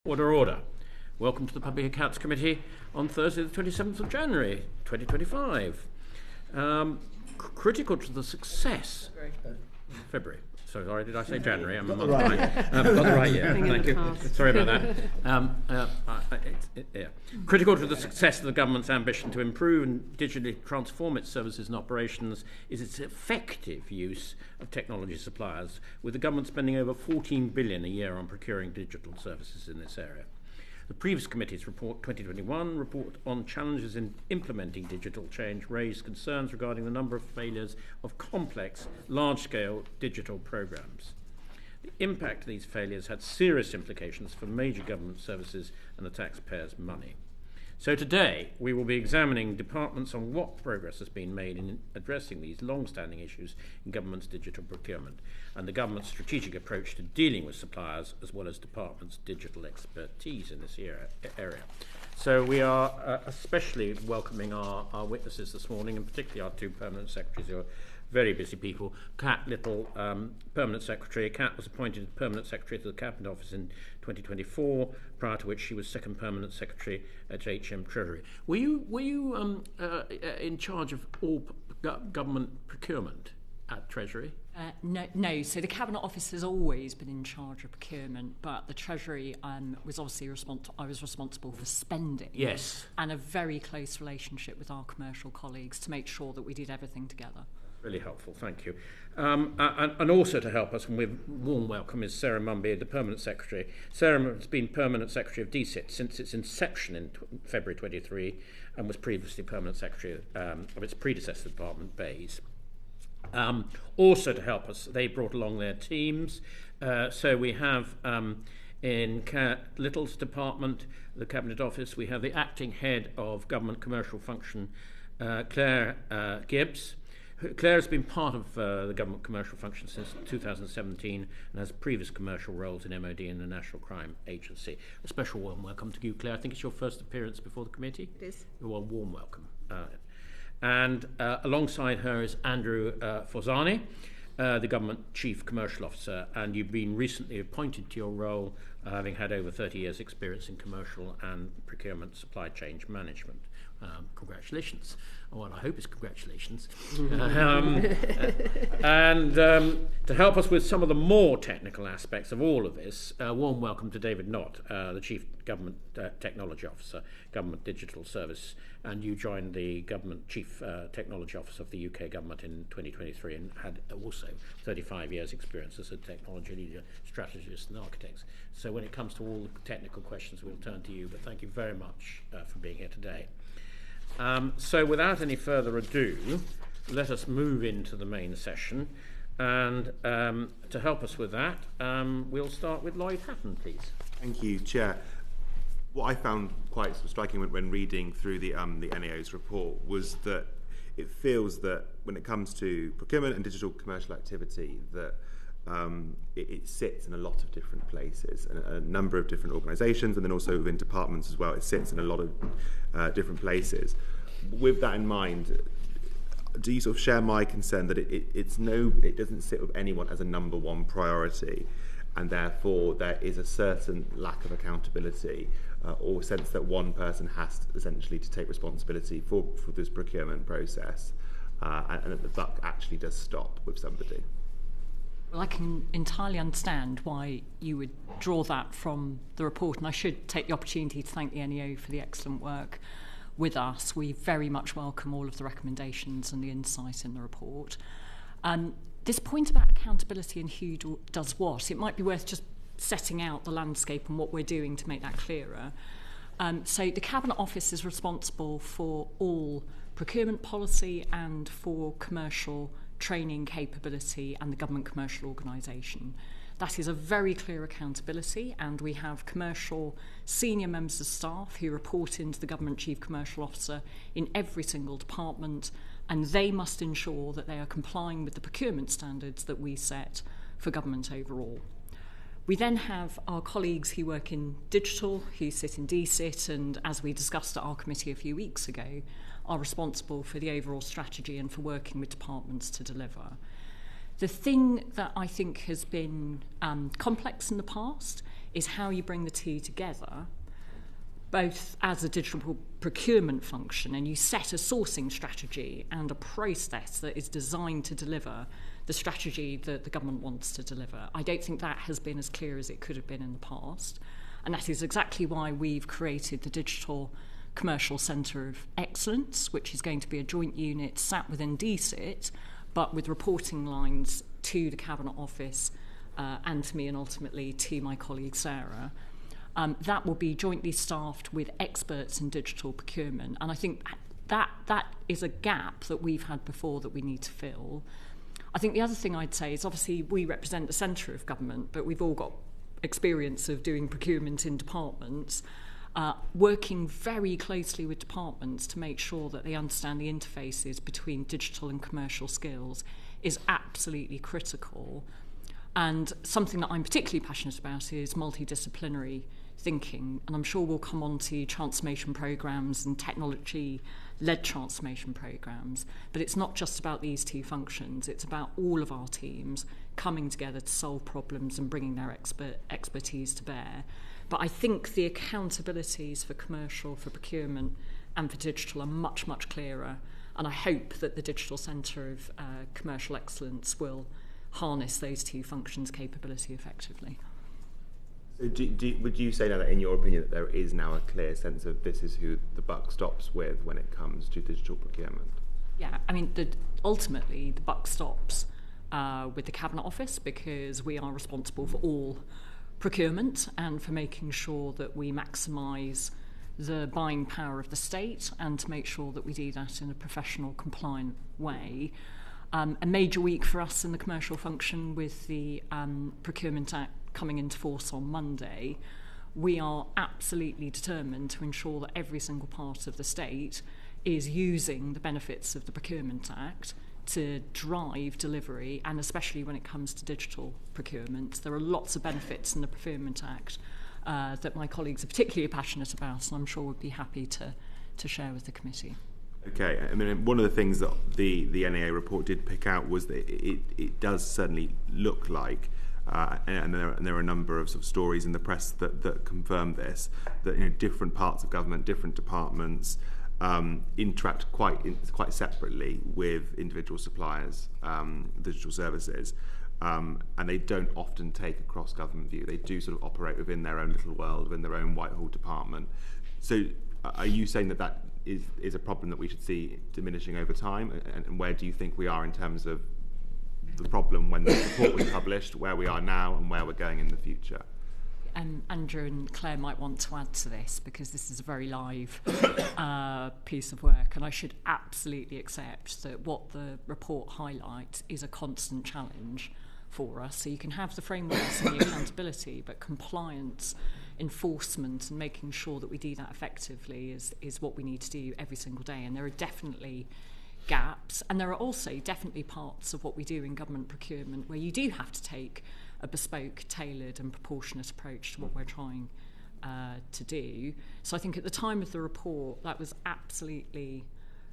Order. Welcome to the Public Accounts Committee on Thursday the 27th of January 2025. Critical to the success... February. Sorry, did I say January? I'm not right. Got the right year. Thank you. Sorry about that. Critical to the success of the government's ambition to improve and digitally transform its services and operations is its effective use of technology suppliers, with the government spending over $14 billion a year on procuring digital services in this area. The previous committee's report, 2021 report on challenges in implementing digital change, raised concerns regarding the number of failures of complex, large-scale digital programs. The impact of these failures had serious implications for major government services and the taxpayers' money. So today, we will be examining departments on what progress has been made in addressing these long-standing issues in government's digital procurement and the government's strategic approach to dealing with suppliers, as well as departments' digital expertise in this area. So we are especially welcoming our witnesses this morning, and particularly our two permanent secretaries, who are very busy people. Kat Little, Permanent Secretary. Kat was appointed Permanent Secretary to the Cabinet Office in 2024, prior to which she was Second Permanent Secretary at HM Treasury. Were you in charge of all government procurement at Treasury? No. So the Cabinet Office has always been in charge of procurement, but the Treasury was obviously I was responsible for spending. Yes. And a very close relationship with our commercial colleagues to make sure that we did everything together. Really helpful, thank you. And also to help us, and with warm welcome, is Sarah Munby, the Permanent Secretary. Sarah has been Permanent Secretary of DCIT since its inception in February 23, and was previously Permanent Secretary of its predecessor department, BAYS. Also to help us, they brought along their teams. So we have in Kat Little's department, the Cabinet Office, we have the Acting Head of Government Commercial Function, Clare Gibbs. Clare has been part of the government commercial function since 2017 and has previous commercial roles in MOD and the National Crime Agency. A special warm welcome to you, Clare. I think it's your first appearance before the committee. It is. Well, warm welcome. And alongside her is Andrew Forzani, the Government Chief Commercial Officer, and you've been recently appointed to your role, having had over 30 years' experience in commercial and procurement supply chain management. Congratulations. Well, I hope it's congratulations. And to help us with some of the more technical aspects of all of this, warm welcome to David Knott, the Chief Government Technology Officer, Government Digital Service, and you joined the Government Chief Technology Officer of the UK Government in 2023 and had also 35 years' experience as a technology leader, strategist and architect. So when it comes to all the technical questions, we'll turn to you, but thank you very much for being here today. So without any further ado, let us move into the main session. And to help us with that, we'll start with Lloyd Hatton, please. Thank you, Chair. What I found quite striking when reading through the NAO's report was that it feels that when it comes to procurement and digital commercial activity, that it sits in a lot of different places, a number of different organisations, and then also within departments as well. It sits in a lot of different places. With that in mind, do you sort of share my concern that it doesn't sit with anyone as a number one priority, and therefore there is a certain lack of accountability or sense that one person has essentially to take responsibility for this procurement process, and that the buck actually does stop with somebody? Well, I can entirely understand why you would draw that from the report, and I should take the opportunity to thank the NEO for the excellent work with us. We very much welcome all of the recommendations and the insight in the report. This point about accountability and who does what, it might be worth just setting out the landscape and what we're doing to make that clearer. So the Cabinet Office is responsible for all procurement policy and for commercial training capability and the government commercial organisation. That is a very clear accountability, and we have commercial senior members of staff who report into the Government Chief Commercial Officer in every single department, and they must ensure that they are complying with the procurement standards that we set for government overall. We then have our colleagues who work in digital, who sit in DCIT, and as we discussed at our committee a few weeks ago, are responsible for the overall strategy and for working with departments to deliver. The thing that I think has been complex in the past is how you bring the two together, both as a digital procurement function, and you set a sourcing strategy and a process that is designed to deliver the strategy that the government wants to deliver. I don't think that has been as clear as it could have been in the past. And that is exactly why we've created the Digital Commercial Centre of Excellence, which is going to be a joint unit sat within DCIT, but with reporting lines to the Cabinet Office and to me, and ultimately to my colleague Sarah. That will be jointly staffed with experts in digital procurement. And I think that is a gap that we've had before that we need to fill. I think the other thing I'd say is, obviously we represent the centre of government, but we've all got experience of doing procurement in departments, working very closely with departments to make sure that they understand the interfaces between digital and commercial skills is absolutely critical. And something that I'm particularly passionate about is multidisciplinary thinking, and I'm sure we'll come on to transformation programmes and technology-led transformation programmes, but it's not just about these two functions, it's about all of our teams coming together to solve problems and bringing their expertise to bear. But I think the accountabilities for commercial, for procurement and for digital are much, much clearer, and I hope that the Digital Centre of Commercial Excellence will harness those two functions' capability effectively. So would you say now that, in your opinion, that there is now a clear sense of this is who the buck stops with when it comes to digital procurement? Yeah, I mean, ultimately the buck stops with the Cabinet Office, because we are responsible for all procurement and for making sure that we maximise the buying power of the state and to make sure that we do that in a professional, compliant way. A major week for us in the commercial function with the Procurement Act coming into force on Monday. We are absolutely determined to ensure that every single part of the state is using the benefits of the Procurement Act to drive delivery, and especially when it comes to digital procurement. There are lots of benefits in the Procurement Act that my colleagues are particularly passionate about, and I'm sure would be happy to share with the committee. Okay, I mean, one of the things that the NAA report did pick out was that it does certainly look like, and there are a number of, sort of stories in the press that confirm this, that different parts of government, different departments interact quite separately with individual suppliers, digital services, and they don't often take a cross-government view. They do sort of operate within their own little world, within their own Whitehall department. So are you saying that is a problem that we should see diminishing over time, and where do you think we are in terms of the problem when the report was published, where we are now and where we're going in the future? Andrew and Clare might want to add to this, because this is a very live piece of work, and I should absolutely accept that what the report highlights is a constant challenge for us. So you can have the frameworks and the accountability, but compliance, enforcement and making sure that we do that effectively is what we need to do every single day. And there are definitely gaps, and there are also definitely parts of what we do in government procurement where you do have to take a bespoke, tailored and proportionate approach to what we're trying to do. So I think at the time of the report that was absolutely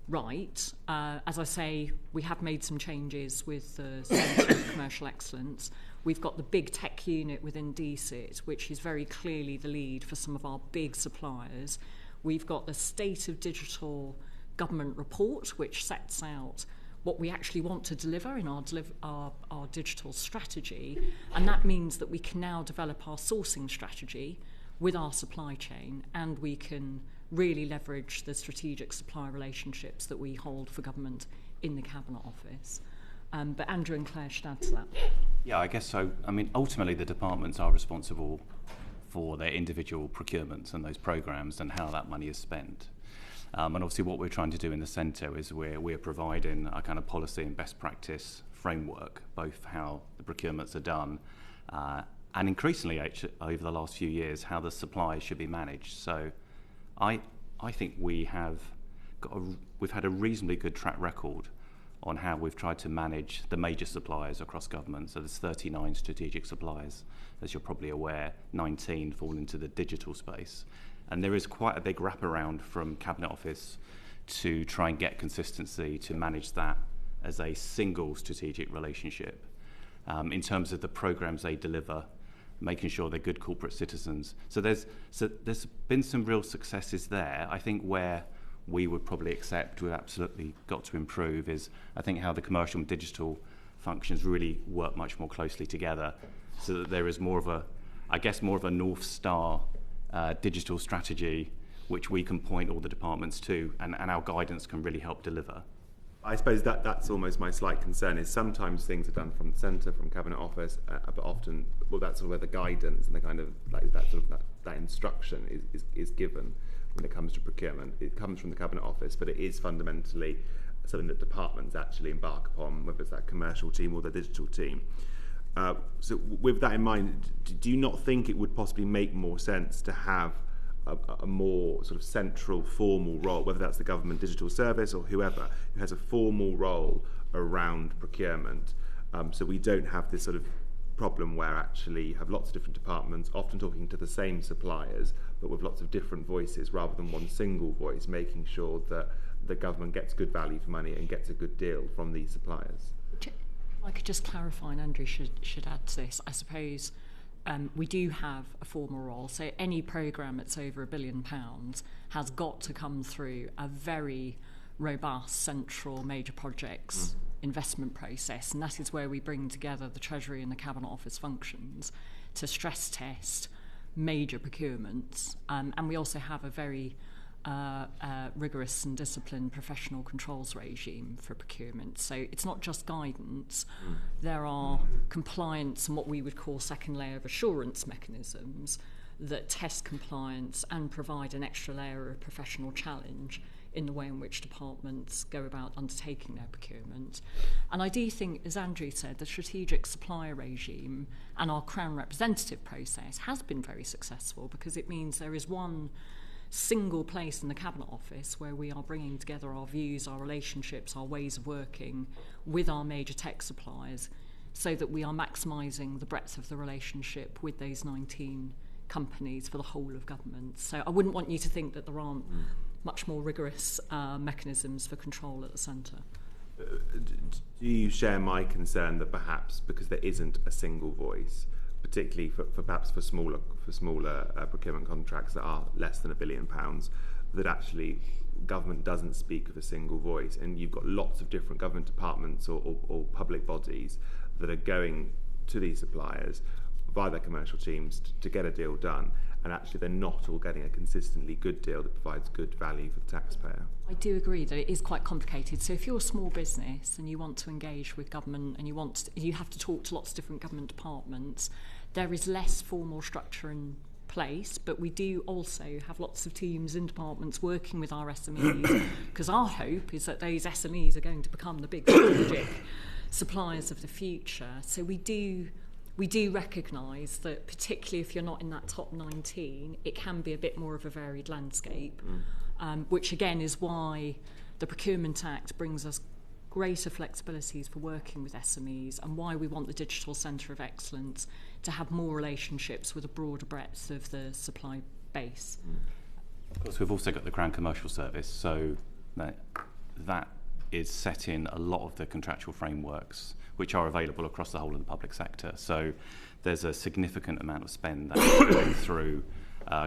right. As I say, we have made some changes with the Centre of Commercial Excellence. We've got the big tech unit within DCIT, which is very clearly the lead for some of our big suppliers. We've got the State of Digital Government report, which sets out what we actually want to deliver in our digital strategy, and that means that we can now develop our sourcing strategy with our supply chain, and we can really leverage the strategic supplier relationships that we hold for government in the Cabinet Office. But Andrew and Clare should add to that. Yeah, I guess so. I mean, ultimately the departments are responsible for their individual procurements and those programmes and how that money is spent. And obviously what we're trying to do in the centre is we're providing a kind of policy and best practice framework, both how the procurements are done and increasingly over the last few years how the supply should be managed. So I think we've had a reasonably good track record on how we've tried to manage the major suppliers across government. So there's 39 strategic suppliers, as you're probably aware, 19 fall into the digital space. And there is quite a big wraparound from Cabinet Office to try and get consistency to manage that as a single strategic relationship. In terms of the programmes they deliver, making sure they're good corporate citizens. So there's been some real successes there. I think where we would probably accept we've absolutely got to improve is, I think, how the commercial and digital functions really work much more closely together, so that there is more of a North Star digital strategy which we can point all the departments to, and our guidance can really help deliver. I suppose that's almost my slight concern, is sometimes things are done from the centre, from Cabinet Office, but often, well, that's sort of where the guidance and the kind of like that instruction is given when it comes to procurement. It comes from the Cabinet Office, but it is fundamentally something that departments actually embark upon, whether it's that commercial team or the digital team. So with that in mind, do you not think it would possibly make more sense to have a more sort of central, formal role, whether that's the government digital service or whoever, who has a formal role around procurement, so we don't have this sort of problem where actually you have lots of different departments often talking to the same suppliers but with lots of different voices rather than one single voice, making sure that the government gets good value for money and gets a good deal from these suppliers. I could just clarify, and Andrew should add to this. I suppose we do have a formal role, so any programme that's over £1 billion has got to come through a very robust central major projects investment process, and that is where we bring together the Treasury and the Cabinet Office functions to stress test major procurements, and we also have a very rigorous and disciplined professional controls regime for procurement. So it's not just guidance, there are compliance and what we would call second layer of assurance mechanisms that test compliance and provide an extra layer of professional challenge in the way in which departments go about undertaking their procurement. And I do think, as Andrew said, the strategic supplier regime and our Crown representative process has been very successful, because it means there is one single place in the Cabinet Office where we are bringing together our views, our relationships, our ways of working with our major tech suppliers, so that we are maximising the breadth of the relationship with those 19 companies for the whole of government. So I wouldn't want you to think that there aren't much more rigorous mechanisms for control at the centre. Do you share my concern that perhaps because there isn't a single voice, particularly for smaller procurement contracts that are less than £1 billion, that actually government doesn't speak with a single voice, and you've got lots of different government departments or public bodies that are going to these suppliers via their commercial teams to get a deal done, and actually they're not all getting a consistently good deal that provides good value for the taxpayer? I do agree that it is quite complicated. So if you're a small business and you want to engage with government and you have to talk to lots of different government departments, there is less formal structure in place, but we do also have lots of teams in departments working with our SMEs, because our hope is that those SMEs are going to become the big strategic suppliers of the future. So we do recognise that, particularly if you're not in that top 19, it can be a bit more of a varied landscape, which again is why the Procurement Act brings us greater flexibilities for working with SMEs, and why we want the Digital Centre of Excellence to have more relationships with a broader breadth of the supply base. Of course, we've also got the Crown Commercial Service, so that is setting a lot of the contractual frameworks which are available across the whole of the public sector. So there's a significant amount of spend that's going through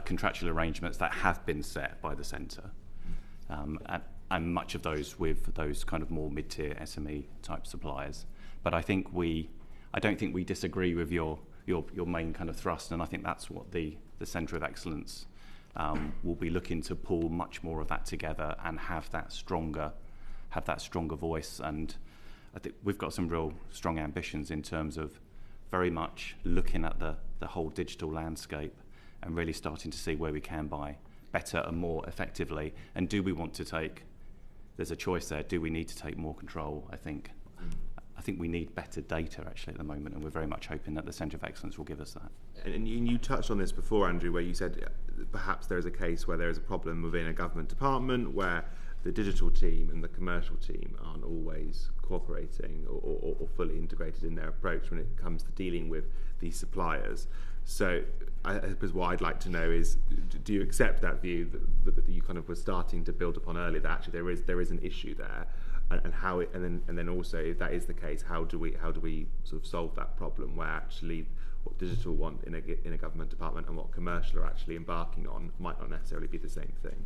contractual arrangements that have been set by the centre, and much of those with those kind of more mid-tier SME type suppliers. But I don't think we disagree with your main kind of thrust, and I think that's what the Centre of Excellence will be looking to pull much more of that together and have that stronger voice. And I think we've got some real strong ambitions in terms of very much looking at the whole digital landscape and really starting to see where we can buy better and more effectively. And do we want to take, there's a choice there, do we need to take more control? I think we need better data actually at the moment, and we're very much hoping that the Centre of Excellence will give us that. And you touched on this before, Andrew, where you said perhaps there is a case where there is a problem within a government department where the digital team and the commercial team aren't always cooperating or fully integrated in their approach when it comes to dealing with these suppliers. So I suppose what I'd like to know is, do you accept that view that you kind of were starting to build upon earlier, that actually there is an issue there, and how it, and then also, if that is the case, how do we sort of solve that problem where actually what digital want in a government department and what commercial are actually embarking on might not necessarily be the same thing.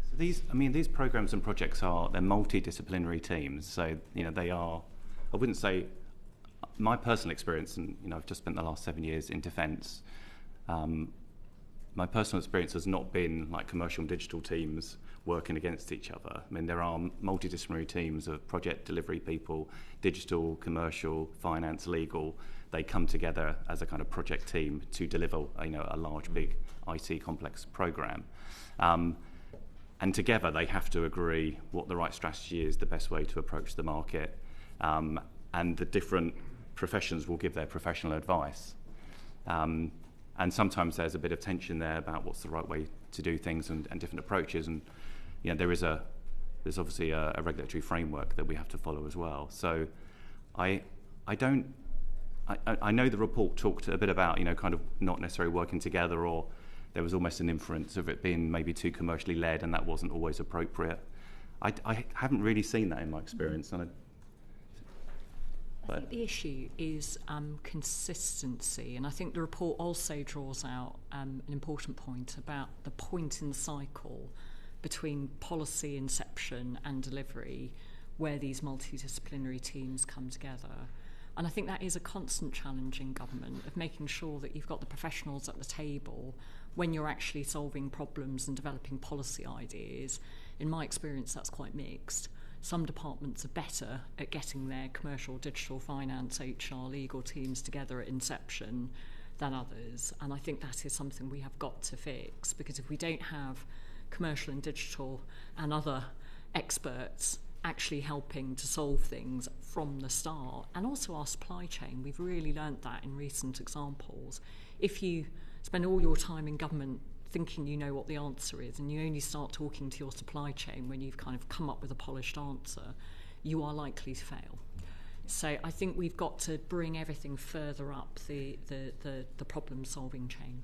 So these programs and projects they're multidisciplinary teams. So they are. I wouldn't say my personal experience, and I've just spent the last 7 years in defence. My personal experience has not been like commercial and digital teams working against each other. I mean, there are multidisciplinary teams of project delivery people, digital, commercial, finance, legal. They come together as a kind of project team to deliver, a large, big IT complex program. And together they have to agree what the right strategy is, the best way to approach the market. And the different professions will give their professional advice. And sometimes there's a bit of tension there about what's the right way to do things and different approaches. And there's obviously a regulatory framework that we have to follow as well. So I know the report talked a bit about kind of not necessarily working together, or there was almost an inference of it being maybe too commercially led, and that wasn't always appropriate. I haven't really seen that in my experience. I think the issue is consistency, and I think the report also draws out an important point about the point in the cycle between policy inception and delivery where these multidisciplinary teams come together. And I think that is a constant challenge in government, of making sure that you've got the professionals at the table when you're actually solving problems and developing policy ideas. In my experience, that's quite mixed. Some departments are better at getting their commercial, digital, finance, HR, legal teams together at inception than others. And I think that is something we have got to fix, because if we don't have commercial and digital and other experts actually helping to solve things from the start, and also our supply chain, we've really learnt that in recent examples. If you spend all your time in government thinking you know what the answer is, and you only start talking to your supply chain when you've kind of come up with a polished answer, you are likely to fail. So I think we've got to bring everything further up the problem-solving chain.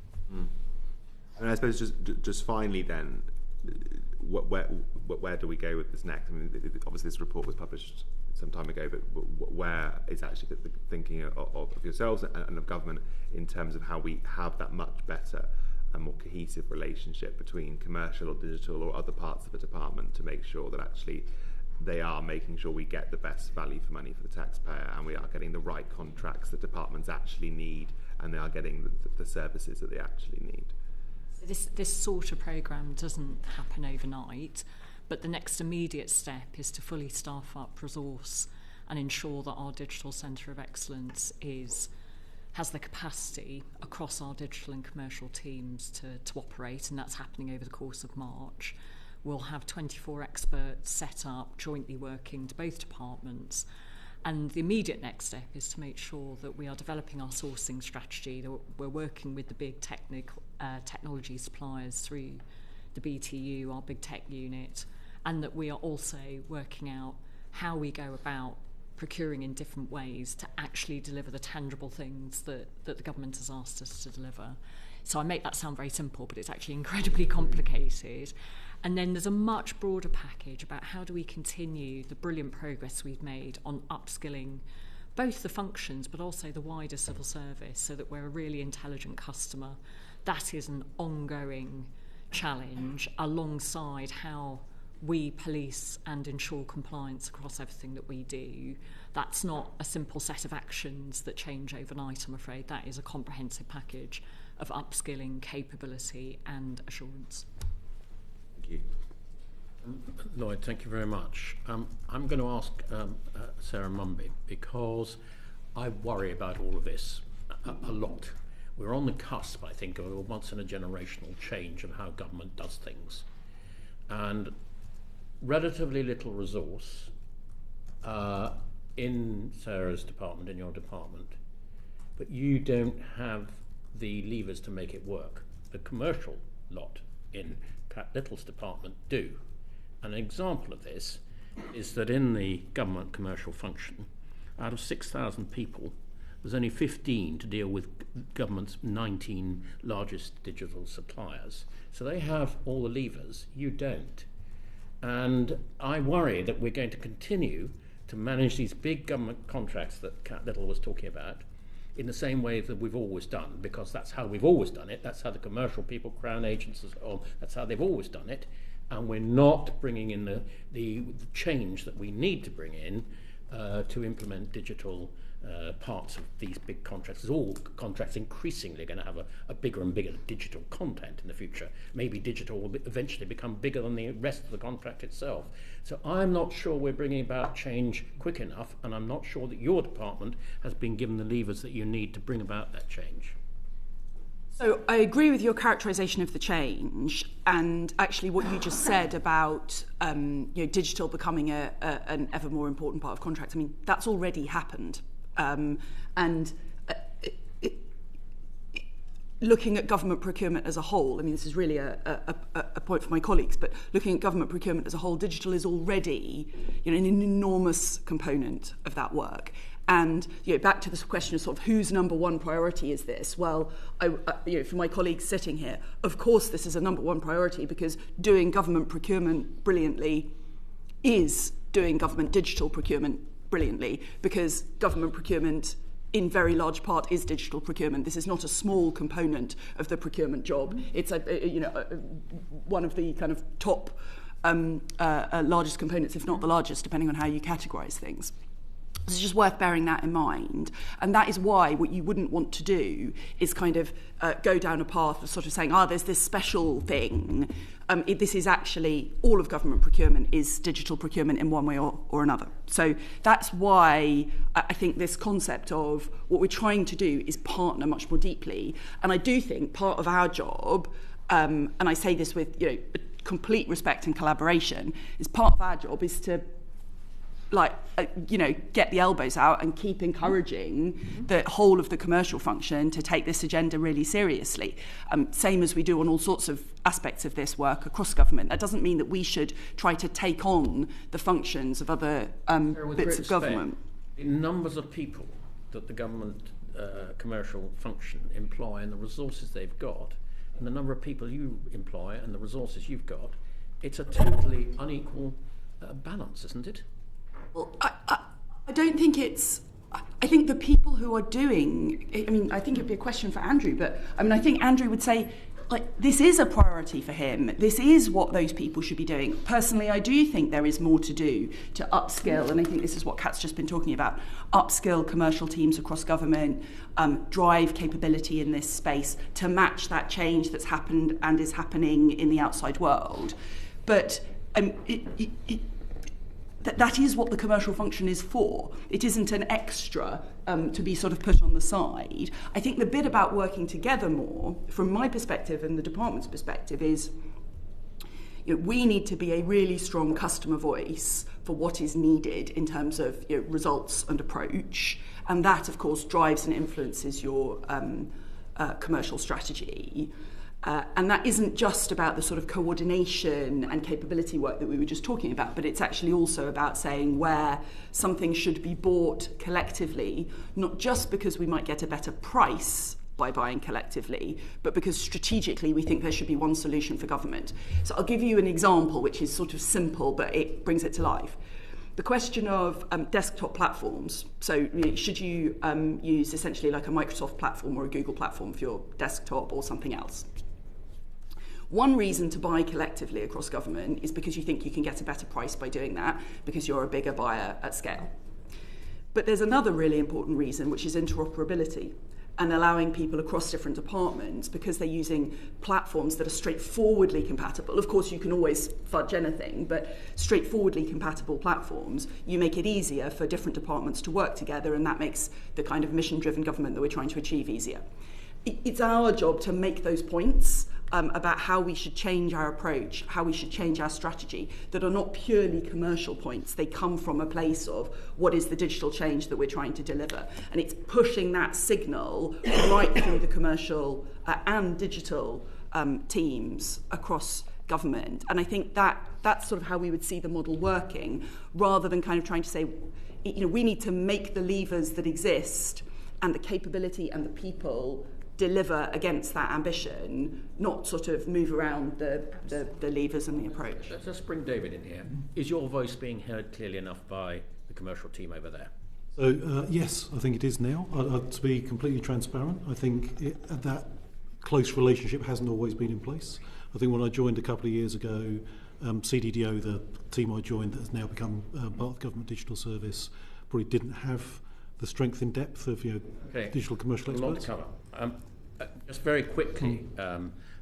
And I suppose just finally then, where do we go with this next? I mean, obviously this report was published some time ago, but where is actually the thinking of yourselves and of government in terms of how we have that much better and more cohesive relationship between commercial or digital or other parts of the department to make sure that actually they are making sure we get the best value for money for the taxpayer, and we are getting the right contracts that departments actually need, and they are getting the services that they actually need. This sort of programme doesn't happen overnight, but the next immediate step is to fully staff up resource and ensure that our digital centre of excellence has the capacity across our digital and commercial teams to operate, and that's happening over the course of March. We'll have 24 experts set up, jointly working to both departments. And the immediate next step is to make sure that we are developing our sourcing strategy, that we're working with the big technology suppliers through the BTU, our big tech unit, and that we are also working out how we go about procuring in different ways to actually deliver the tangible things that the government has asked us to deliver. So I make that sound very simple, but it's actually incredibly complicated. And then there's a much broader package about how do we continue the brilliant progress we've made on upskilling both the functions but also the wider civil service so that we're a really intelligent customer. That is an ongoing challenge alongside how we police and ensure compliance across everything that we do. That's not a simple set of actions that change overnight, I'm afraid. That is a comprehensive package of upskilling, capability and assurance. Thank you. Lloyd, thank you very much. I'm going to ask Sarah Munby, because I worry about all of this a lot. We're on the cusp, I think, of a once-in-a-generational change of how government does things. And relatively little resource in Sarah's department, in your department, but you don't have the levers to make it work. The commercial lot in Pat Little's department do. An example of this is that in the government commercial function, out of 6,000 people, there's only 15 to deal with government's 19 largest digital suppliers. So they have all the levers, you don't. And I worry that we're going to continue to manage these big government contracts that Cat Little was talking about in the same way that we've always done, because that's how we've always done it. That's how the commercial people, Crown agents and so on, that's how they've always done it. And we're not bringing in the change that we need to bring in to implement digital parts of these big contracts. All contracts increasingly are going to have a bigger and bigger digital content in the future. Maybe digital will eventually become bigger than the rest of the contract itself. So I'm not sure we're bringing about change quick enough, and I'm not sure that your department has been given the levers that you need to bring about that change. So I agree with your characterisation of the change, and actually what you just said about digital becoming an ever more important part of contracts. I mean, that's already happened. Looking at government procurement as a whole, I mean, this is really a point for my colleagues, but looking at government procurement as a whole, digital is already an enormous component of that work. And back to this question of sort of whose number one priority is this? Well, for my colleagues sitting here, of course this is a number one priority, because doing government procurement brilliantly is doing government digital procurement brilliantly, because government procurement in very large part is digital procurement. This is not a small component of the procurement job. It's one of the kind of top largest components, if not the largest, depending on how you categorise things. So it's just worth bearing that in mind. And that is why what you wouldn't want to do is kind of go down a path of sort of saying, there's this special thing. This is actually, all of government procurement is digital procurement in one way or another. So that's why I think this concept of what we're trying to do is partner much more deeply. And I do think part of our job, and I say this with complete respect and collaboration, is part of our job is to get the elbows out and keep encouraging the whole of the commercial function to take this agenda really seriously. Same as we do on all sorts of aspects of this work across government. That doesn't mean that we should try to take on the functions of other bits of government. The numbers of people that the government commercial function employ and the resources they've got, and the number of people you employ and the resources you've got, it's a totally unequal balance, isn't it? Well, I don't think it's... I think the people who are doing... I mean, I think it'd be a question for Andrew, but I mean, I think Andrew would say, this is a priority for him. This is what those people should be doing. Personally, I do think there is more to do to upskill, and I think this is what Kat's just been talking about, upskill commercial teams across government, drive capability in this space to match that change that's happened and is happening in the outside world. But that is what the commercial function is for. It isn't an extra to be sort of put on the side. I think the bit about working together more, from my perspective and the department's perspective, is we need to be a really strong customer voice for what is needed in terms of results and approach. And that, of course, drives and influences your commercial strategy. And that isn't just about the sort of coordination and capability work that we were just talking about, but it's actually also about saying where something should be bought collectively, not just because we might get a better price by buying collectively, but because strategically we think there should be one solution for government. So I'll give you an example which is sort of simple, but it brings it to life. The question of desktop platforms. So should you use essentially like a Microsoft platform or a Google platform for your desktop or something else? One reason to buy collectively across government is because you think you can get a better price by doing that, because you're a bigger buyer at scale. But there's another really important reason, which is interoperability, and allowing people across different departments, because they're using platforms that are straightforwardly compatible. Of course, you can always fudge anything, but straightforwardly compatible platforms, you make it easier for different departments to work together, and that makes the kind of mission-driven government that we're trying to achieve easier. It's our job to make those points about how we should change our approach, how we should change our strategy, that are not purely commercial points. They come from a place of what is the digital change that we're trying to deliver. And it's pushing that signal right through the commercial and digital teams across government. And I think that's sort of how we would see the model working, rather than kind of trying to say, we need to make the levers that exist and the capability and the people deliver against that ambition, not sort of move around the levers and the approach. Let's bring David in here. Is your voice being heard clearly enough by the commercial team over there? So, yes, I think it is now. To be completely transparent, I think that close relationship hasn't always been in place. I think when I joined a couple of years ago, CDDO, the team I joined that has now become part of the Government Digital Service, probably didn't have the strength in depth of digital commercial experts. A lot to cover. Just very quickly,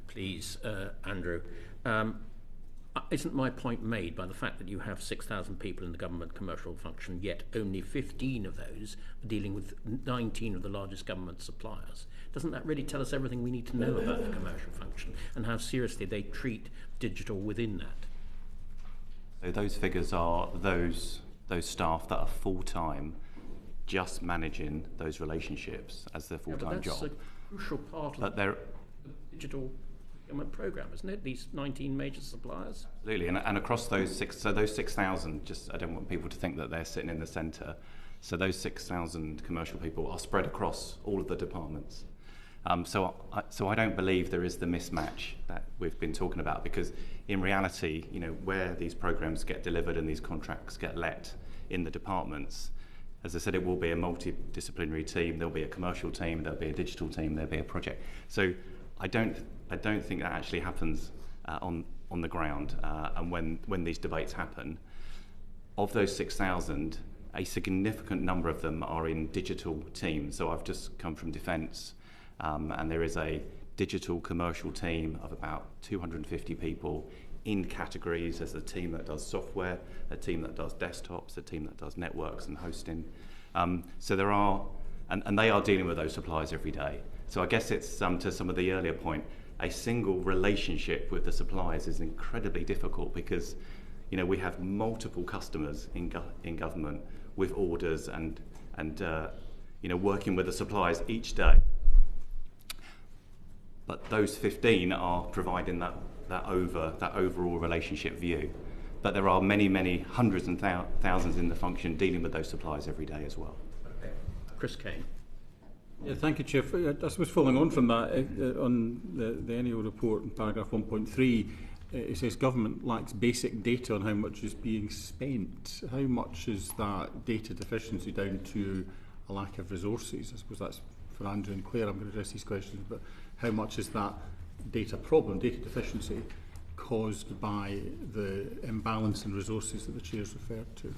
please, Andrew. Isn't my point made by the fact that you have 6,000 people in the government commercial function, yet only 15 of those are dealing with 19 of the largest government suppliers? Doesn't that really tell us everything we need to know about the commercial function and how seriously they treat digital within that? So those figures are those staff that are full-time just managing those relationships as their full-time job. That's a crucial part of the digital procurement programme, isn't it? These 19 major suppliers. Absolutely, and across those 6,000, just I don't want people to think that they're sitting in the centre. So those 6,000 commercial people are spread across all of the departments. So I don't believe there is the mismatch that we've been talking about, because in reality, where these programs get delivered and these contracts get let in the departments, as I said, it will be a multidisciplinary team. There'll be a commercial team. There'll be a digital team. There'll be a project. So I don't think that actually happens on the ground. And when these debates happen, of those 6,000, a significant number of them are in digital teams. So I've just come from Defence, and there is a digital commercial team of about 250 people in categories. There's a team that does software, a team that does desktops, a team that does networks and hosting. So there are, and they are dealing with those suppliers every day. So I guess it's to some of the earlier point, a single relationship with the suppliers is incredibly difficult, because we have multiple customers in government with orders and working with the suppliers each day. But those 15 are providing that overall relationship view. But there are many hundreds and thousands in the function dealing with those suppliers every day as well. Okay. Chris Kane. Yeah, thank you, Chair. I suppose following on from that, on the NEO report in paragraph 1.3, it says government lacks basic data on how much is being spent. How much is that data deficiency down to a lack of resources? I suppose that's for Andrew and Clare. I'm going to address these questions, but how much is that data problem, data deficiency, caused by the imbalance in resources that the Chair's referred to?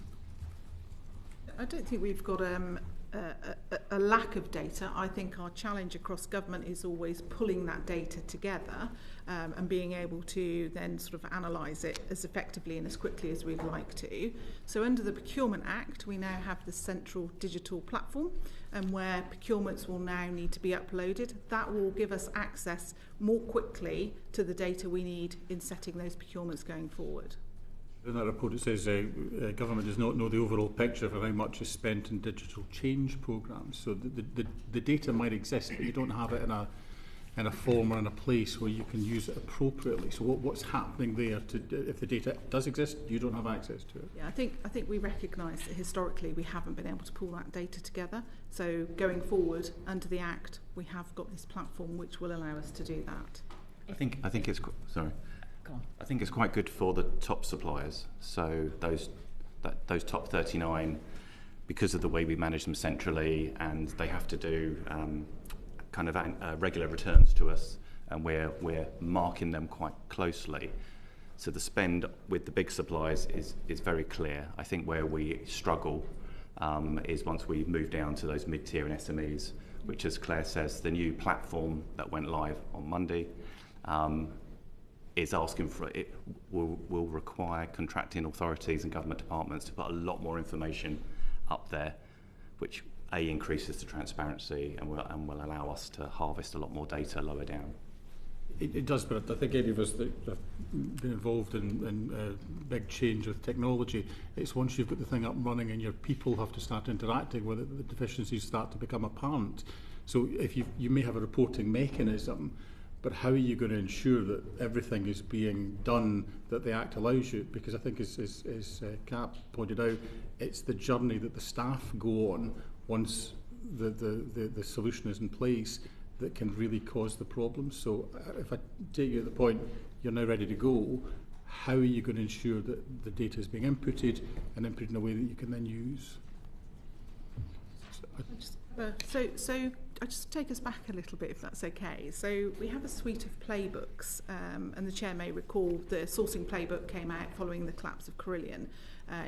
I don't think we've got a lack of data. I think our challenge across government is always pulling that data together and being able to then sort of analyse it as effectively and as quickly as we'd like to. So under the Procurement Act, we now have the central digital platform where procurements will now need to be uploaded. That will give us access more quickly to the data we need in setting those procurements going forward. In that report it says government does not know the overall picture of how much is spent in digital change programmes. So the data might exist, but you don't have it in a form or in a place where you can use it appropriately. So what's happening there? If the data does exist, you don't have access to it. Yeah, I think we recognise that historically we haven't been able to pull that data together. So going forward under the Act, we have got this platform which will allow us to do that. I think it's sorry. I think it's quite good for the top suppliers. So those top 39, because of the way we manage them centrally, and they have to do kind of regular returns to us, and we're marking them quite closely. So the spend with the big suppliers is very clear. I think where we struggle is once we move down to those mid-tier and SMEs, which, as Clare says, the new platform that went live on Monday is asking for it will require contracting authorities and government departments to put a lot more information up there, which increases the transparency and will allow us to harvest a lot more data lower down. It does, but I think any of us that have been involved in big change with technology, it's once you've got the thing up and running and your people have to start interacting with it, the deficiencies start to become apparent. So if you may have a reporting mechanism, but how are you going to ensure that everything is being done that the Act allows you? Because I think, as Cap pointed out, it's the journey that the staff go on once the solution is in place that can really cause the problems. So if I take you at the point you're now ready to go, how are you going to ensure that the data is being inputted and inputted in a way that you can then use? So I just take us back a little bit, if that's okay. So we have a suite of playbooks, and the Chair may recall the sourcing playbook came out following the collapse of Carillion.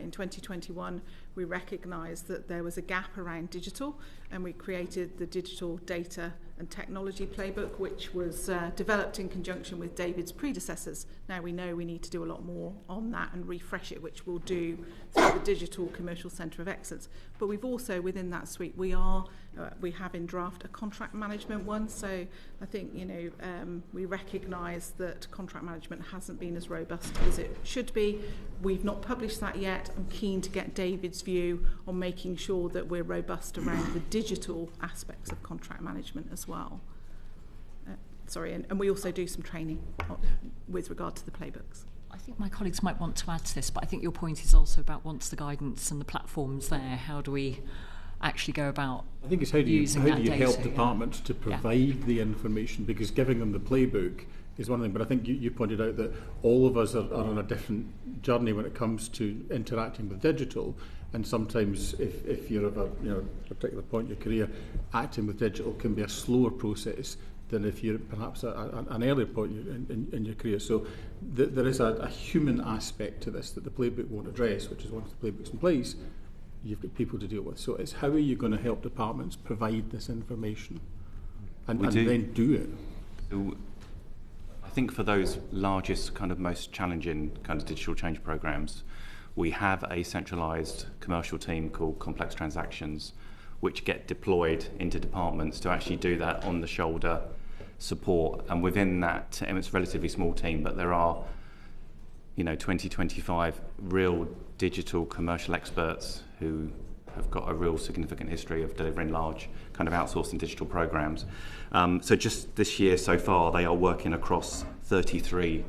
In 2021, we recognised that there was a gap around digital, and we created the Digital Data and Technology Playbook, which was developed in conjunction with David's predecessors. Now we know we need to do a lot more on that and refresh it, which we'll do through the Digital Commercial Centre of Excellence. But we've also, within that suite, we have in draft a contract management one. So I think, we recognise that contract management hasn't been as robust as it should be. We've not published that yet. I'm keen to get David's view on making sure that we're robust around the digital aspects of contract management as well. And we also do some training with regard to the playbooks. I think my colleagues might want to add to this, but I think your point is also about once the guidance and the platform's there, how do we actually go about I think it's how do you help data, departments to provide the information, because giving them the playbook is one thing, but I think you pointed out that all of us are on a different journey when it comes to interacting with digital, and sometimes if you're at a particular point in your career, acting with digital can be a slower process than if you're perhaps at an earlier point in your career. So there is a human aspect to this that the playbook won't address, which is once the playbook's in place, you've got people to deal with. So it's how are you going to help departments provide this information and then do it? So I think for those largest, kind of most challenging kind of digital change programs, we have a centralised commercial team called Complex Transactions, which get deployed into departments to actually do that on the shoulder support. And within that, and it's a relatively small team, but there are 20-25 real digital commercial experts who have got a real significant history of delivering large kind of outsourcing digital programs. So just this year so far, they are working across 33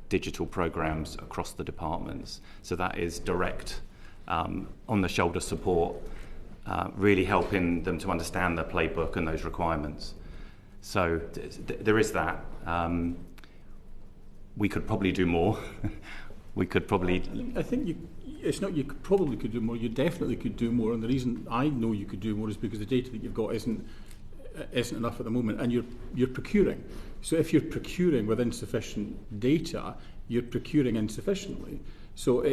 digital programs across the departments. So that is direct on-the-shoulder support, really helping them to understand the playbook and those requirements. So there is that. We could probably do more. We could probably... I think it's not you probably could do more, you definitely could do more, and the reason I know you could do more is because the data that you've got isn't enough at the moment, and you're procuring. So if you're procuring with insufficient data, you're procuring insufficiently. So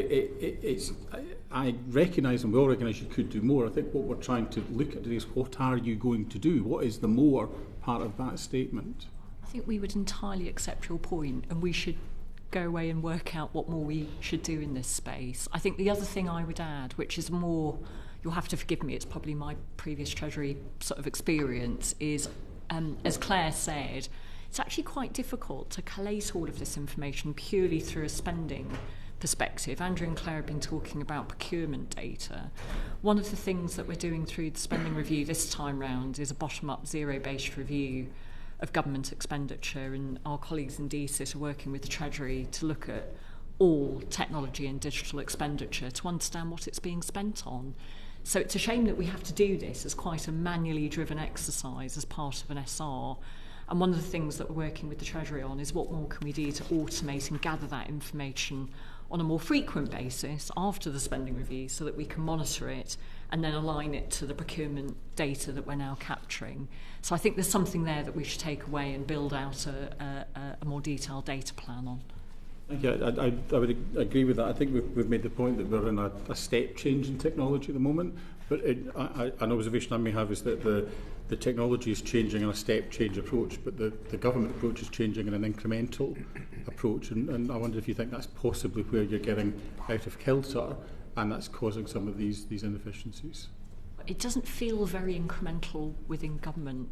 I recognise, and we all recognise you could do more. I think what we're trying to look at is what are you going to do? What is the more part of that statement? I think we would entirely accept your point, and we should go away and work out what more we should do in this space. I think the other thing I would add, which is more, you'll have to forgive me, it's probably my previous Treasury sort of experience, is, as Clare said, it's actually quite difficult to collate all of this information purely through a spending perspective. Andrew and Clare have been talking about procurement data. One of the things that we're doing through the spending review this time round is a bottom-up zero-based review of government expenditure, and our colleagues in DCIT are working with the Treasury to look at all technology and digital expenditure to understand what it's being spent on. So it's a shame that we have to do this as quite a manually driven exercise as part of an SR. And one of the things that we're working with the Treasury on is what more can we do to automate and gather that information on a more frequent basis after the spending review so that we can monitor it and then align it to the procurement data that we're now capturing. So I think there's something there that we should take away and build out a more detailed data plan on. Yeah, I would agree with that. I think we've made the point that we're in a step change in technology at the moment, but an observation I may have is that the technology is changing in a step change approach, but the government approach is changing in an incremental approach, and I wonder if you think that's possibly where you're getting out of kilter and that's causing some of these inefficiencies. It doesn't feel very incremental within government.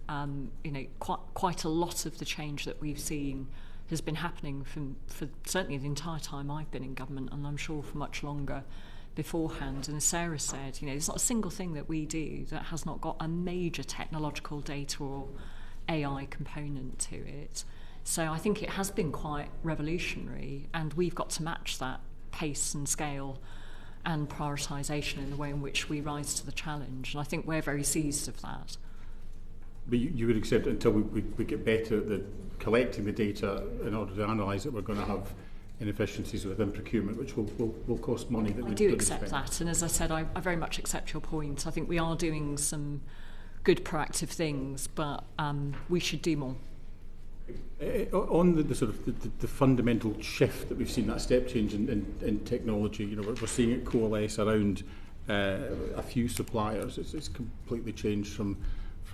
Quite a lot of the change that we've seen has been happening for certainly the entire time I've been in government, and I'm sure for much longer beforehand. And as Sarah said, there's not a single thing that we do that has not got a major technological data or AI component to it. So I think it has been quite revolutionary, and we've got to match that pace and scale and prioritisation in the way in which we rise to the challenge. And I think we're very seized of that. But you would accept it until we get better at collecting the data in order to analyse it, we're going to have inefficiencies within procurement, which will cost money. I do accept that, and as I said, I very much accept your point. I think we are doing some good proactive things, but we should do more. On the sort of the fundamental shift that we've seen, that step change in technology, you know, we're seeing it coalesce around a few suppliers. It's completely changed from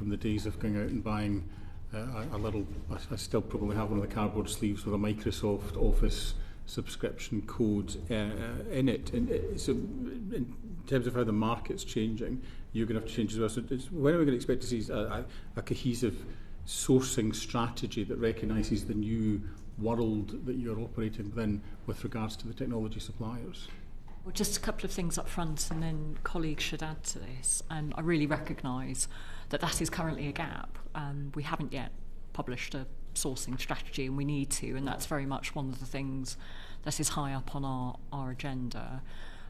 the days of going out and buying a little. I still probably have one of the cardboard sleeves with a Microsoft Office subscription code in it. And so, in terms of how the market's changing, you're going to have to change as well. So, when are we going to expect to see a cohesive sourcing strategy that recognises the new world that you're operating within with regards to the technology suppliers? Well, just a couple of things up front, and then colleagues should add to this. And I really recognise that is currently a gap. We haven't yet published a sourcing strategy, and we need to, and that's very much one of the things that is high up on our agenda.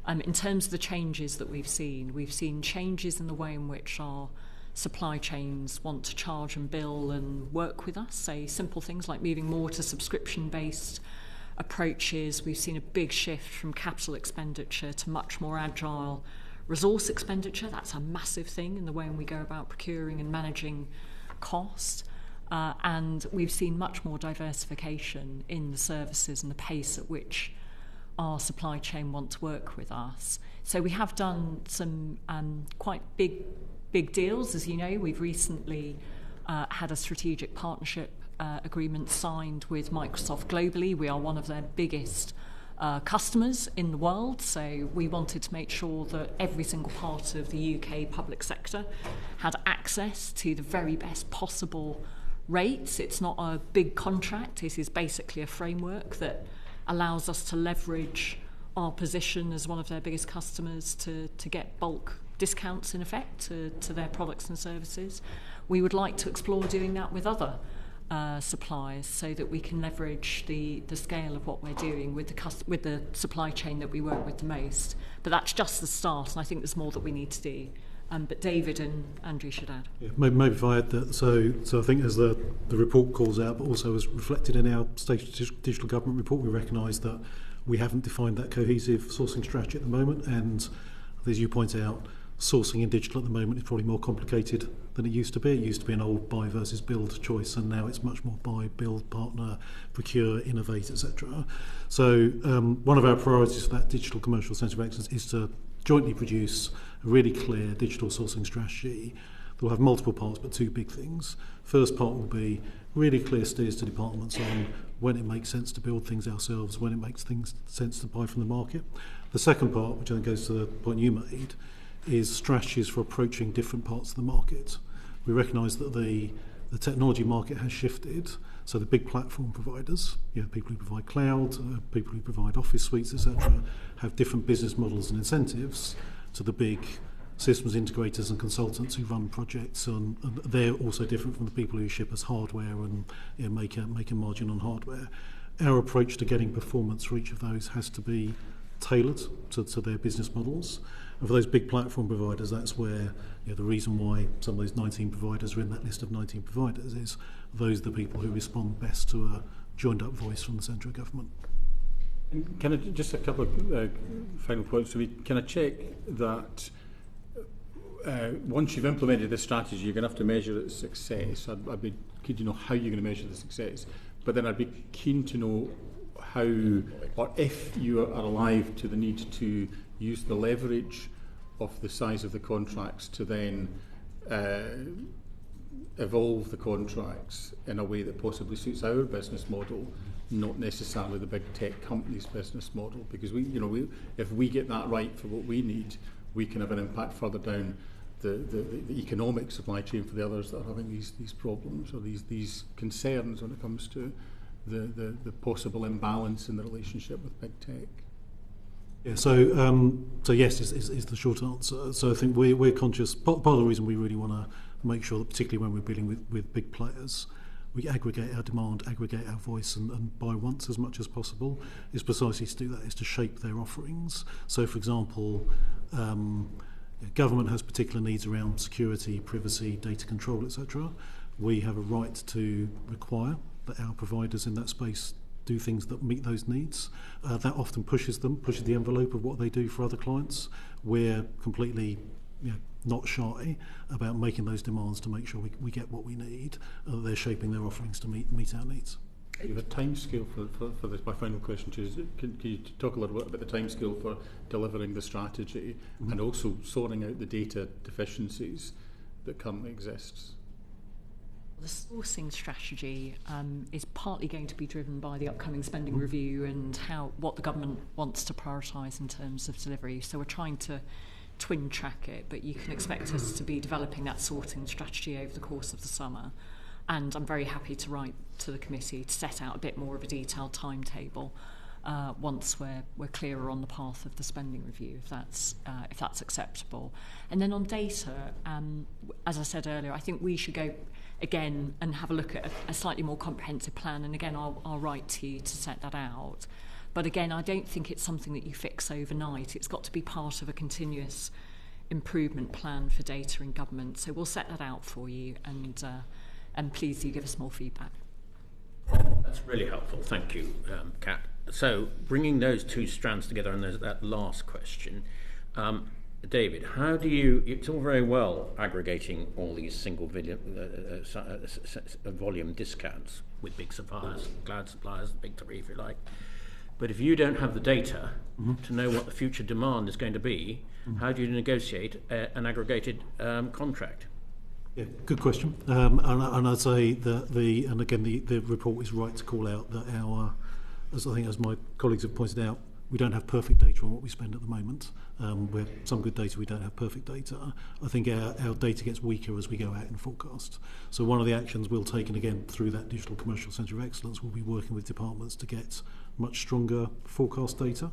In terms of the changes that we've seen changes in the way in which our supply chains want to charge and bill and work with us, say simple things like moving more to subscription-based approaches. We've seen a big shift from capital expenditure to much more agile resource expenditure. That's a massive thing in the way in we go about procuring and managing cost. And we've seen much more diversification in the services and the pace at which our supply chain want to work with us. So we have done some quite big deals. As you know, we've recently had a strategic partnership agreement signed with Microsoft globally. We are one of their biggest customers in the world, so we wanted to make sure that every single part of the UK public sector had access to the very best possible rates. It's not a big contract. It is basically a framework that allows us to leverage our position as one of their biggest customers to get bulk discounts in effect to their products and services. We would like to explore doing that with other suppliers so that we can leverage the scale of what we're doing with the supply chain that we work with the most. But that's just the start, and I think there's more that we need to do. But David and Andrew should add. Yeah, maybe if I add that, so I think as the report calls out, but also as reflected in our State of Digital Government report, we recognise that we haven't defined that cohesive sourcing strategy at the moment, and as you point out, sourcing in digital at the moment is probably more complicated than it used to be. It used to be an old buy versus build choice, and now it's much more buy, build, partner, procure, innovate, etc. So one of our priorities for that Digital Commercial Centre of Excellence is to jointly produce a really clear digital sourcing strategy that will have multiple parts, but two big things. First part will be really clear steers to departments on when it makes sense to build things ourselves, when it makes sense to buy from the market. The second part, which I think goes to the point you made, is strategies for approaching different parts of the market. We recognise that the technology market has shifted, so the big platform providers, people who provide cloud, people who provide office suites, etc., have different business models and incentives to the big systems integrators and consultants who run projects, and they're also different from the people who ship us hardware and make a margin on hardware. Our approach to getting performance for each of those has to be tailored to their business models. And for those big platform providers, that's where the reason why some of those 19 providers are in that list of 19 providers is those are the people who respond best to a joined up voice from the central government. And can I just a couple of final points? So can I check that once you've implemented this strategy, you're going to have to measure its success? I'd be keen to know how you're going to measure the success, but then I'd be keen to know how, or if you are alive to the need to use the leverage of the size of the contracts to then evolve the contracts in a way that possibly suits our business model, not necessarily the big tech companies' business model. Because if we get that right for what we need, we can have an impact further down the economic supply chain for the others that are having these problems or these concerns when it comes to the possible imbalance in the relationship with big tech. Yeah, so yes is the short answer. So I think we're conscious. Part of the reason we really want to make sure that, particularly when we're dealing with big players, we aggregate our demand, aggregate our voice, and buy once as much as possible, is precisely to do that, is to shape their offerings. So, for example, government has particular needs around security, privacy, data control, etc. We have a right to require that our providers in that space do things that meet those needs. That often pushes the envelope of what they do for other clients. We're completely not shy about making those demands to make sure we get what we need, they're shaping their offerings to meet our needs. You have a timescale for this. My final question to you is, can you talk a little bit about the timescale for delivering the strategy and also sorting out the data deficiencies that currently exists? The sourcing strategy is partly going to be driven by the upcoming spending review and what the government wants to prioritise in terms of delivery. So we're trying to twin track it, but you can expect us to be developing that sorting strategy over the course of the summer. And I'm very happy to write to the committee to set out a bit more of a detailed timetable once we're clearer on the path of the spending review, if that's acceptable. And then on data, as I said earlier, I think we should go again and have a look at a slightly more comprehensive plan. And again, I'll write to you to set that out. But again, I don't think it's something that you fix overnight. It's got to be part of a continuous improvement plan for data in government. So we'll set that out for you, and please do give us more feedback. That's really helpful. Thank you, Kat. So bringing those two strands together, and there's that last question. David, how do you, it's all very well aggregating all these single volume discounts with big suppliers, cloud suppliers, big three if you like, but if you don't have the data to know what the future demand is going to be, how do you negotiate an aggregated contract? Yeah, good question. And I'd say that the report is right to call out that as my colleagues have pointed out, we don't have perfect data on what we spend at the moment. We have some good data, we don't have perfect data. I think our data gets weaker as we go out in forecast. So one of the actions we'll take, and again through that Digital Commercial Centre of Excellence, we'll be working with departments to get much stronger forecast data.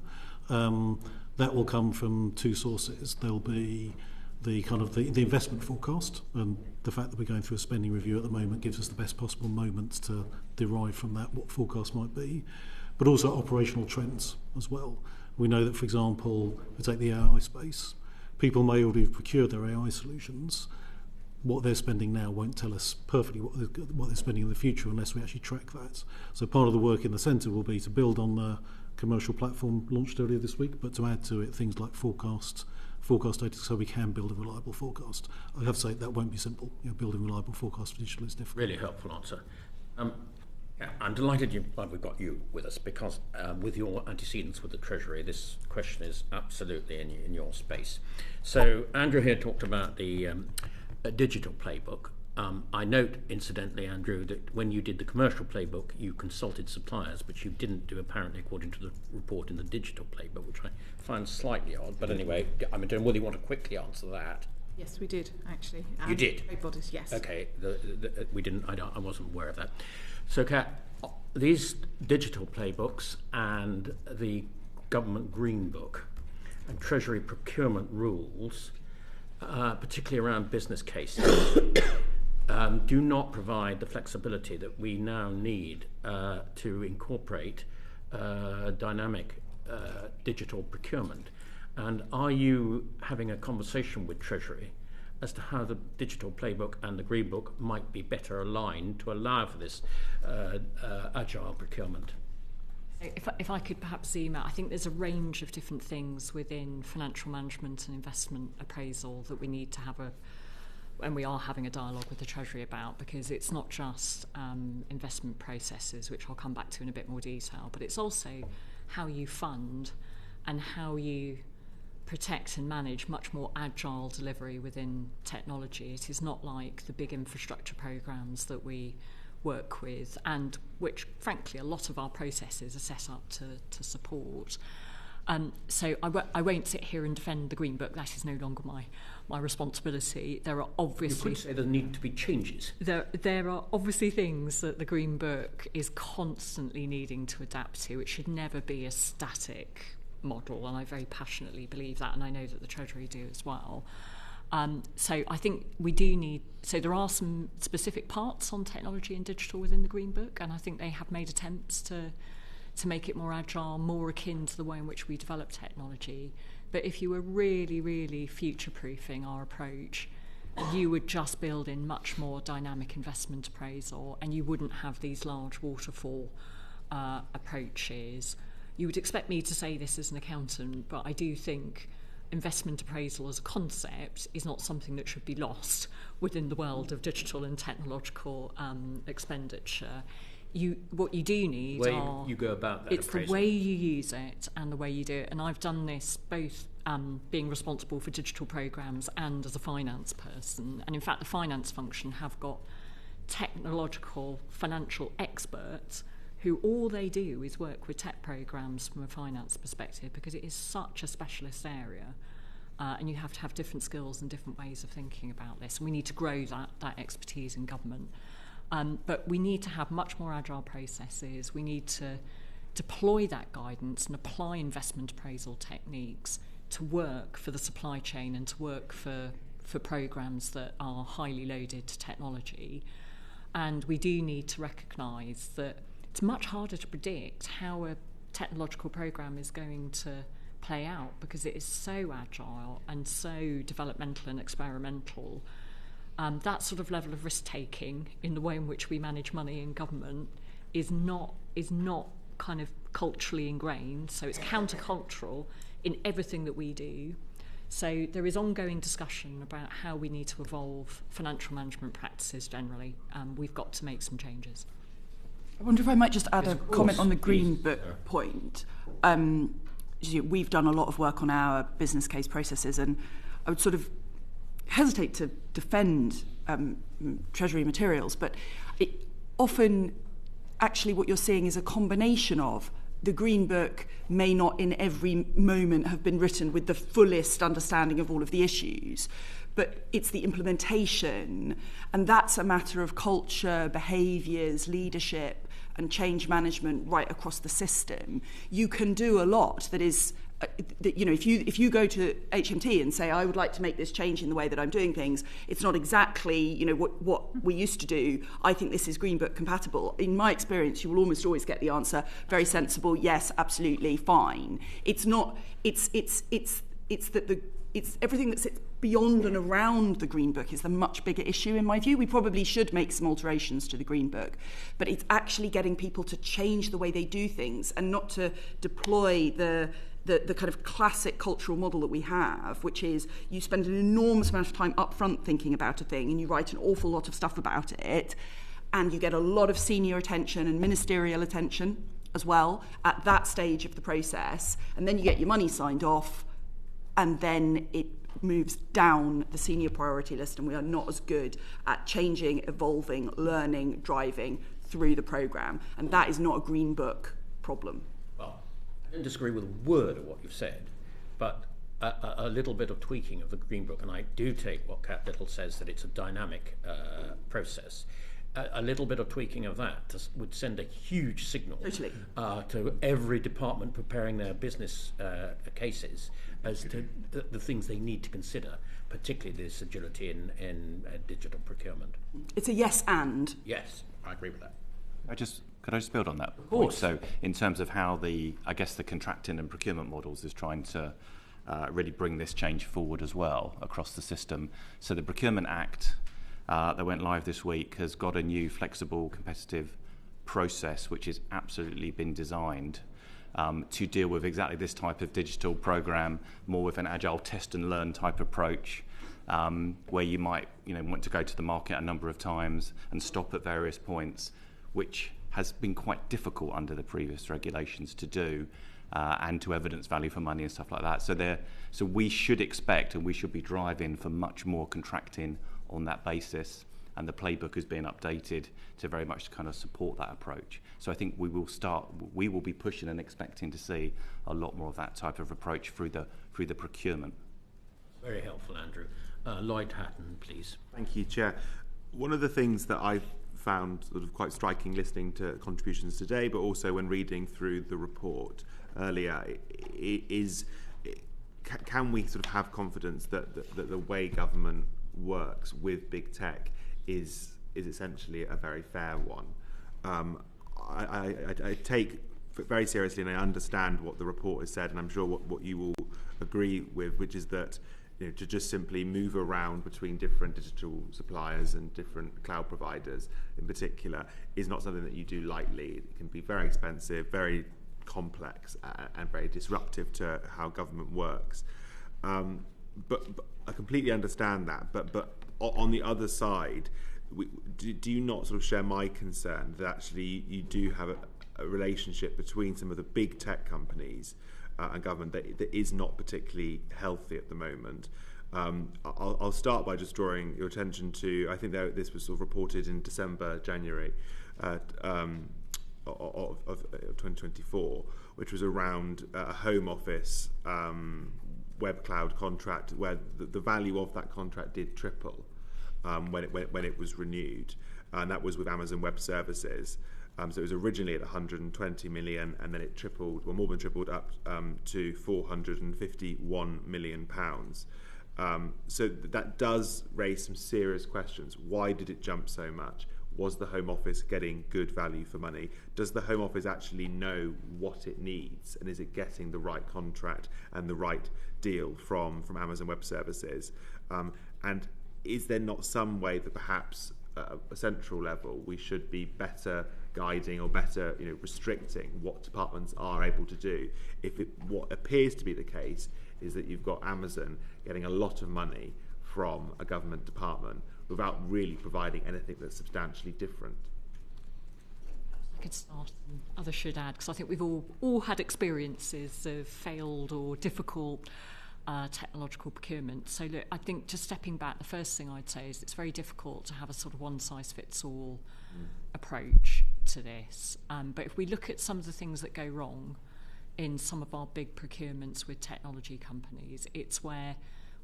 That will come from two sources. There'll be the investment forecast, and the fact that we're going through a spending review at the moment gives us the best possible moments to derive from that what forecast might be, but also operational trends as well. We know that, for example, if we take the AI space, people may already have procured their AI solutions. What they're spending now won't tell us perfectly what they're spending in the future unless we actually track that. So part of the work in the centre will be to build on the commercial platform launched earlier this week, but to add to it things like forecast data so we can build a reliable forecast. I have to say that won't be simple. Building reliable forecast for digital is difficult. Really helpful answer. I'm delighted we've got you with us, because with your antecedents with the Treasury, this question is absolutely in your space. So Andrew here talked about the digital playbook. I note, incidentally, Andrew, that when you did the commercial playbook, you consulted suppliers, but you didn't do, apparently, according to the report, in the digital playbook, which I find slightly odd. But anyway, I don't know whether you want to quickly answer that. Yes, we did, actually. You did? Trade bodies, yes. Okay, we didn't. I wasn't aware of that. So, Kat, these digital playbooks and the government green book and Treasury procurement rules, particularly around business cases, do not provide the flexibility that we now need to incorporate dynamic digital procurement. And are you having a conversation with Treasury as to how the digital playbook and the green book might be better aligned to allow for this agile procurement? If I could perhaps zoom out, I think there's a range of different things within financial management and investment appraisal that we need to have and we are having a dialogue with the Treasury about, because it's not just investment processes, which I'll come back to in a bit more detail, but it's also how you fund and how you protect and manage much more agile delivery within technology. It is not like the big infrastructure programs that we work with, and which, frankly, a lot of our processes are set up to support. So I won't sit here and defend the Green Book. That is no longer my responsibility. There are obviously... You could say there need to be changes. There are obviously things that the Green Book is constantly needing to adapt to. It should never be a static model, and I very passionately believe that, and I know that the Treasury do as well. So I think we do need... So there are some specific parts on technology and digital within the Green Book, and I think they have made attempts to make it more agile, more akin to the way in which we develop technology. But if you were really, really future-proofing our approach, you would just build in much more dynamic investment appraisal, and you wouldn't have these large waterfall approaches. You would expect me to say this as an accountant, but I do think investment appraisal as a concept is not something that should be lost within the world of digital and technological expenditure. What you do need you go about that it's appraisal. The way you use it and the way you do it. And I've done this both being responsible for digital programmes and as a finance person. And in fact, the finance function have got technological financial experts who all they do is work with tech programmes from a finance perspective, because it is such a specialist area. And you have to have different skills and different ways of thinking about this. And we need to grow that expertise in government. But we need to have much more agile processes. We need to deploy that guidance and apply investment appraisal techniques to work for the supply chain and to work for programmes that are highly loaded to technology. And we do need to recognise that it's much harder to predict how a technological programme is going to play out, because it is so agile and so developmental and experimental. That sort of level of risk-taking in the way in which we manage money in government is not kind of culturally ingrained, so it's countercultural in everything that we do. So there is ongoing discussion about how we need to evolve financial management practices generally. We've got to make some changes. I wonder if I might just add a comment on the Green Book point. We've done a lot of work on our business case processes, and I would sort of hesitate to defend Treasury materials, but often actually what you're seeing is a combination of the Green Book may not in every moment have been written with the fullest understanding of all of the issues, but it's the implementation, and that's a matter of culture, behaviours, leadership and change management right across the system. You can do a lot that is if you go to HMT and say, I would like to make this change in the way that I'm doing things, it's not exactly what we used to do. I think this is Green Book compatible. In my experience, you will almost always get the answer, very sensible, yes, absolutely, fine. It's not. It's everything that sits beyond and around the Green Book is the much bigger issue in my view. We probably should make some alterations to the Green Book, but it's actually getting people to change the way they do things and not to deploy the kind of classic cultural model that we have, which is you spend an enormous amount of time up front thinking about a thing and you write an awful lot of stuff about it, and you get a lot of senior attention and ministerial attention as well at that stage of the process, and then you get your money signed off, and then it moves down the senior priority list, and we are not as good at changing, evolving, learning, driving through the programme, and that is not a Green Book problem. I don't disagree with a word of what you've said, but a little bit of tweaking of the Green Book, and I do take what Cat Little says, that it's a dynamic process. A little bit of tweaking of that would send a huge signal to every department preparing their business cases as to the things they need to consider, particularly this agility in digital procurement. It's a yes and. Yes, I agree with that. Could I just build on that? Of course. So in terms of how the contracting and procurement models is trying to really bring this change forward as well across the system. So the Procurement Act that went live this week has got a new flexible competitive process which has absolutely been designed to deal with exactly this type of digital program, more with an agile test and learn type approach, where you might want to go to the market a number of times and stop at various points, which has been quite difficult under the previous regulations to do, and to evidence value for money and stuff like that. So we should expect and we should be driving for much more contracting on that basis, and the playbook is being updated to very much kind of support that approach. So I think we will be pushing and expecting to see a lot more of that type of approach through the procurement. Very helpful, Andrew. Lloyd Hatton, please. Thank you, Chair. One of the things that I've found sort of quite striking listening to contributions today, but also when reading through the report earlier, is can we sort of have confidence that the way government works with big tech is essentially a very fair one? I take very seriously, and I understand what the report has said, and I'm sure what you will agree with, which is that to just simply move around between different digital suppliers and different cloud providers in particular is not something that you do lightly. It can be very expensive, very complex, and very disruptive to how government works. But I completely understand that. But on the other side, do you not sort of share my concern that actually you do have a relationship between some of the big tech companies and government that is not particularly healthy at the moment? I'll start by just drawing your attention to, I think this was sort of reported in January of 2024, which was around a Home Office web cloud contract where the value of that contract did triple when it was renewed, and that was with Amazon Web Services. So it was originally at 120 million, and then it tripled, well, more than tripled, up to 451 million pounds. So that does raise some serious questions. Why did it jump so much? Was the Home Office getting good value for money? Does the Home Office actually know what it needs, and is it getting the right contract and the right deal from Amazon Web Services? And is there not some way that perhaps at a central level we should be better guiding or better, restricting what departments are able to do? What appears to be the case is that you've got Amazon getting a lot of money from a government department without really providing anything that's substantially different. I could start and others should add, because I think we've all had experiences of failed or difficult technological procurement. So look, I think just stepping back, the first thing I'd say is it's very difficult to have a sort of one-size-fits-all approach to this. But if we look at some of the things that go wrong in some of our big procurements with technology companies, it's where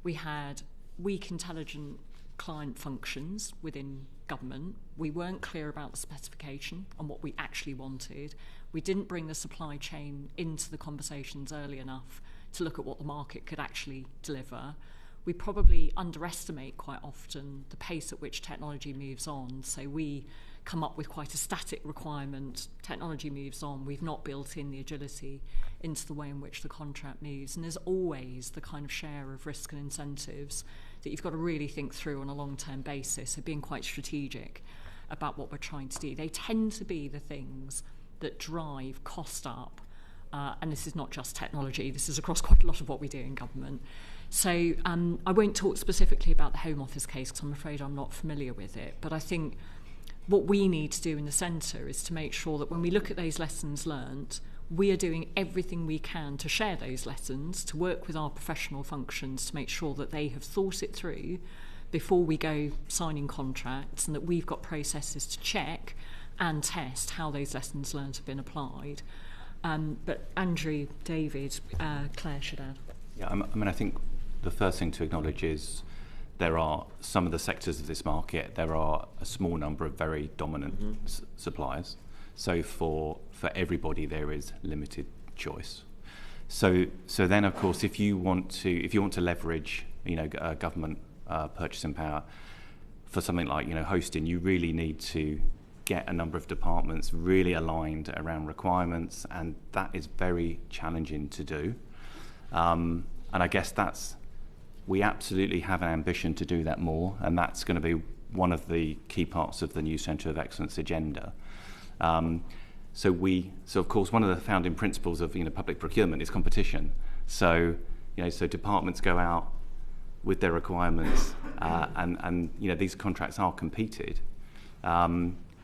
we had weak intelligent client functions within government. We weren't clear about the specification and what we actually wanted. We didn't bring the supply chain into the conversations early enough to look at what the market could actually deliver. We probably underestimate quite often the pace at which technology moves on. So we come up with quite a static requirement. Technology moves on. We've not built in the agility into the way in which the contract moves. And there's always the kind of share of risk and incentives that you've got to really think through on a long-term basis, of being quite strategic about what we're trying to do. They tend to be the things that drive cost up. And this is not just technology, this is across quite a lot of what we do in government. So I won't talk specifically about the Home Office case because I'm afraid I'm not familiar with it, but I think what we need to do in the centre is to make sure that when we look at those lessons learnt, we are doing everything we can to share those lessons, to work with our professional functions to make sure that they have thought it through before we go signing contracts, and that we've got processes to check and test how those lessons learnt have been applied. But Andrew, David, Clare should add. Yeah, I think the first thing to acknowledge is there are some of the sectors of this market, there are a small number of very dominant suppliers. So for everybody there is limited choice. So then of course if you want to leverage government purchasing power for something like hosting, you really need to get a number of departments really aligned around requirements, and that is very challenging to do. And I guess we absolutely have an ambition to do that more, and that's going to be one of the key parts of the new Centre of Excellence agenda. So of course one of the founding principles of public procurement is competition. So departments go out with their requirements, and these contracts are competed.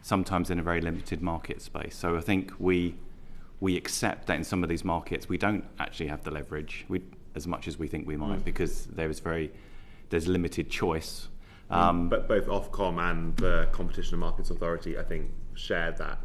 Sometimes in a very limited market space. So I think we accept that in some of these markets we don't actually have the leverage as much as we think we might, because there's limited choice. But both Ofcom and the Competition and Markets Authority, I think, share that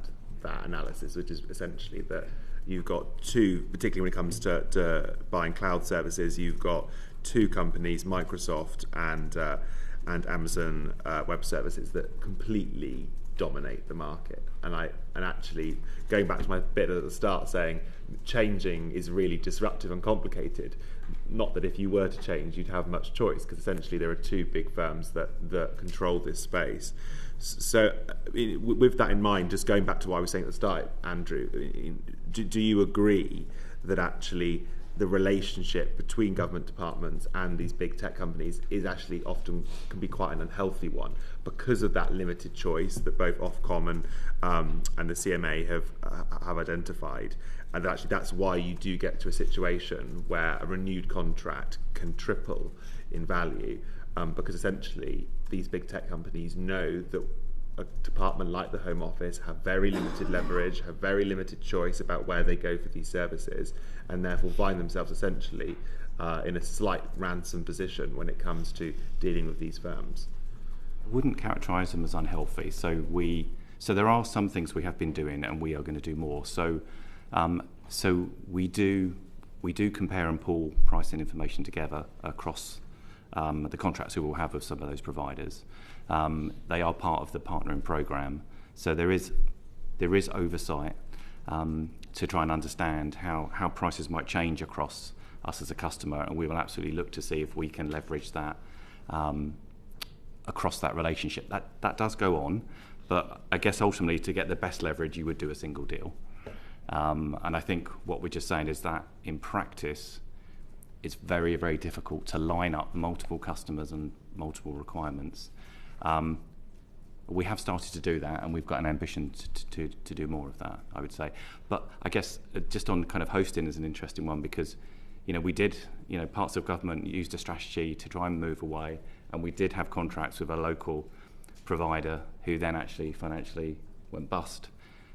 analysis, which is essentially that you've got two, particularly when it comes to buying cloud services, you've got two companies, Microsoft and Amazon Web Services, that completely dominate the market. And actually going back to my bit at the start saying changing is really disruptive and complicated, not that if you were to change you'd have much choice, because essentially there are two big firms that control this space. So with that in mind, just going back to what I was saying at the start, Andrew, do you agree that actually the relationship between government departments and these big tech companies is actually often can be quite an unhealthy one because of that limited choice that both Ofcom and the CMA have identified, and actually that's why you do get to a situation where a renewed contract can triple in value, because essentially these big tech companies know that a department like the Home Office have very limited leverage, have very limited choice about where they go for these services, and therefore find themselves essentially in a slight ransom position when it comes to dealing with these firms. I wouldn't characterise them as unhealthy. So there are some things we have been doing, and we are going to do more. So we do compare and pull pricing information together across the contracts we will have with some of those providers. They are part of the partnering programme, so there is oversight to try and understand how prices might change across us as a customer, and we will absolutely look to see if we can leverage that across that relationship. That does go on, but I guess ultimately to get the best leverage you would do a single deal. And I think what we're just saying is that in practice it's very, very difficult to line up multiple customers and multiple requirements. We have started to do that, and we've got an ambition to do more of that, I would say. But I guess just on kind of hosting is an interesting one, because we did, parts of government used a strategy to try and move away, and we did have contracts with a local provider who then actually financially went bust.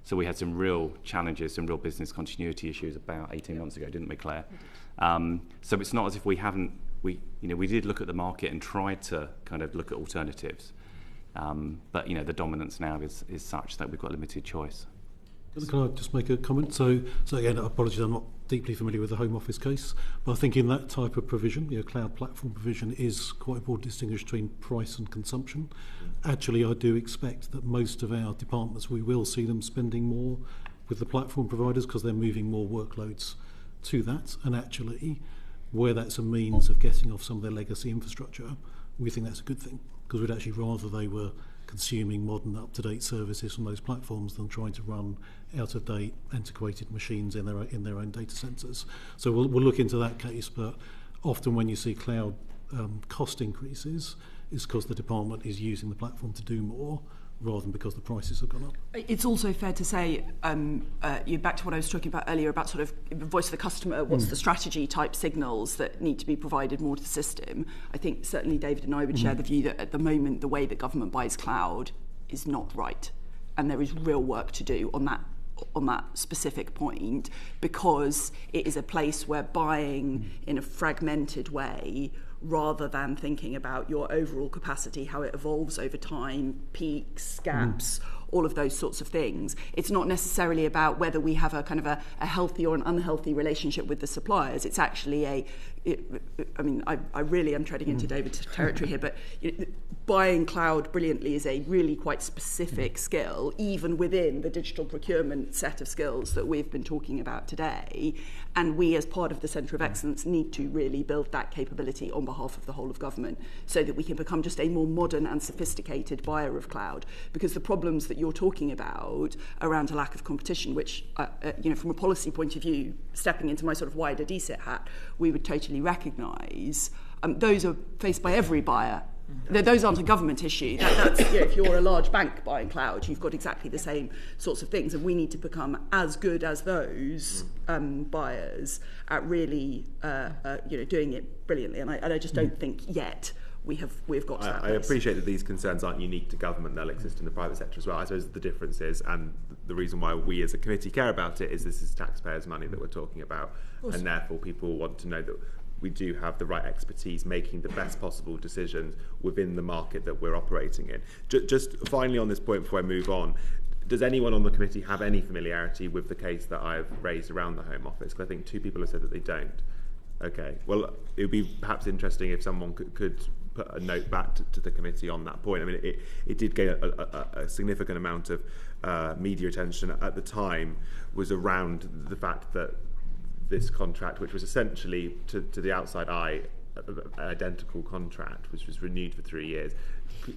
So we had some real challenges, some real business continuity issues about 18 months ago, didn't we, Clare? So it's not as if we haven't, we did look at the market and tried to kind of look at alternatives. But the dominance now is such that we've got limited choice. Can I just make a comment? So again, apologies, I'm not deeply familiar with the Home Office case, but I think in that type of provision, cloud platform provision is quite important to distinguish between price and consumption. Actually, I do expect that most of our departments, we will see them spending more with the platform providers because they're moving more workloads to that. And actually, where that's a means of getting off some of their legacy infrastructure, we think that's a good thing, because we'd actually rather they were consuming modern, up-to-date services from those platforms than trying to run out-of-date, antiquated machines in their own data centres. So we'll look into that case, but often when you see cloud cost increases, it's because the department is using the platform to do more, rather than because the prices have gone up. It's also fair to say, back to what I was talking about earlier about sort of voice of the customer, what's the strategy type signals that need to be provided more to the system. I think certainly David and I would share the view that at the moment the way that government buys cloud is not right, and there is real work to do on that specific point, because it is a place where buying in a fragmented way, rather than thinking about your overall capacity, how it evolves over time, peaks, gaps, all of those sorts of things. It's not necessarily about whether we have a kind of a healthy or an unhealthy relationship with the suppliers. It's actually I really am treading into David's territory here, but buying cloud brilliantly is a really quite specific skill, even within the digital procurement set of skills that we've been talking about today. And we, as part of the Centre of Excellence, need to really build that capability on behalf of the whole of government, so that we can become just a more modern and sophisticated buyer of cloud. Because the problems that you're talking about around a lack of competition, which, from a policy point of view, stepping into my sort of wider DSIT hat, we would totally recognise, those are faced by every buyer. Those aren't a government issue. That's if you're a large bank buying cloud, you've got exactly the same sorts of things, and we need to become as good as those buyers at really doing it brilliantly. And I just don't think yet we've got to that place. I appreciate that these concerns aren't unique to government; they'll exist in the private sector as well. I suppose the difference is, and the reason why we as a committee care about it, is this is taxpayers' money that we're talking about, and therefore people want to know that we do have the right expertise making the best possible decisions within the market that we're operating in. Just finally on this point before I move on, does anyone on the committee have any familiarity with the case that I've raised around the Home Office? Because I think two people have said that they don't. Okay, well, it would be perhaps interesting if someone could put a note back to the committee on that point. I mean, it did get a significant amount of media attention at the time, was around the fact that this contract, which was essentially to the outside eye an identical contract, which was renewed for 3 years,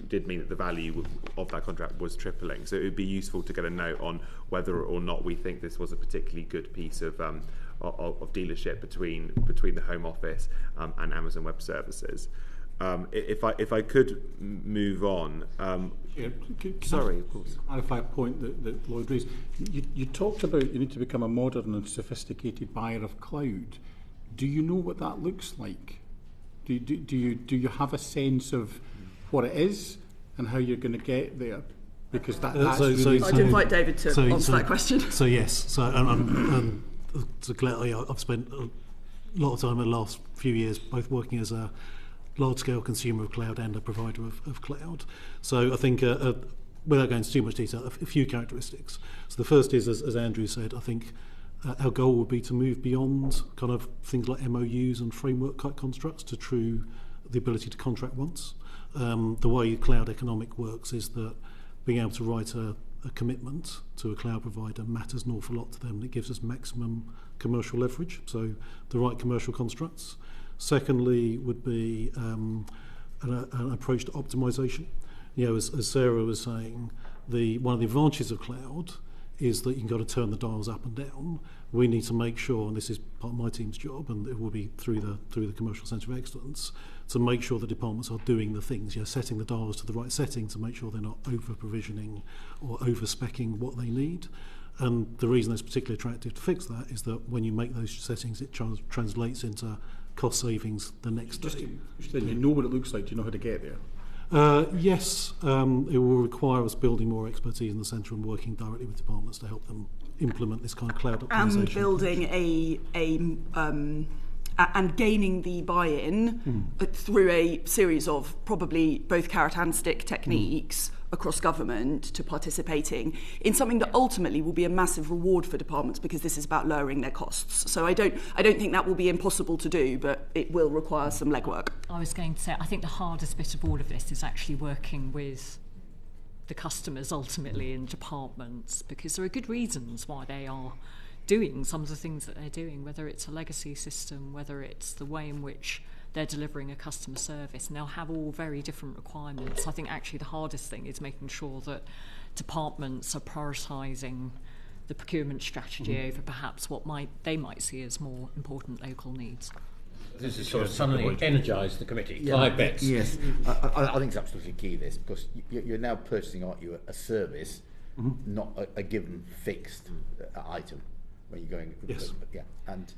did mean that the value of that contract was tripling. So it would be useful to get a note on whether or not we think this was a particularly good piece of dealership between the Home Office and Amazon Web Services. If I could move on. Sorry, of course. Clarify a point that Lloyd raised. You talked about you need to become a modern and sophisticated buyer of cloud. Do you know what that looks like? Do you have a sense of what it is and how you're going to get there? Because that's really... I'd invite David to answer that question. So yes, so Clare, I've spent a lot of time in the last few years both working as a large-scale consumer of cloud and a provider of cloud. So I think, without going into too much detail, a few characteristics. So the first is, as Andrew said, I think our goal would be to move beyond kind of things like MOUs and framework-type constructs to the ability to contract once. The way cloud economic works is that being able to write a commitment to a cloud provider matters an awful lot to them, and it gives us maximum commercial leverage, so the right commercial constructs. Secondly would be an approach to optimization. As Sarah was saying, one of the advantages of cloud is that you can go to turn the dials up and down. We need to make sure, and this is part of my team's job, and it will be through the Commercial Centre of Excellence, to make sure the departments are doing the things, setting the dials to the right setting to make sure they're not over-provisioning or over-speccing what they need. And the reason it's particularly attractive to fix that is that when you make those settings, it translates into cost savings the next day. Just then you know what it looks like, do you know how to get there? Yes, it will require us building more expertise in the centre and working directly with departments to help them implement this kind of cloud optimisation. And building and gaining the buy-in through a series of probably both carrot and stick techniques across government to participating in something that ultimately will be a massive reward for departments, because this is about lowering their costs. So I don't think that will be impossible to do, but it will require some legwork. I was going to say, I think the hardest bit of all of this is actually working with the customers ultimately in departments, because there are good reasons why they are doing some of the things that they're doing, whether it's a legacy system, whether it's the way in which they're delivering a customer service, and they'll have all very different requirements. I think actually the hardest thing is making sure that departments are prioritising the procurement strategy over perhaps what they might see as more important local needs. This is sort of suddenly energised the committee. Yeah, Clive Betts. Yes, I think it's absolutely key, this, because you're now purchasing, aren't you, a service, not a given fixed item when you're going. Yes. Yeah, and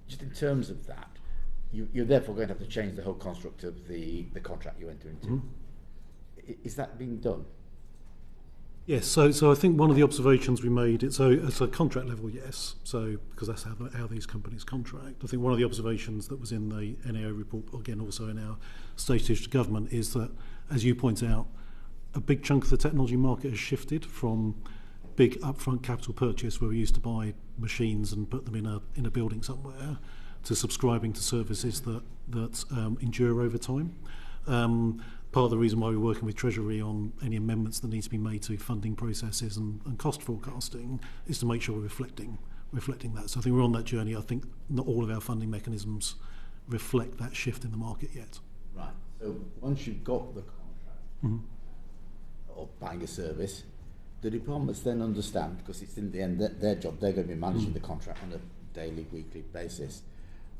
just in terms of that, you're therefore going to have to change the whole construct of the contract you enter into. Is that being done? Yes, so I think one of the observations we made, it's a contract level, yes, so because that's how these companies contract. I think one of the observations that was in the NAO report, again also in our status to government, is that, as you point out, a big chunk of the technology market has shifted from big upfront capital purchase where we used to buy machines and put them in a building somewhere, to subscribing to services that endure over time. Part of the reason why we're working with Treasury on any amendments that need to be made to funding processes and cost forecasting is to make sure we're reflecting that. So I think we're on that journey. I think not all of our funding mechanisms reflect that shift in the market yet. Right. So once you've got the contract or buying a service, the departments then understand, because it's in the end their job, they're going to be managing the contract on a daily, weekly basis,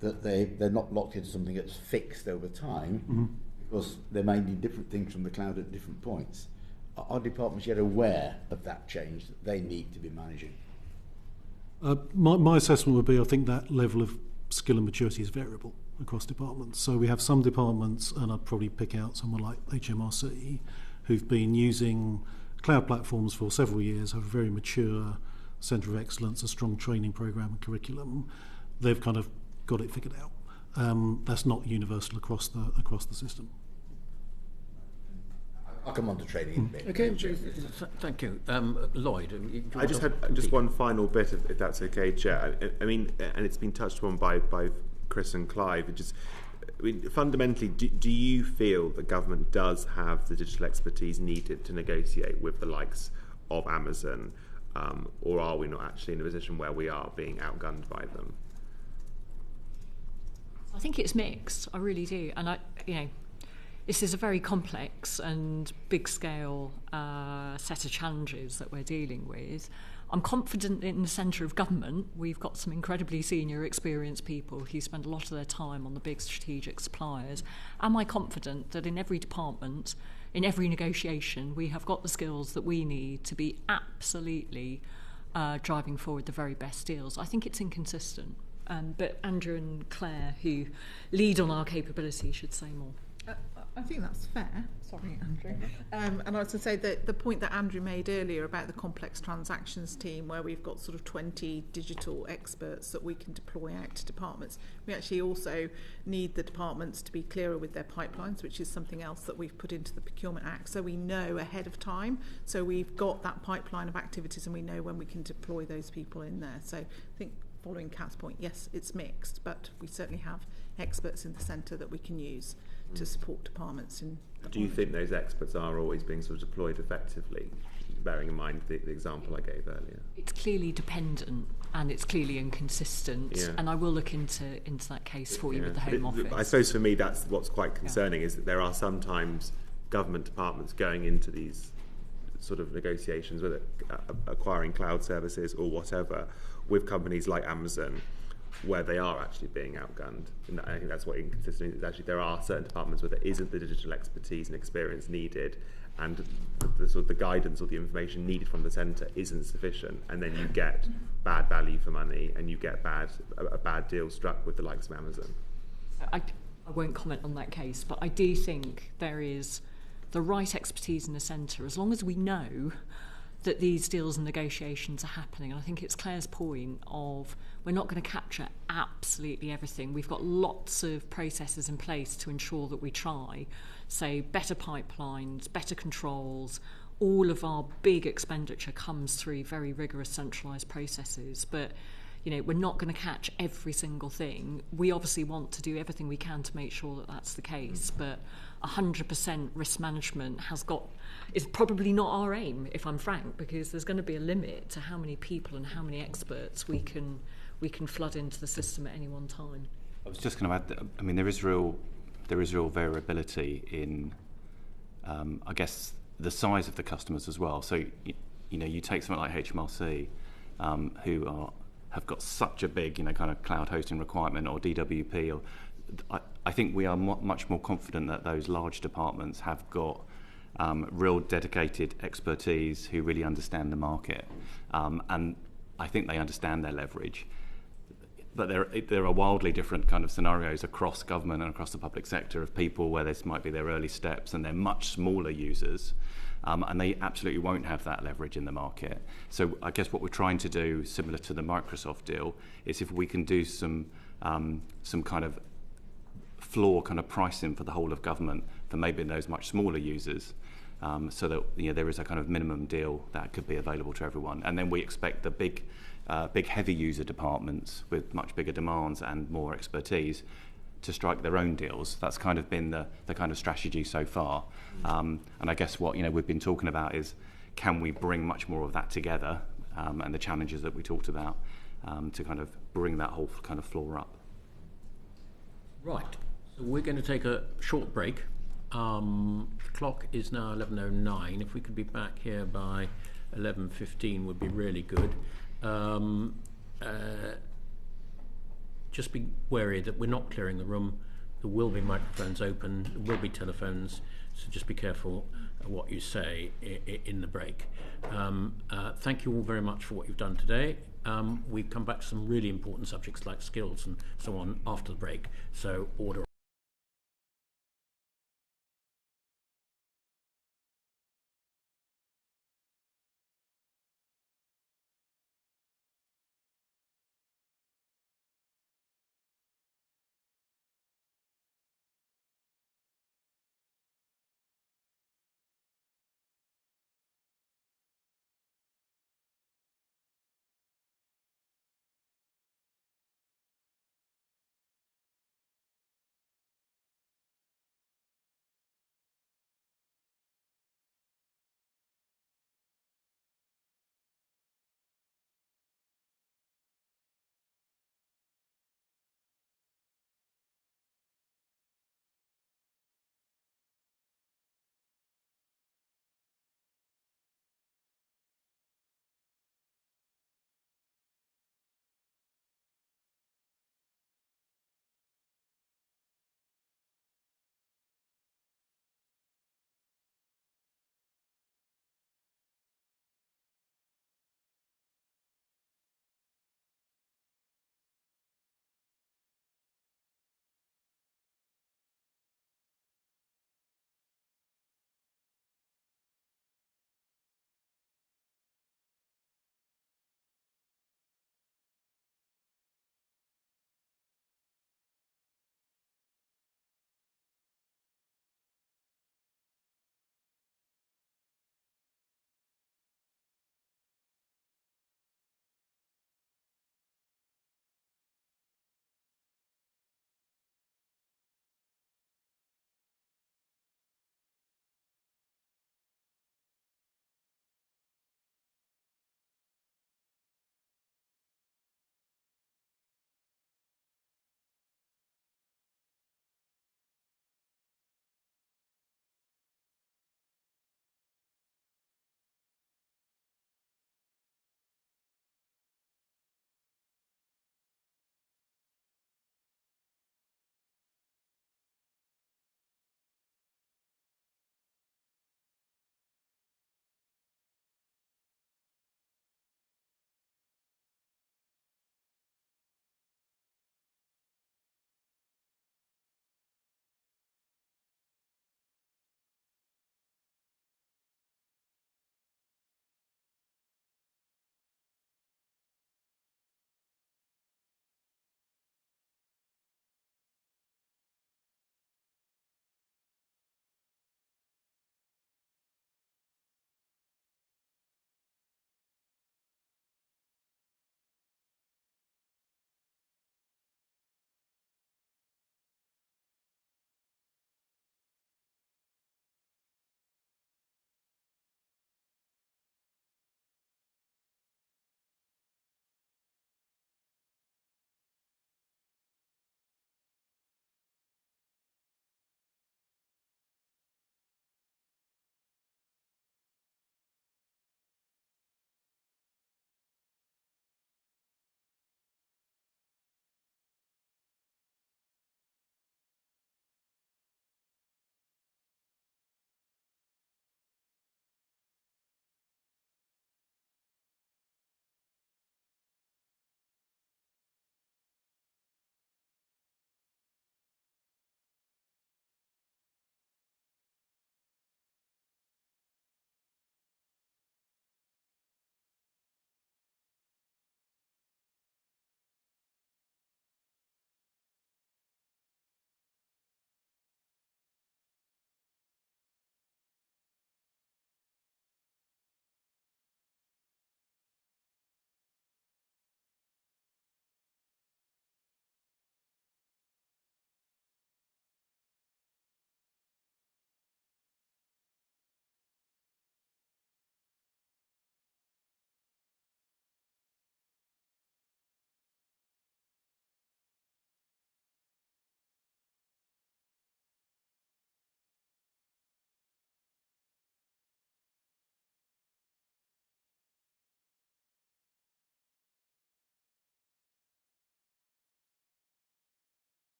that they're not locked into something that's fixed over time, because they may need different things from the cloud at different points. Are departments yet aware of that change that they need to be managing? My assessment would be, I think that level of skill and maturity is variable across departments. So we have some departments, and I'd probably pick out someone like HMRC, who've been using cloud platforms for several years, have a very mature centre of excellence, a strong training programme and curriculum. They've kind of got it figured out. That's not universal across the system. I'll come on to training. Okay, thank you. Lloyd, I just had just one final bit, if that's okay, Chair. I mean, and it's been touched upon by Chris and Clive. Fundamentally, do you feel the government does have the digital expertise needed to negotiate with the likes of Amazon, or are we not actually in a position where we are being outgunned by them? I think it's mixed. I really do, and this is a very complex and big-scale set of challenges that we're dealing with. I'm confident in the centre of government. We've got some incredibly senior, experienced people who spend a lot of their time on the big strategic suppliers. Am I confident that in every department, in every negotiation, we have got the skills that we need to be absolutely driving forward the very best deals? I think it's inconsistent. But Andrew and Clare, who lead on our capability, should say more. I think that's fair. Sorry, Andrew. And I was going to say that the point that Andrew made earlier about the complex transactions team, where we've got sort of 20 digital experts that we can deploy out to departments. We actually also need the departments to be clearer with their pipelines, which is something else that we've put into the Procurement Act, so we know ahead of time. So we've got that pipeline of activities and we know when we can deploy those people in there. So I think following Kat's point, yes, it's mixed, but we certainly have experts in the centre that we can use to support departments. Do you think those experts are always being sort of deployed effectively, bearing in mind the example I gave earlier? It's clearly dependent and it's clearly inconsistent, and I will look into that case for you with the Home Office. I suppose for me that's what's quite concerning, is that there are sometimes government departments going into these sort of negotiations, whether acquiring cloud services or whatever, with companies like Amazon, where they are actually being outgunned. And I think that's what inconsistent is. Actually, there are certain departments where there isn't the digital expertise and experience needed, and the sort of the guidance or the information needed from the centre isn't sufficient, and then you get bad value for money, and you get a bad deal struck with the likes of Amazon. I won't comment on that case, but I do think there is the right expertise in the centre, as long as we know that these deals and negotiations are happening. And I think it's Clare's point of we're not going to capture absolutely everything. We've got lots of processes in place to ensure that we try. So better pipelines, better controls, all of our big expenditure comes through very rigorous centralised processes. But we're not going to catch every single thing. We obviously want to do everything we can to make sure that that's the case, but 100% risk management is probably not our aim, if I'm frank, because there's going to be a limit to how many people and how many experts we can flood into the system at any one time. I was just going to add that, I mean, there is real variability in, I guess, the size of the customers as well. So, you take something like HMRC, who have got such a big, kind of cloud hosting requirement, or DWP, I think we are much more confident that those large departments have got real dedicated expertise who really understand the market, and I think they understand their leverage. But there are wildly different kind of scenarios across government and across the public sector of people where this might be their early steps and they're much smaller users, and they absolutely won't have that leverage in the market. So I guess what we're trying to do, similar to the Microsoft deal, is if we can do some kind of floor kind of pricing for the whole of government for maybe those much smaller users, so that there is a kind of minimum deal that could be available to everyone. And then we expect the big heavy user departments with much bigger demands and more expertise to strike their own deals. That's kind of been the kind of strategy so far. And I guess what we've been talking about is, can we bring much more of that together, and the challenges that we talked about, to kind of bring that whole kind of floor up. Right. So we're going to take a short break. The clock is now 11:09. If we could be back here by 11:15 would be really good. Just be wary that we're not clearing the room. There will be microphones open, there will be telephones, so just be careful what you say in the break. Thank you all very much for what you've done today. We've come back to some really important subjects like skills and so on after the break, so order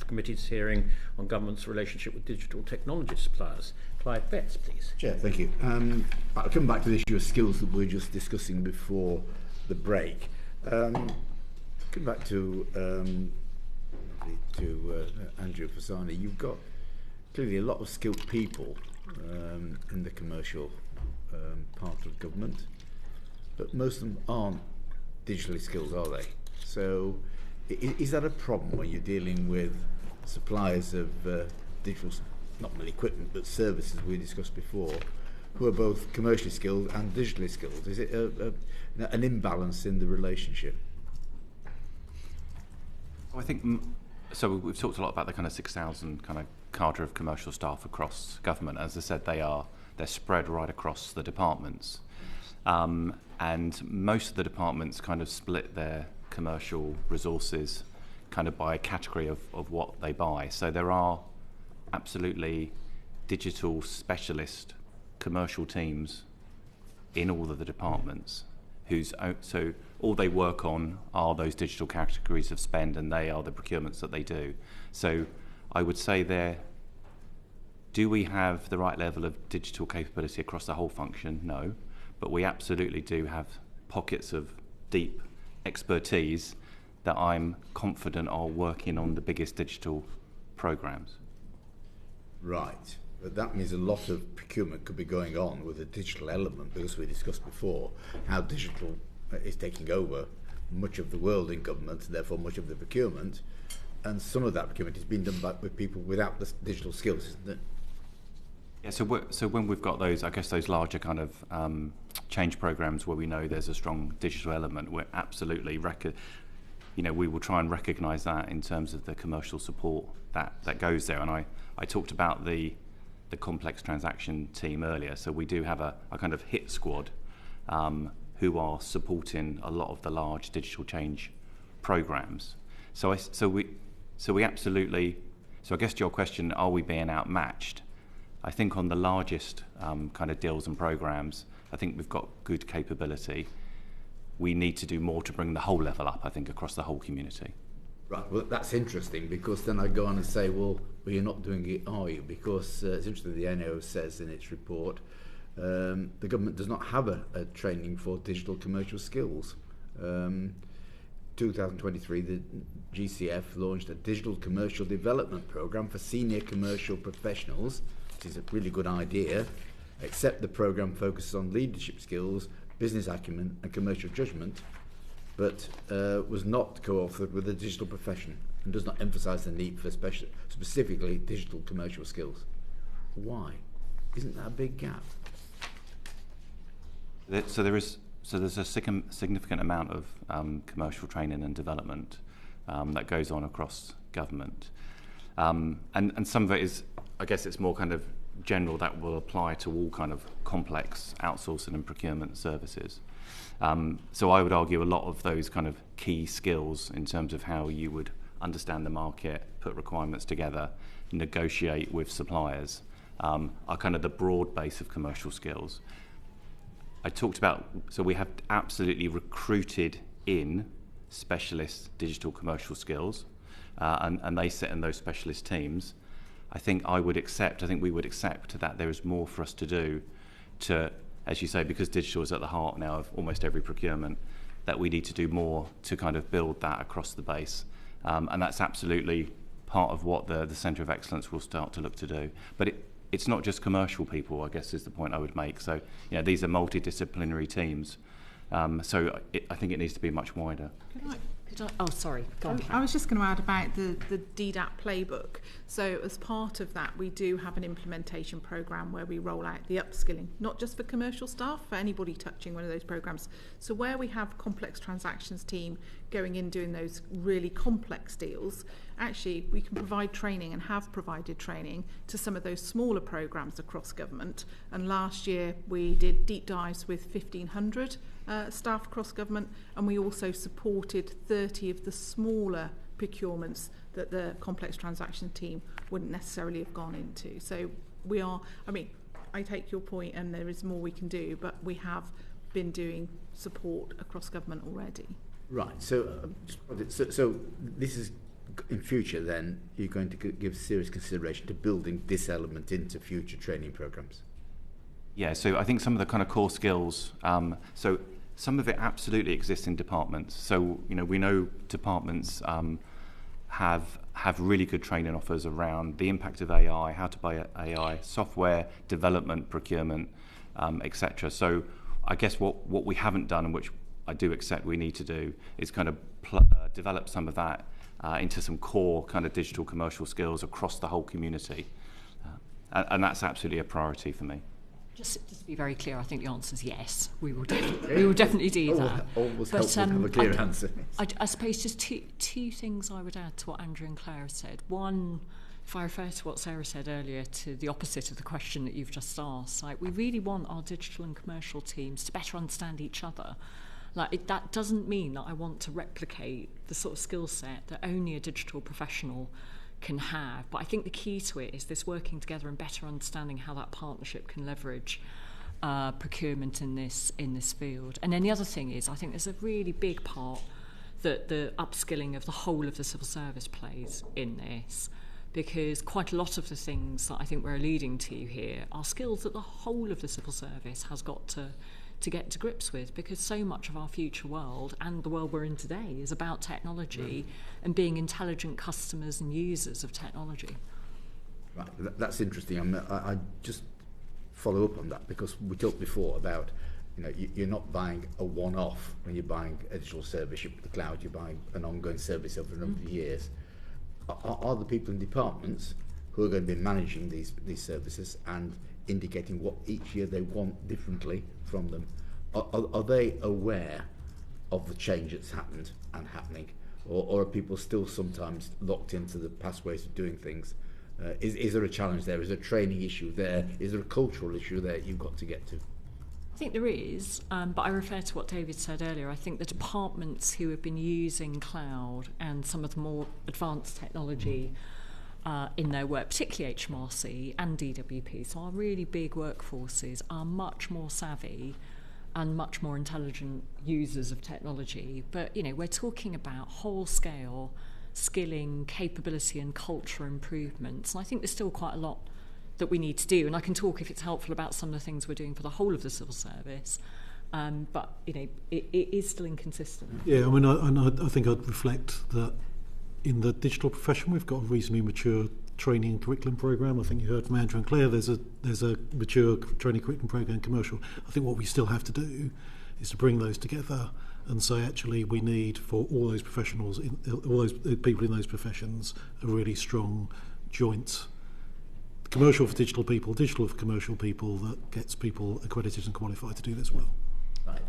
committee's hearing on government's relationship with digital technology suppliers. Clive Betts, please. Chair, thank you. I'll come back to the issue of skills that we were just discussing before the break. Come back to Andrew Forzani. You've got clearly a lot of skilled people in the commercial part of government, but most of them aren't digitally skilled, are they? So is that a problem when you're dealing with suppliers of digital, not only equipment, but services we discussed before, who are both commercially skilled and digitally skilled? Is it an imbalance in the relationship? I think, so we've talked a lot about the kind of 6,000 kind of cadre of commercial staff across government. As I said, they're spread right across the departments. And most of the departments kind of split their commercial resources kind of by a category of what they buy. So there are absolutely digital specialist commercial teams in all of the departments so all they work on are those digital categories of spend, and they are the procurements that they do. So I would say do we have the right level of digital capability across the whole function? No, but we absolutely do have pockets of deep expertise that I'm confident are working on the biggest digital programs. Right, but that means a lot of procurement could be going on with a digital element, because we discussed before how digital is taking over much of the world in government, and therefore much of the procurement, and some of that procurement is being done with people without the digital skills, isn't it? Yeah, so when we've got those, I guess those larger kind of change programs where we know there's a strong digital element, we're absolutely we will try and recognise that in terms of the commercial support that goes there. And I talked about the complex transaction team earlier. So we do have a kind of hit squad who are supporting a lot of the large digital change programs. So we absolutely. So I guess to your question, are we being outmatched? I think on the largest kind of deals and programs, I think we've got good capability. We need to do more to bring the whole level up, I think, across the whole community. Right, well, that's interesting, because then I go on and say, well, you're not doing it, are you? Because it's interesting, the NAO says in its report, the government does not have a training for digital commercial skills. 2023, the GCF launched a digital commercial development programme for senior commercial professionals, which is a really good idea, except the programme focuses on leadership skills, business acumen and commercial judgment, but was not co-authored with the digital profession and does not emphasise the need for specifically digital commercial skills. Why? Isn't that a big gap? So there's a significant amount of commercial training and development that goes on across government, and some of it is, I guess, it's more kind of general, that will apply to all kind of complex outsourcing and procurement services. So I would argue a lot of those kind of key skills in terms of how you would understand the market, put requirements together, negotiate with suppliers, are kind of the broad base of commercial skills. I talked about, so we have absolutely recruited in specialist digital commercial skills, and they sit in those specialist teams. I think we would accept that there is more for us to do to, as you say, because digital is at the heart now of almost every procurement, that we need to do more to kind of build that across the base. And that's absolutely part of what the Centre of Excellence will start to look to do. But it's not just commercial people, I guess, is the point I would make. So, these are multidisciplinary teams. So I think it needs to be much wider. Oh, sorry. Go on. I was just going to add about the DDAP playbook. So as part of that, we do have an implementation programme where we roll out the upskilling, not just for commercial staff, for anybody touching one of those programmes. So where we have complex transactions team going in doing those really complex deals, actually we can provide training and have provided training to some of those smaller programmes across government. And last year we did deep dives with 1,500 staff across government, and we also supported 30 of the smaller procurements that the complex transaction team wouldn't necessarily have gone into. So we are, I take your point, and there is more we can do, but we have been doing support across government already. Right, so this is in future, then you're going to give serious consideration to building this element into future training programs? Yeah, so I think some of the kind of core skills, so some of it absolutely exists in departments. So, we know departments have really good training offers around the impact of AI, how to buy AI, software development, procurement, etc. So I guess what we haven't done, and which I do accept we need to do, is kind of develop some of that into some core kind of digital commercial skills across the whole community. And that's absolutely a priority for me. Just to be very clear, I think the answer is yes. We will definitely do that. Always helpful to have a clear answer. I suppose just two things I would add to what Andrew and Clare have said. One, if I refer to what Sarah said earlier, to the opposite of the question that you've just asked, we really want our digital and commercial teams to better understand each other. That doesn't mean that I want to replicate the sort of skill set that only a digital professional can have, but I think the key to it is this working together and better understanding how that partnership can leverage procurement in this field. And then the other thing is, I think there's a really big part that the upskilling of the whole of the civil service plays in this, because quite a lot of the things that I think we're alluding to here are skills that the whole of the civil service has got to get to grips with, because so much of our future world and the world we're in today is about technology and being intelligent customers and users of technology. Right, that's interesting. I just follow up on that, because we talked before about, you're not buying a one-off when you're buying a digital service, the cloud, you're buying an ongoing service over a number of years. Are the people in departments who are going to be managing these services and indicating what each year they want differently from them, are they aware of the change that's happened and happening, or are people still sometimes locked into the past ways of doing things? Is there a challenge there? Is there a training issue there? Is there a cultural issue there you've got to get to? I think there is, but I refer to what David said earlier. I think the departments who have been using cloud and some of the more advanced technology in their work, particularly HMRC and DWP, so our really big workforces are much more savvy and much more intelligent users of technology. But, we're talking about whole-scale skilling, capability and culture improvements. And I think there's still quite a lot that we need to do. And I can talk, if it's helpful, about some of the things we're doing for the whole of the civil service. But, it is still inconsistent. Yeah, I think I'd reflect that in the digital profession, we've got a reasonably mature training and curriculum programme. I think you heard from Andrew and Clare, there's a mature training curriculum programme commercial. I think what we still have to do is to bring those together and say, actually, we need, for all those professionals, all those people in those professions, a really strong joint commercial for digital people, digital for commercial people, that gets people accredited and qualified to do this well. Right.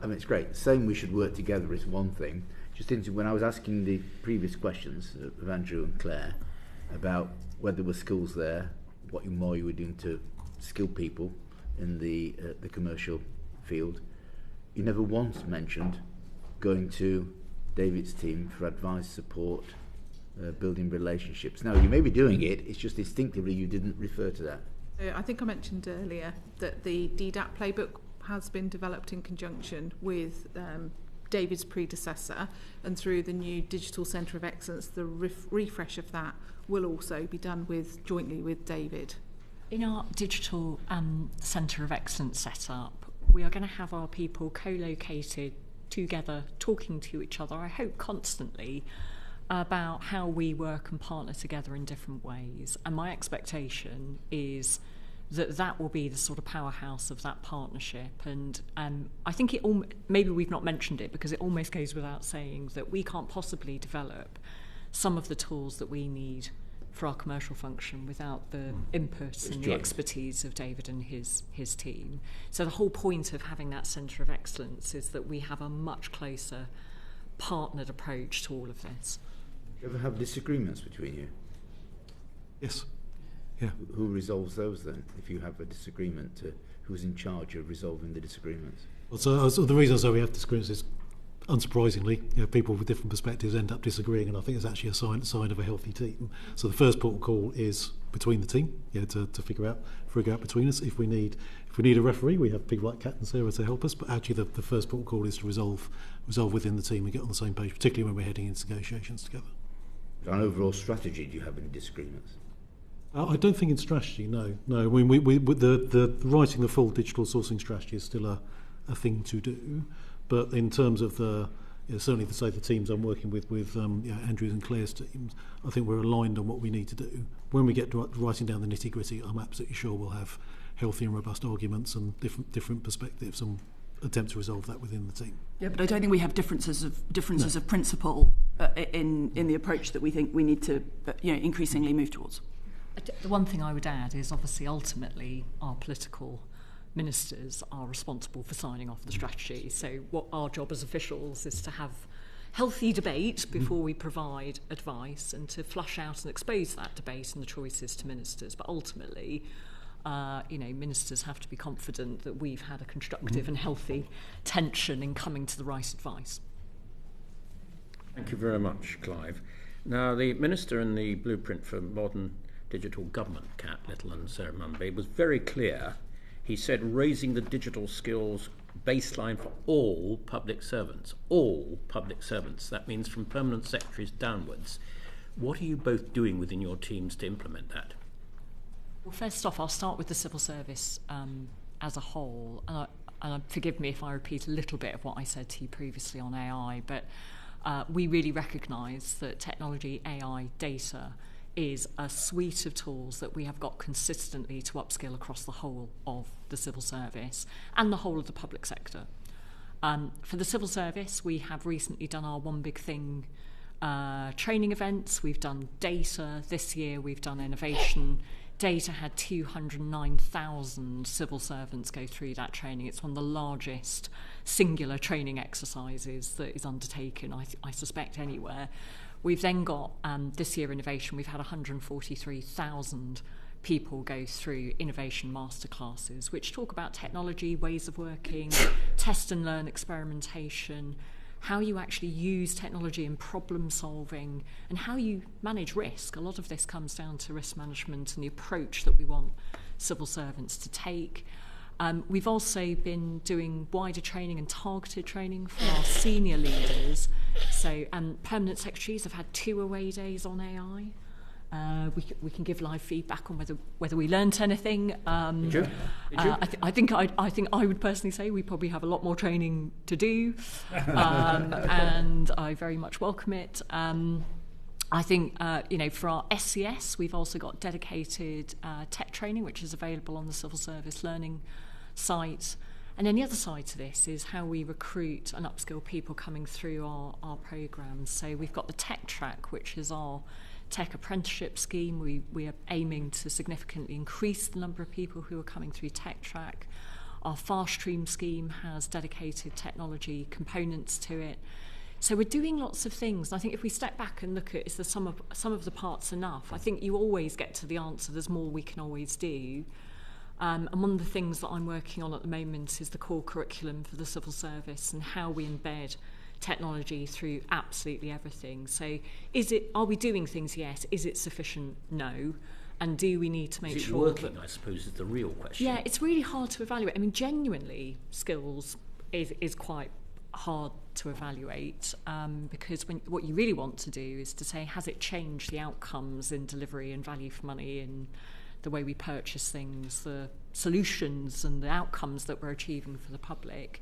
It's great. Saying we should work together is one thing. Just into when I was asking the previous questions of Andrew and Clare about whether there were skills there, what more you were doing to skill people in the commercial field, you never once mentioned going to David's team for advice, support, building relationships. Now, you may be doing it, it's just instinctively you didn't refer to that. I think I mentioned earlier that the DDAP playbook has been developed in conjunction with David's predecessor, and through the new Digital Centre of Excellence, the refresh of that will also be done jointly with David. In our Digital Centre of Excellence setup, we are going to have our people co-located together, talking to each other, I hope constantly, about how we work and partner together in different ways. And my expectation is that will be the sort of powerhouse of that partnership. And I think maybe we've not mentioned it because it almost goes without saying that we can't possibly develop some of the tools that we need for our commercial function without the input and the expertise of David and his team. So the whole point of having that centre of excellence is that we have a much closer partnered approach to all of this. Do you ever have disagreements between you? Yes. Yeah. Who resolves those then? If you have a disagreement, who's in charge of resolving the disagreements? Well, so the reason I say we have disagreements is, unsurprisingly, people with different perspectives end up disagreeing, and I think it's actually a sign of a healthy team. So the first port of call is between the team, to figure out between us. If we need a referee, we have people like Kat and Sarah to help us. But actually, the first port of call is to resolve within the team and get on the same page, particularly when we're heading into negotiations together. On overall strategy, do you have any disagreements? I don't think in strategy, no. I mean, the writing the full digital sourcing strategy is still a thing to do, but in terms of certainly to say the teams I'm working with Andrew's and Clare's teams, I think we're aligned on what we need to do. When we get to writing down the nitty gritty, I'm absolutely sure we'll have healthy and robust arguments and different perspectives and attempt to resolve that within the team. Yeah, but I don't think we have differences of principle in the approach that we think we need to increasingly move towards. The one thing I would add is obviously ultimately our political ministers are responsible for signing off the strategy. So what our job as officials is to have healthy debate before we provide advice and to flush out and expose that debate and the choices to ministers. But ultimately, ministers have to be confident that we've had a constructive and healthy tension in coming to the right advice. Thank you very much, Clive. Now, the Minister in the Blueprint for Modern Digital Government, Cat Little and Sarah Munby, was very clear. He said raising the digital skills baseline for all public servants. All public servants. That means from permanent secretaries downwards. What are you both doing within your teams to implement that? Well, first off, I'll start with the civil service as a whole. And forgive me if I repeat a little bit of what I said to you previously on AI, but we really recognise that technology, AI, data is a suite of tools that we have got consistently to upskill across the whole of the civil service and the whole of the public sector. For the civil service, we have recently done our One Big Thing training events. We've done data this year. We've done innovation. Data had 209,000 civil servants go through that training. It's one of the largest singular training exercises that is undertaken, I suspect, anywhere. We've then got, this year, innovation, we've had 143,000 people go through innovation masterclasses, which talk about technology, ways of working, test and learn experimentation, how you actually use technology in problem solving, and how you manage risk. A lot of this comes down to risk management and the approach that we want civil servants to take. We've also been doing wider training and targeted training for our senior leaders. So permanent secretaries have had 2 away days on AI. We can give live feedback on whether we learnt anything. Did you? I think I would personally say we probably have a lot more training to do, and I very much welcome it. I think for our SCS, we've also got dedicated tech training, which is available on the Civil Service Learning site. And then the other side to this is how we recruit and upskill people coming through our programmes. So we've got the tech track, which is our tech apprenticeship scheme. We are aiming to significantly increase the number of people who are coming through tech track. Our fast stream scheme has dedicated technology components to it. So we're doing lots of things. I think if we step back and look at is the sum of the parts enough, I think you always get to the answer there's more we can always do. And one of the things that I'm working on at the moment is the core curriculum for the civil service and how we embed technology through absolutely everything. So are we doing things? Yes. Is it sufficient? No. And do we need to make sure working, I suppose, is the real question. Yeah, it's really hard to evaluate. I mean, genuinely, skills is quite hard to evaluate because what you really want to do is to say, has it changed the outcomes in delivery and value for money in the way we purchase things, the solutions and the outcomes that we're achieving for the public.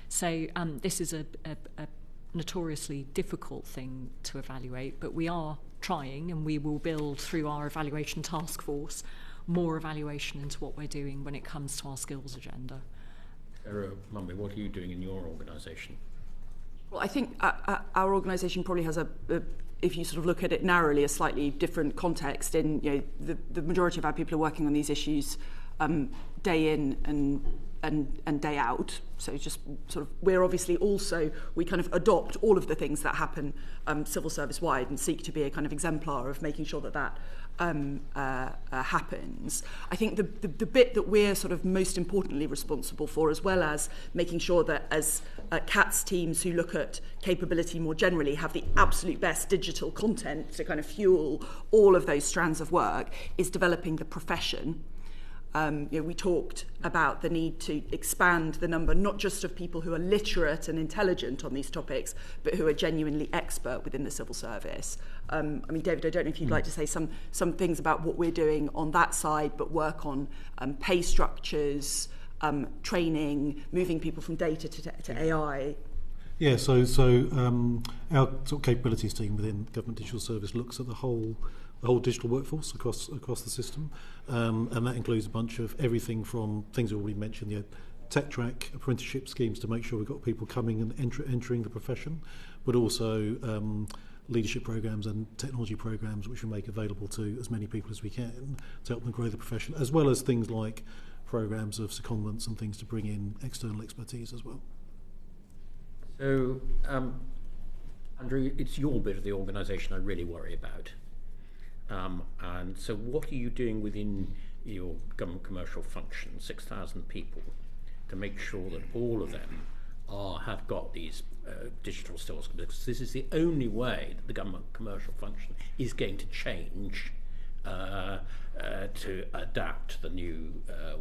So this is a notoriously difficult thing to evaluate, but we are trying, and we will build through our evaluation task force more evaluation into what we're doing when it comes to our skills agenda. Sarah Munby, what are you doing in your organisation? Well, I think our organisation probably has if you sort of look at it narrowly, a slightly different context. In the majority of our people are working on these issues day in and day out. So just sort of we're obviously also we kind of adopt all of the things that happen civil service wide and seek to be a kind of exemplar of making sure that happens. I think the bit that we're sort of most importantly responsible for, as well as making sure that as CATS teams who look at capability more generally have the absolute best digital content to kind of fuel all of those strands of work, is developing the profession. We talked about the need to expand the number, not just of people who are literate and intelligent on these topics, but who are genuinely expert within the civil service. David, I don't know if you'd like to say some things about what we're doing on that side, but work on pay structures, training, moving people from data to AI. Yeah, so our sort of capabilities team within Government Digital Service looks at the whole digital workforce across the system, and that includes a bunch of everything from things we already mentioned, tech track, apprenticeship schemes to make sure we've got people coming and entering the profession, but also leadership programs and technology programs which we make available to as many people as we can to help them grow the profession, as well as things like programs of secondments and things to bring in external expertise as well. So, Andrew, it's your bit of the organisation I really worry about. And so what are you doing within your government commercial function, 6,000 people, to make sure that all of them have got these digital skills? Because this is the only way that the government commercial function is going to change to adapt to the new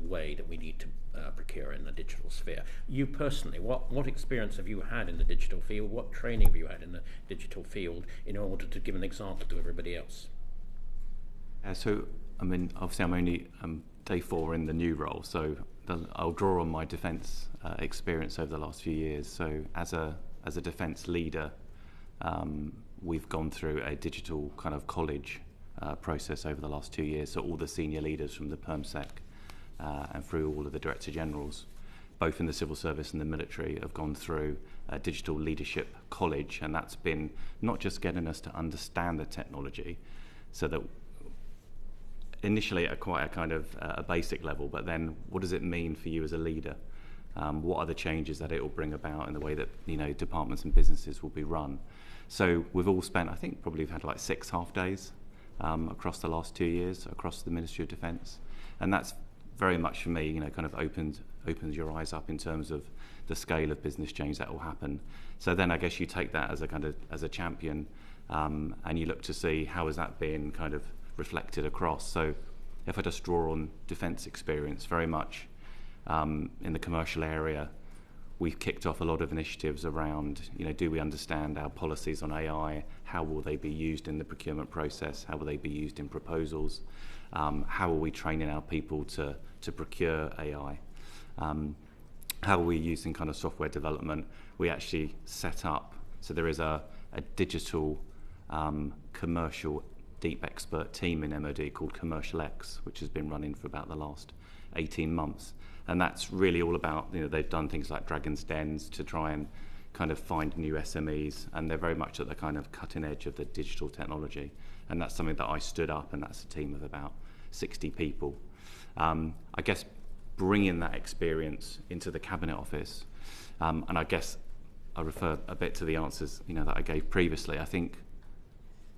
way that we need to procure in the digital sphere. You personally, what experience have you had in the digital field? What training have you had in the digital field in order to give an example to everybody else? So, obviously I'm only day 4 in the new role, so I'll draw on my defence experience over the last few years. So as a defence leader, we've gone through a digital kind of college process over the last 2 years. So all the senior leaders from the PermSec and through all of the Director Generals, both in the civil service and the military, have gone through a digital leadership college, and that's been not just getting us to understand the technology, so that initially at quite a kind of a basic level, but then what does it mean for you as a leader? What are the changes that it will bring about in the way that departments and businesses will be run? So we've all spent, I think probably we've had like 6 half days across the last 2 years across the Ministry of Defence, and that's very much for me, kind of opens your eyes up in terms of the scale of business change that will happen. So then I guess you take that as a champion, and you look to see how has that been kind of reflected across. So if I just draw on defence experience, very much in the commercial area, we've kicked off a lot of initiatives around, do we understand our policies on AI? How will they be used in the procurement process? How will they be used in proposals? How are we training our people to procure AI? How are we using kind of software development? We actually set up, so there is a digital commercial deep expert team in MOD called Commercial X, which has been running for about the last 18 months. And that's really all about, they've done things like Dragon's Dens to try and kind of find new SMEs, and they're very much at the kind of cutting edge of the digital technology. And that's something that I stood up, and that's a team of about 60 people. I guess bringing that experience into the Cabinet Office, and I guess I refer a bit to the answers that I gave previously. I think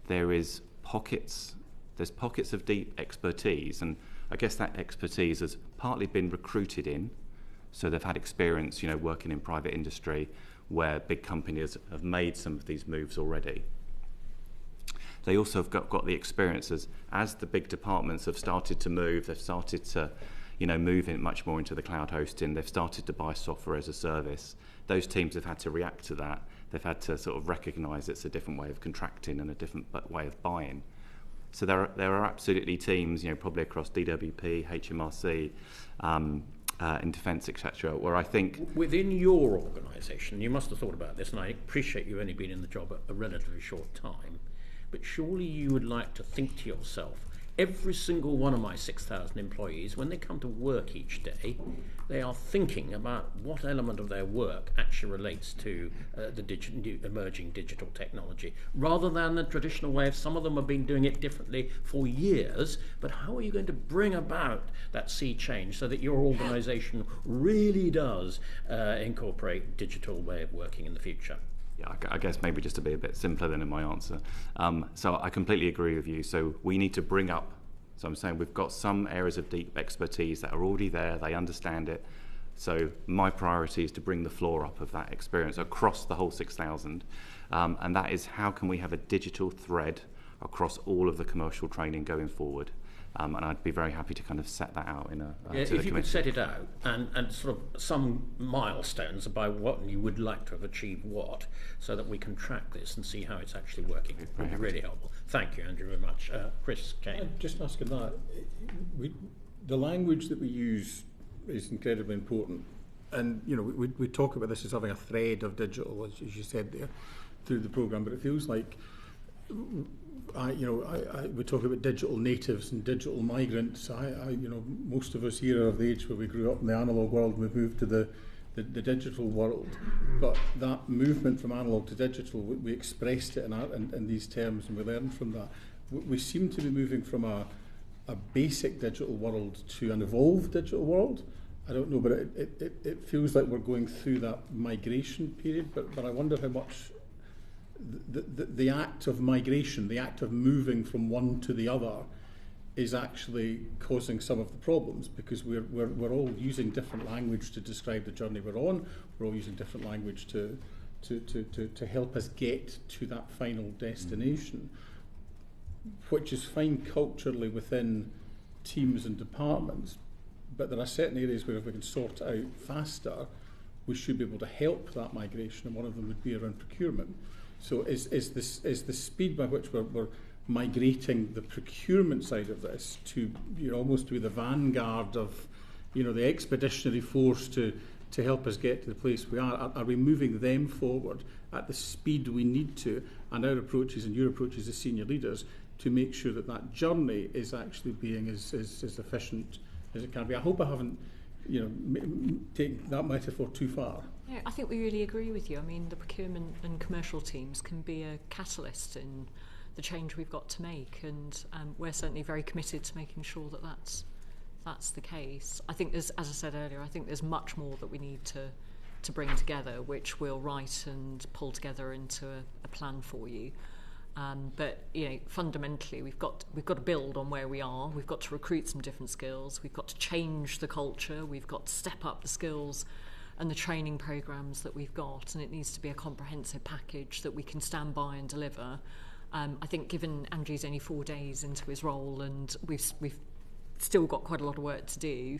there's pockets of deep expertise, and I guess that expertise has partly been recruited in, so they've had experience, working in private industry where big companies have made some of these moves already. They also have got the experiences as the big departments have started to move. They've started to, move in much more into the cloud hosting. They've started to buy software as a service. Those teams have had to react to that. They've had to sort of recognise it's a different way of contracting and a different way of buying. So there are absolutely teams, probably across DWP, HMRC, in defence, etc., where I think... Within your organisation, you must have thought about this, and I appreciate you've only been in the job a relatively short time, but surely you would like to think to yourself, every single one of my 6,000 employees, when they come to work each day, they are thinking about what element of their work actually relates to the emerging digital technology, rather than the traditional way of some of them have been doing it differently for years. But how are you going to bring about that sea change so that your organisation really does incorporate digital way of working in the future? Yeah, I guess maybe just to be a bit simpler than in my answer. So I completely agree with you. So we need to bring up, so I'm saying we've got some areas of deep expertise that are already there, they understand it. So my priority is to bring the floor up of that experience across the whole 6,000. And that is, how can we have a digital thread across all of the commercial training going forward? And I'd be very happy to kind of set that out in a to if the you could committee. set it out and sort of some milestones by what you would like to have achieved what, so that we can track this and see how it's actually working. It would be really helpful. Thank you, Andrew, very much. Chris Kane. Just asking that, the language that we use is incredibly important. And, you know, we talk about this as having a thread of digital, as you said there, through the programme, but it feels like we talk about digital natives and digital migrants. Most of us here are of the age where we grew up in the analogue world and we've moved to the digital world. But that movement from analogue to digital, we expressed it in these terms and we learned from that. We seem to be moving from a basic digital world to an evolved digital world. I don't know, but it feels like we're going through that migration period, but I wonder how much the act of migration, the act of moving from one to the other, is actually causing some of the problems, because we're all using different language to describe the journey we're on. We're all using different language to help us get to that final destination, which is fine culturally within teams and departments. But there are certain areas where if we can sort it out faster, we should be able to help that migration, and one of them would be around procurement. So is the speed by which we're migrating the procurement side of this to, you know, almost to be the vanguard of, you know, the expeditionary force to help us get to the place we are we moving them forward at the speed we need to, and our approaches and your approaches as senior leaders, to make sure that journey is actually being as efficient as it can be? I hope I haven't, you know, taken that metaphor too far. Yeah, I think we really agree with you. I mean, the procurement and commercial teams can be a catalyst in the change we've got to make, and we're certainly very committed to making sure that that's the case. I think there's, as I said earlier, I think there's much more that we need to bring together, which we'll write and pull together into a plan for you. But, you know, fundamentally, we've got to build on where we are. We've got to recruit some different skills. We've got to change the culture. We've got to step up the skills and the training programmes that we've got, and it needs to be a comprehensive package that we can stand by and deliver. I think, given Andrew's only 4 days into his role and we've still got quite a lot of work to do,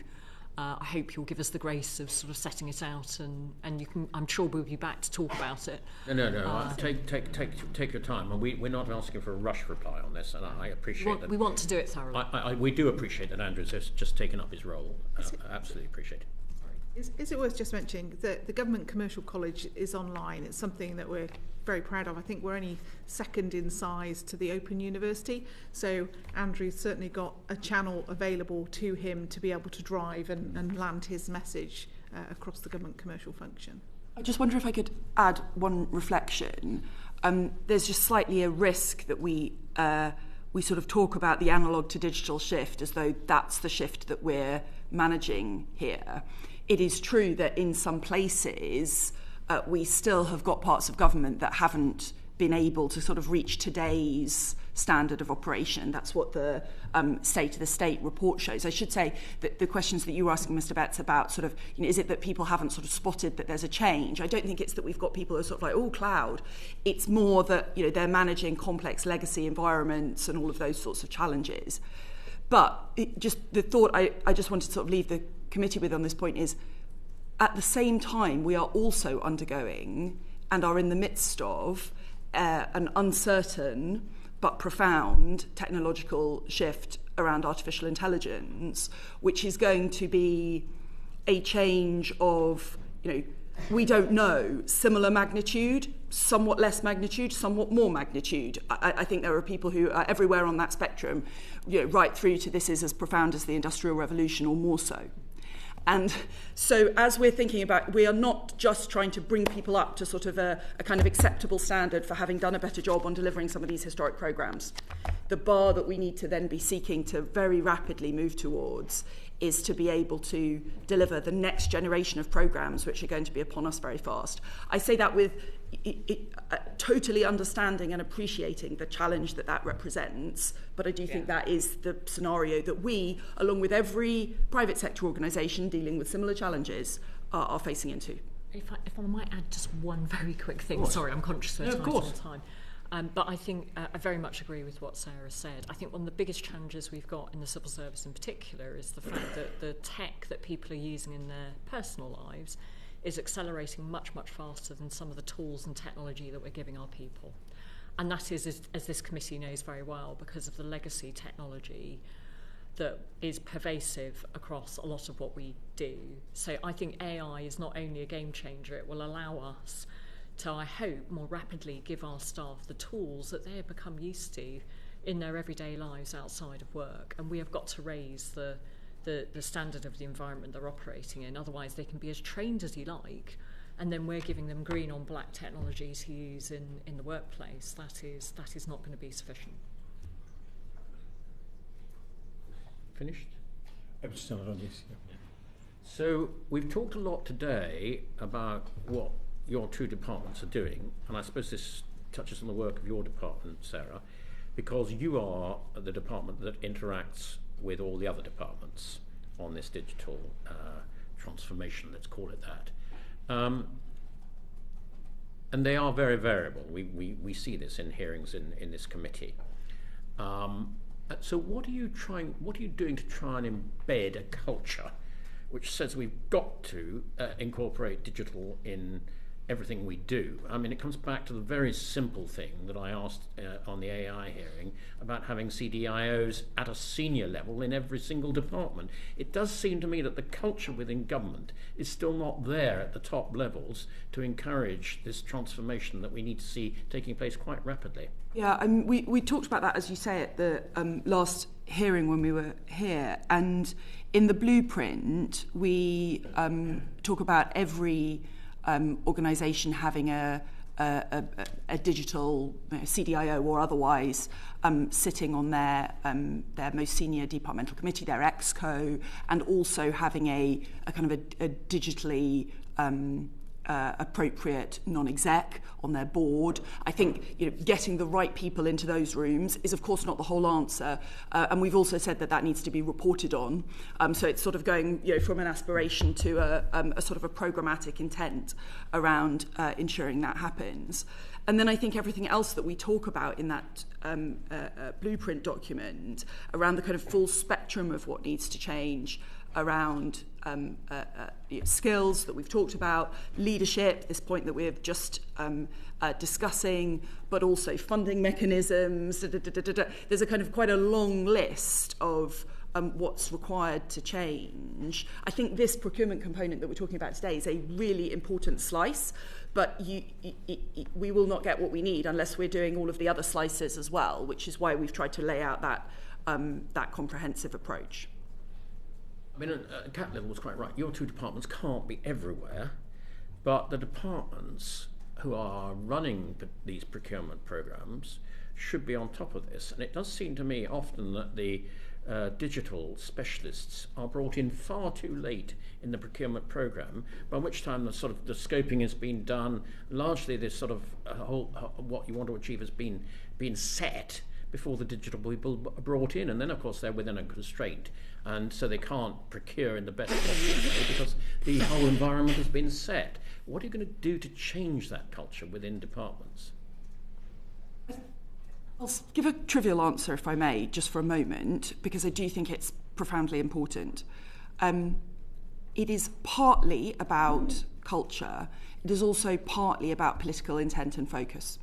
I hope you'll give us the grace of sort of setting it out, and you can. I'm sure we'll be back to talk about it. No. Take your time, and we're not asking for a rush reply on this, and I appreciate that. We want to do it thoroughly. We do appreciate that Andrew's has just taken up his role. Absolutely appreciate it. Is it worth just mentioning that the Government Commercial College is online? It's something that we're very proud of. I think we're only second in size to the Open University, so Andrew's certainly got a channel available to him to be able to drive and land his message across the government commercial function. I just wonder if I could add one reflection. There's just slightly a risk that we sort of talk about the analogue to digital shift as though that's the shift that we're managing here. It is true that in some places we still have got parts of government that haven't been able to sort of reach today's standard of operation. That's what the State of the State report shows. I should say that the questions that you were asking, Mr. Betts, about sort of, you know, is it that people haven't sort of spotted that there's a change? I don't think it's that we've got people who are sort of like, oh, cloud. It's more that, you know, they're managing complex legacy environments and all of those sorts of challenges. But just the thought I just wanted to sort of leave the committee with on this point is, at the same time, we are also undergoing and are in the midst of an uncertain but profound technological shift around artificial intelligence, which is going to be a change of, you know, we don't know, similar magnitude, somewhat less magnitude, somewhat more magnitude. I think there are people who are everywhere on that spectrum, you know, right through to this is as profound as the Industrial Revolution or more so. And so as we're thinking about, we are not just trying to bring people up to sort of a kind of acceptable standard for having done a better job on delivering some of these historic programmes. The bar that we need to then be seeking to very rapidly move towards is to be able to deliver the next generation of programmes which are going to be upon us very fast. I say that with totally understanding and appreciating the challenge that represents, but I do think that is the scenario that we, along with every private sector organisation dealing with similar challenges, are facing into. If I might add just one very quick thing. Sorry, I'm conscious of time. But I think I very much agree with what Sarah said. I think one of the biggest challenges we've got in the civil service in particular is the fact that the tech that people are using in their personal lives is accelerating much, much faster than some of the tools and technology that we're giving our people. And that is, as this committee knows very well, because of the legacy technology that is pervasive across a lot of what we do. So I think AI is not only a game changer, it will allow us to, I hope, more rapidly give our staff the tools that they have become used to in their everyday lives outside of work. And we have got to raise the standard of the environment they're operating in. Otherwise, they can be as trained as you like, and then we're giving them green on black technology to use in the workplace. That is not going to be sufficient. Finished? I'm still on this. Yeah. So we've talked a lot today about what your two departments are doing, and I suppose this touches on the work of your department, Sarah, because you are the department that interacts with all the other departments on this digital transformation, let's call it that. And they are very variable. We see this in hearings in this committee. So what are you doing to try and embed a culture which says we've got to incorporate digital in everything we do? I mean, it comes back to the very simple thing that I asked on the AI hearing about having CDIOs at a senior level in every single department. It does seem to me that the culture within government is still not there at the top levels to encourage this transformation that we need to see taking place quite rapidly. Yeah, we talked about that, as you say, at the last hearing when we were here. And in the blueprint, we talk about every organisation having a digital CDIO or otherwise sitting on their most senior departmental committee, their ExCo, and also having a kind of a digitally appropriate non-exec on their board. I think getting the right people into those rooms is of course not the whole answer, and we've also said that needs to be reported on. So it's sort of going from an aspiration to a sort of a programmatic intent around ensuring that happens. And then I think everything else that we talk about in that blueprint document around the kind of full spectrum of what needs to change around skills that we've talked about, leadership, this point that we're just discussing, but also funding mechanisms. There's a kind of quite a long list of what's required to change. I think this procurement component that we're talking about today is a really important slice, but we will not get what we need unless we're doing all of the other slices as well, which is why we've tried to lay out that comprehensive approach. I mean, Cat Level was quite right. Your two departments can't be everywhere, but the departments who are running these procurement programs should be on top of this. And it does seem to me often that the digital specialists are brought in far too late in the procurement program, by which time the scoping has been done. Largely, this sort of what you want to achieve has been set before the digital people are brought in, and then of course they're within a constraint, and so they can't procure in the best possible way because the whole environment has been set. What are you going to do to change that culture within departments? I'll give a trivial answer, if I may, just for a moment, because I do think it's profoundly important. It is partly about culture. It is also partly about political intent and focus.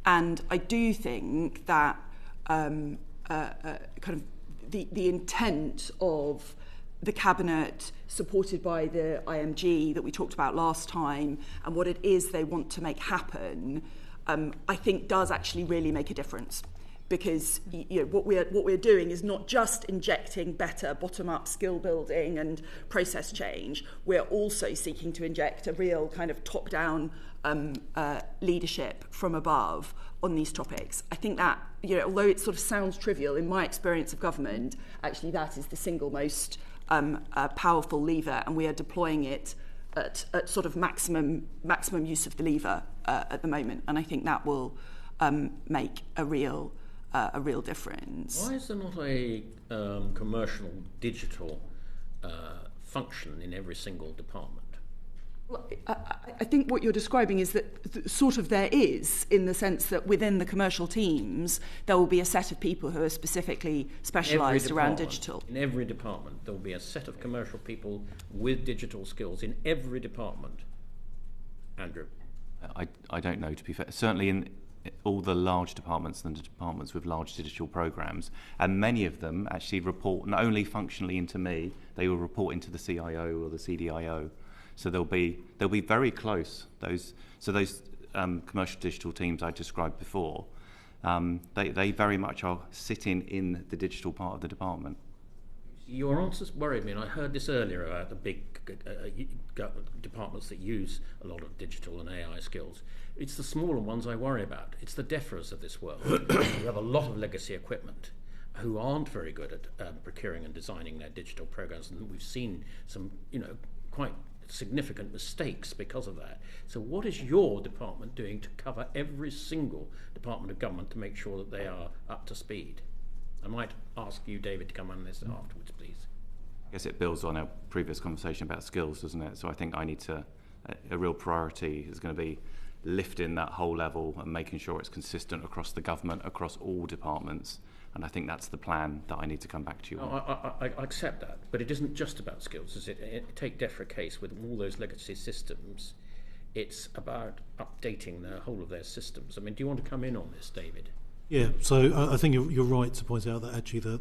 And I do think that kind of the intent of the Cabinet, supported by the IMG that we talked about last time, and what it is they want to make happen, I think does actually really make a difference. Because what we're doing is not just injecting better bottom-up skill building and process change. We're also seeking to inject a real kind of top-down leadership from above on these topics. I think that, although it sort of sounds trivial, in my experience of government, actually that is the single most powerful lever, and we are deploying it at sort of maximum use of the lever at the moment. And I think that will make a real difference. Why is there not a commercial digital function in every single department? Well, I think what you're describing is that sort of there is, in the sense that within the commercial teams, there will be a set of people who are specifically specialised around digital. In every department, there will be a set of commercial people with digital skills in every department. Andrew? I don't know, to be fair. Certainly in all the large departments and the departments with large digital programs, and many of them actually report not only functionally into me, they will report into the CIO or the CDIO. So they'll be very close. Those commercial digital teams I described before, they very much are sitting in the digital part of the department. Your answers worried me, and I heard this earlier about the big departments that use a lot of digital and AI skills. It's the smaller ones I worry about. It's the DEFRAs of this world who have a lot of legacy equipment, who aren't very good at procuring and designing their digital programs, and we've seen some, quite significant mistakes because of that. So what is your department doing to cover every single department of government to make sure that they are up to speed? I might ask you, David, to come on this afterwards, please. I guess it builds on our previous conversation about skills, doesn't it? So I think a real priority is going to be lifting that whole level and making sure it's consistent across the government, across all departments. And I think that's the plan that I need to come back to you on. I accept that, but it isn't just about skills, is it? Take DEFRA case with all those legacy systems. It's about updating the whole of their systems. I mean, do you want to come in on this, David? Yeah, so I think you're right to point out that actually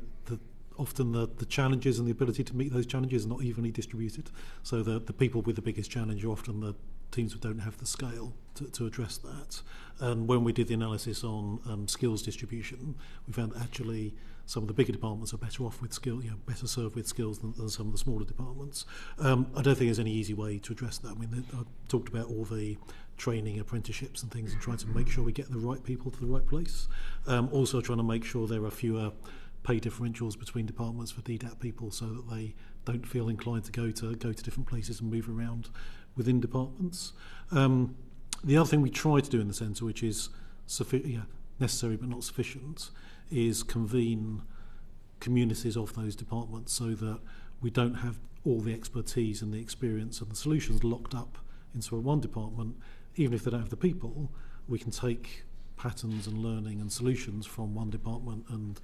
often the challenges and the ability to meet those challenges are not evenly distributed. So the people with the biggest challenge are often the teams who don't have the scale to address that. And when we did the analysis on skills distribution, we found that actually some of the bigger departments are better off with skill, better served with skills than some of the smaller departments. I don't think there's any easy way to address that. I mean, I talked about all the training, apprenticeships and things, and trying to make sure we get the right people to the right place. Also trying to make sure there are fewer pay differentials between departments for DDAT people, so that they don't feel inclined to go to different places and move around within departments. The other thing we try to do in the centre, which is necessary but not sufficient, is convene communities of those departments so that we don't have all the expertise and the experience and the solutions locked up into one department. Even if they don't have the people, we can take patterns and learning and solutions from one department and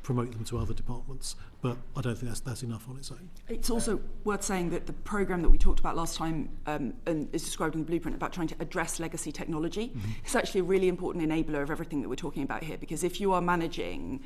promote them to other departments. But I don't think that's enough on its own. It's also worth saying that the programme that we talked about last time and is described in the blueprint about trying to address legacy technology, it's actually a really important enabler of everything that we're talking about here, because if you are managing,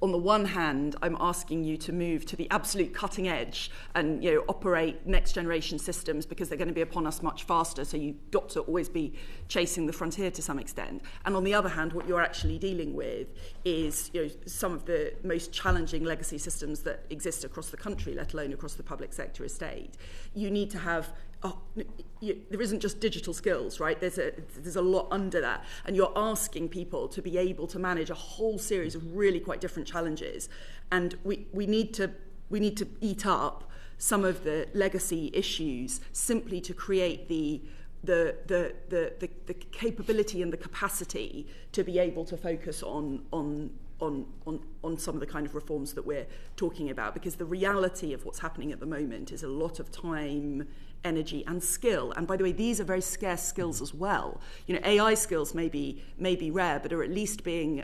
on the one hand, I'm asking you to move to the absolute cutting edge and operate next generation systems because they're going to be upon us much faster, so you've got to always be chasing the frontier to some extent. And on the other hand, what you're actually dealing with is some of the most challenging legacy systems that exist across the country, let alone across the public sector estate. You need to have there isn't just digital skills, right? There's a lot under that, and you're asking people to be able to manage a whole series of really quite different challenges, and we need to eat up some of the legacy issues simply to create the capability and the capacity to be able to focus on some of the kind of reforms that we're talking about, because the reality of what's happening at the moment is a lot of time, energy and skill. And by the way, these are very scarce skills as well. AI skills may be rare, but are at least being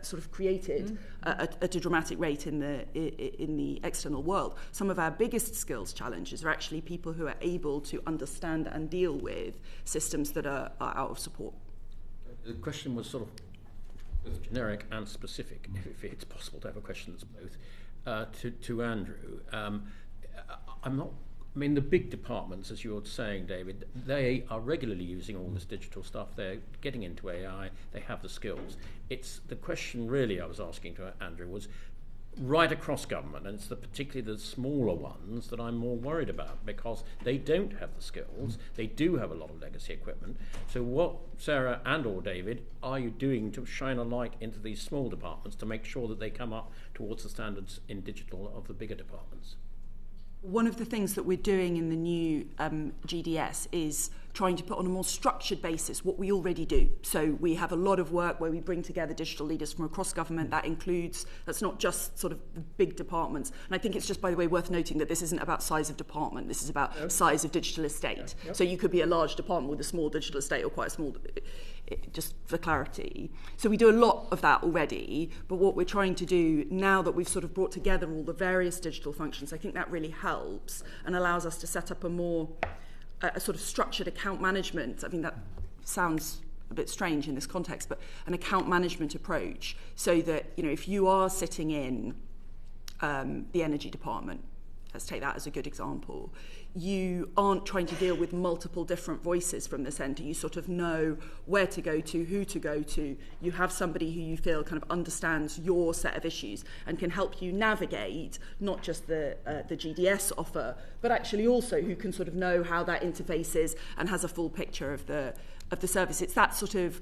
sort of created at a dramatic rate in the external world. Some of our biggest skills challenges are actually people who are able to understand and deal with systems that are out of support. The question was sort of generic and specific, if it's possible to have a question that's both. To Andrew, the big departments, as you're saying, David, they are regularly using all this digital stuff. They're getting into AI. They have the skills. It's the question really I was asking to Andrew was right across government, and it's particularly the smaller ones that I'm more worried about, because they don't have the skills. They do have a lot of legacy equipment. So what, Sarah and or David, are you doing to shine a light into these small departments to make sure that they come up towards the standards in digital of the bigger departments? One of the things that we're doing in the new GDS is trying to put on a more structured basis what we already do. So we have a lot of work where we bring together digital leaders from across government. That's not just sort of the big departments. And I think it's just, by the way, worth noting that this isn't about size of department. This is about size of digital estate. So you could be a large department with a small digital estate or quite a small, just for clarity. So we do a lot of that already, but what we're trying to do now that we've sort of brought together all the various digital functions, I think that really helps and allows us to set up a more a sort of structured account management. I mean, that sounds a bit strange in this context, but an account management approach, so that, you know, if you are sitting in the energy department, let's take that as a good example, you aren't trying to deal with multiple different voices from the centre. You sort of know where to go to, who to go to. You have somebody who you feel kind of understands your set of issues and can help you navigate not just the GDS offer, but actually also who can sort of know how that interfaces and has a full picture of the service. It's that sort of,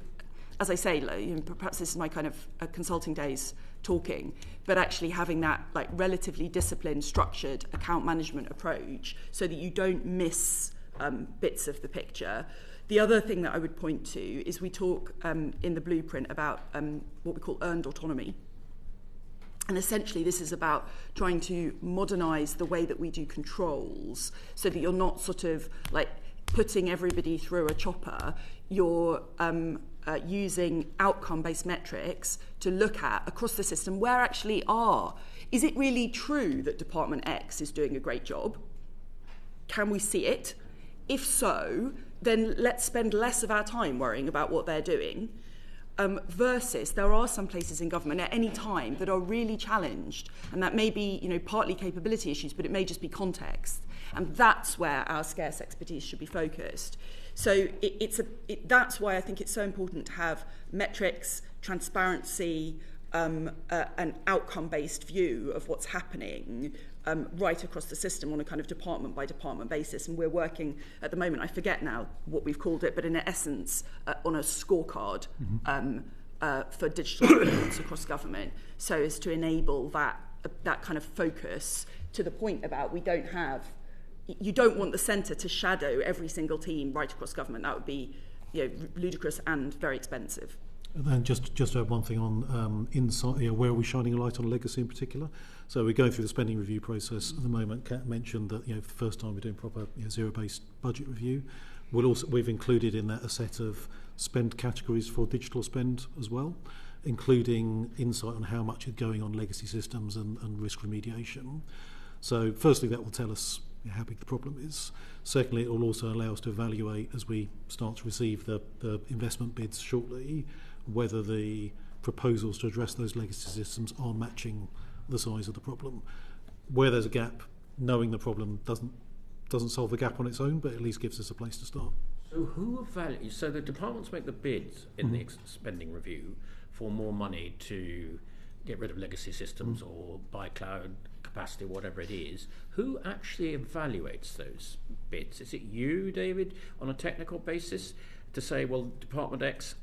as I say, you know, perhaps this is my kind of consulting days talking, but actually having that like relatively disciplined, structured account management approach so that you don't miss bits of the picture. The other thing that I would point to is we talk in the blueprint about what we call earned autonomy. And essentially this is about trying to modernise the way that we do controls so that you're not sort of like putting everybody through a chopper. You're using outcome-based metrics to look at across the system where actually is it really true that Department X is doing a great job? Can we see it? If so, then let's spend less of our time worrying about what they're doing. Versus there are some places in government at any time that are really challenged, and that may be, you know, partly capability issues, but it may just be context, and that's where our scarce expertise should be focused. So that's why I think it's so important to have metrics, transparency, an outcome-based view of what's happening right across the system on a kind of department-by-department basis. And we're working at the moment, I forget now what we've called it, but in essence, on a scorecard for digital governance across government, so as to enable that kind of focus to the point about you don't want the centre to shadow every single team right across government. That would be, you know, ludicrous and very expensive. And then just to add one thing on inside, you know, where are we shining a light on legacy in particular? So we're going through the spending review process at the moment. Kat mentioned that, you know, for the first time we're doing proper, you know, zero-based budget review. We've included in that a set of spend categories for digital spend as well, including insight on how much is going on legacy systems and risk remediation. So firstly, that will tell us how big the problem is. Secondly, it will also allow us to evaluate, as we start to receive the investment bids shortly, whether the proposals to address those legacy systems are matching the size of the problem. Where there's a gap, knowing the problem doesn't solve the gap on its own, but at least gives us a place to start. So the departments make the bids in the spending review for more money to get rid of legacy systems or buy cloud capacity, whatever it is. Who actually evaluates those bids? Is it you, David, on a technical basis to say, well, Department X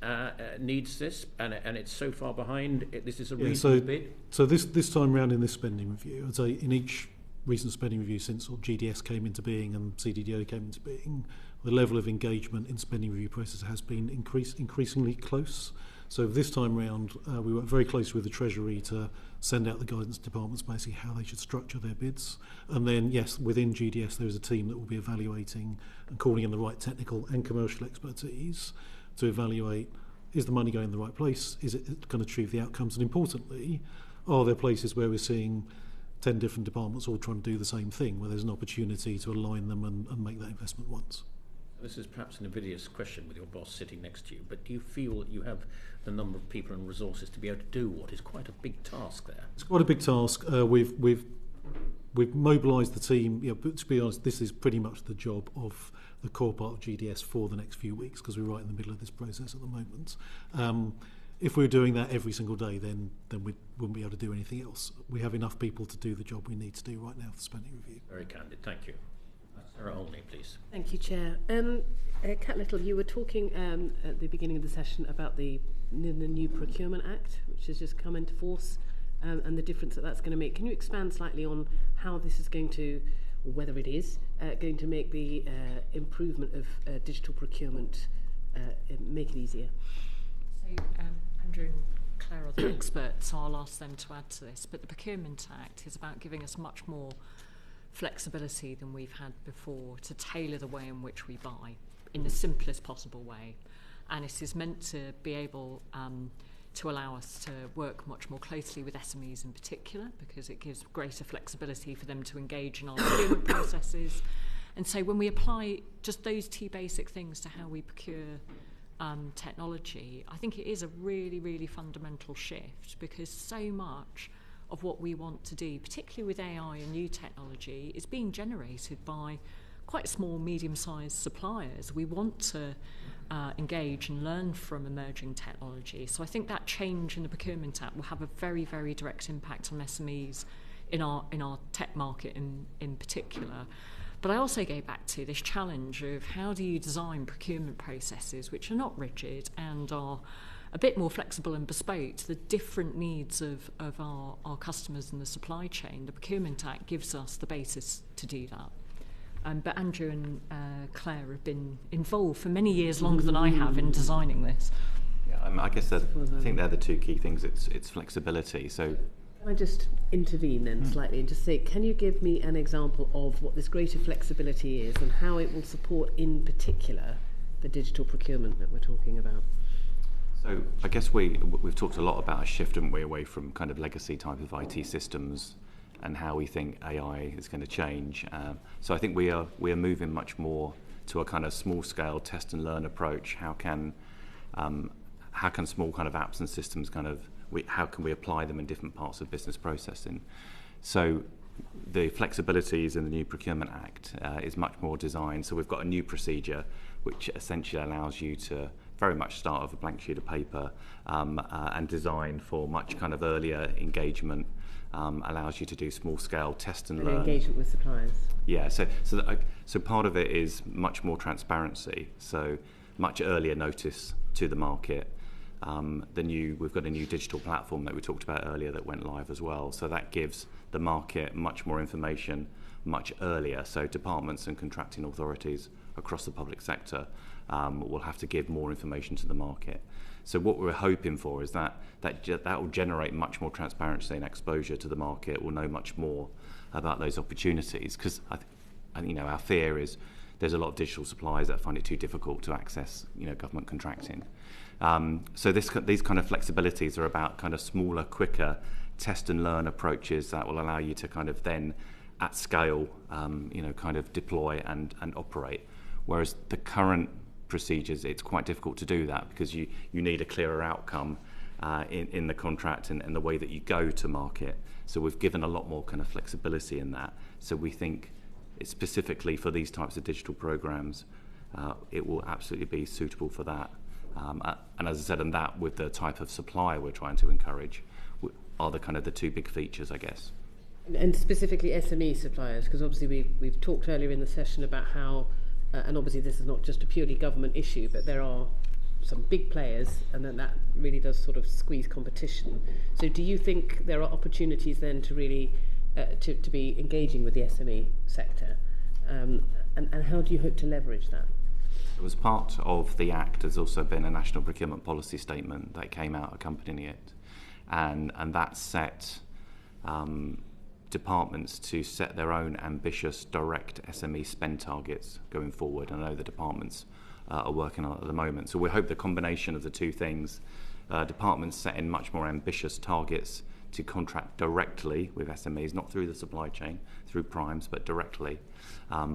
needs this and it's so far behind, this is a reasonable bid? So this time round in this spending review, I'd say in each recent spending review since GDS came into being and CDDO came into being, the level of engagement in spending review process has been increasingly close. So this time round, we worked very closely with the Treasury to send out the guidance departments basically how they should structure their bids. And then, yes, within GDS, there is a team that will be evaluating and calling in the right technical and commercial expertise to evaluate, is the money going in the right place? Is it going to achieve the outcomes? And importantly, are there places where we're seeing 10 different departments all trying to do the same thing, where there's an opportunity to align them and make that investment once? This is perhaps an invidious question with your boss sitting next to you, but do you feel that you have the number of people and resources to be able to do what is quite a big task there? It's quite a big task. We've mobilised the team. You know, but to be honest, this is pretty much the job of the core part of GDS for the next few weeks, because we're right in the middle of this process at the moment. If we were doing that every single day, then we wouldn't be able to do anything else. We have enough people to do the job we need to do right now for the spending review. Very candid, thank you. Sarah Olney, please. Thank you, Chair. Kat Little, you were talking at the beginning of the session about the new Procurement Act, which has just come into force, and the difference that that's going to make. Can you expand slightly on how this is going to, or whether it is, going to make the improvement of digital procurement make it easier? So, Andrew and Clare are the experts, so I'll ask them to add to this. But the Procurement Act is about giving us much more flexibility than we've had before to tailor the way in which we buy in the simplest possible way. And it is meant to be able to allow us to work much more closely with SMEs in particular, because it gives greater flexibility for them to engage in our procurement processes. And so when we apply just those two basic things to how we procure technology, I think it is a really, really fundamental shift, because so much of what we want to do, particularly with AI and new technology, is being generated by quite small, medium-sized suppliers. We want to engage and learn from emerging technology. So I think that change in the Procurement Act will have a very, very direct impact on SMEs in our tech market in particular. But I also go back to this challenge of how do you design procurement processes which are not rigid and are a bit more flexible and bespoke to the different needs of our customers in the supply chain. The Procurement Act gives us the basis to do that. But Andrew and Clare have been involved for many years, longer than I have, in designing this. Yeah, I guess I think they're the two key things. It's flexibility. So, can I just intervene then slightly and just say, can you give me an example of what this greater flexibility is and how it will support, in particular, the digital procurement that we're talking about? So I guess we've talked a lot about a shift, haven't we, away from kind of legacy type of IT systems and how we think AI is going to change. So I think we are moving much more to a kind of small scale test and learn approach. How can small kind of apps and systems how can we apply them in different parts of business processing? So the flexibilities in the new Procurement Act is much more designed. So we've got a new procedure which essentially allows you to very much start with a blank sheet of paper and design for much kind of earlier engagement. Allows you to do small scale test and learn. Engagement with suppliers. Yeah, so part of it is much more transparency, so much earlier notice to the market. We've got a new digital platform that we talked about earlier that went live as well, so that gives the market much more information much earlier. So departments and contracting authorities across the public sector will have to give more information to the market. So what we're hoping for is that will generate much more transparency and exposure to the market. We'll know much more about those opportunities, because our fear is there's a lot of digital suppliers that find it too difficult to access government contracting. So these kind of flexibilities are about kind of smaller, quicker test and learn approaches that will allow you to kind of then at scale kind of deploy and operate. Whereas the current procedures, it's quite difficult to do that, because you need a clearer outcome in the contract and the way that you go to market. So we've given a lot more kind of flexibility in that. So we think it's specifically for these types of digital programs, it will absolutely be suitable for that. And as I said, and that with the type of supplier we're trying to encourage are the two big features, I guess. And specifically SME suppliers, because obviously we've talked earlier in the session about how and obviously this is not just a purely government issue, but there are some big players, and then that really does sort of squeeze competition. So do you think there are opportunities then to really to be engaging with the SME sector? And how do you hope to leverage that? As part of the Act, there's also been a national procurement policy statement that came out accompanying it, and that set departments to set their own ambitious direct SME spend targets going forward. I know the departments are working on it at the moment. So we hope the combination of the two things, departments setting much more ambitious targets to contract directly with SMEs, not through the supply chain, through primes, but directly.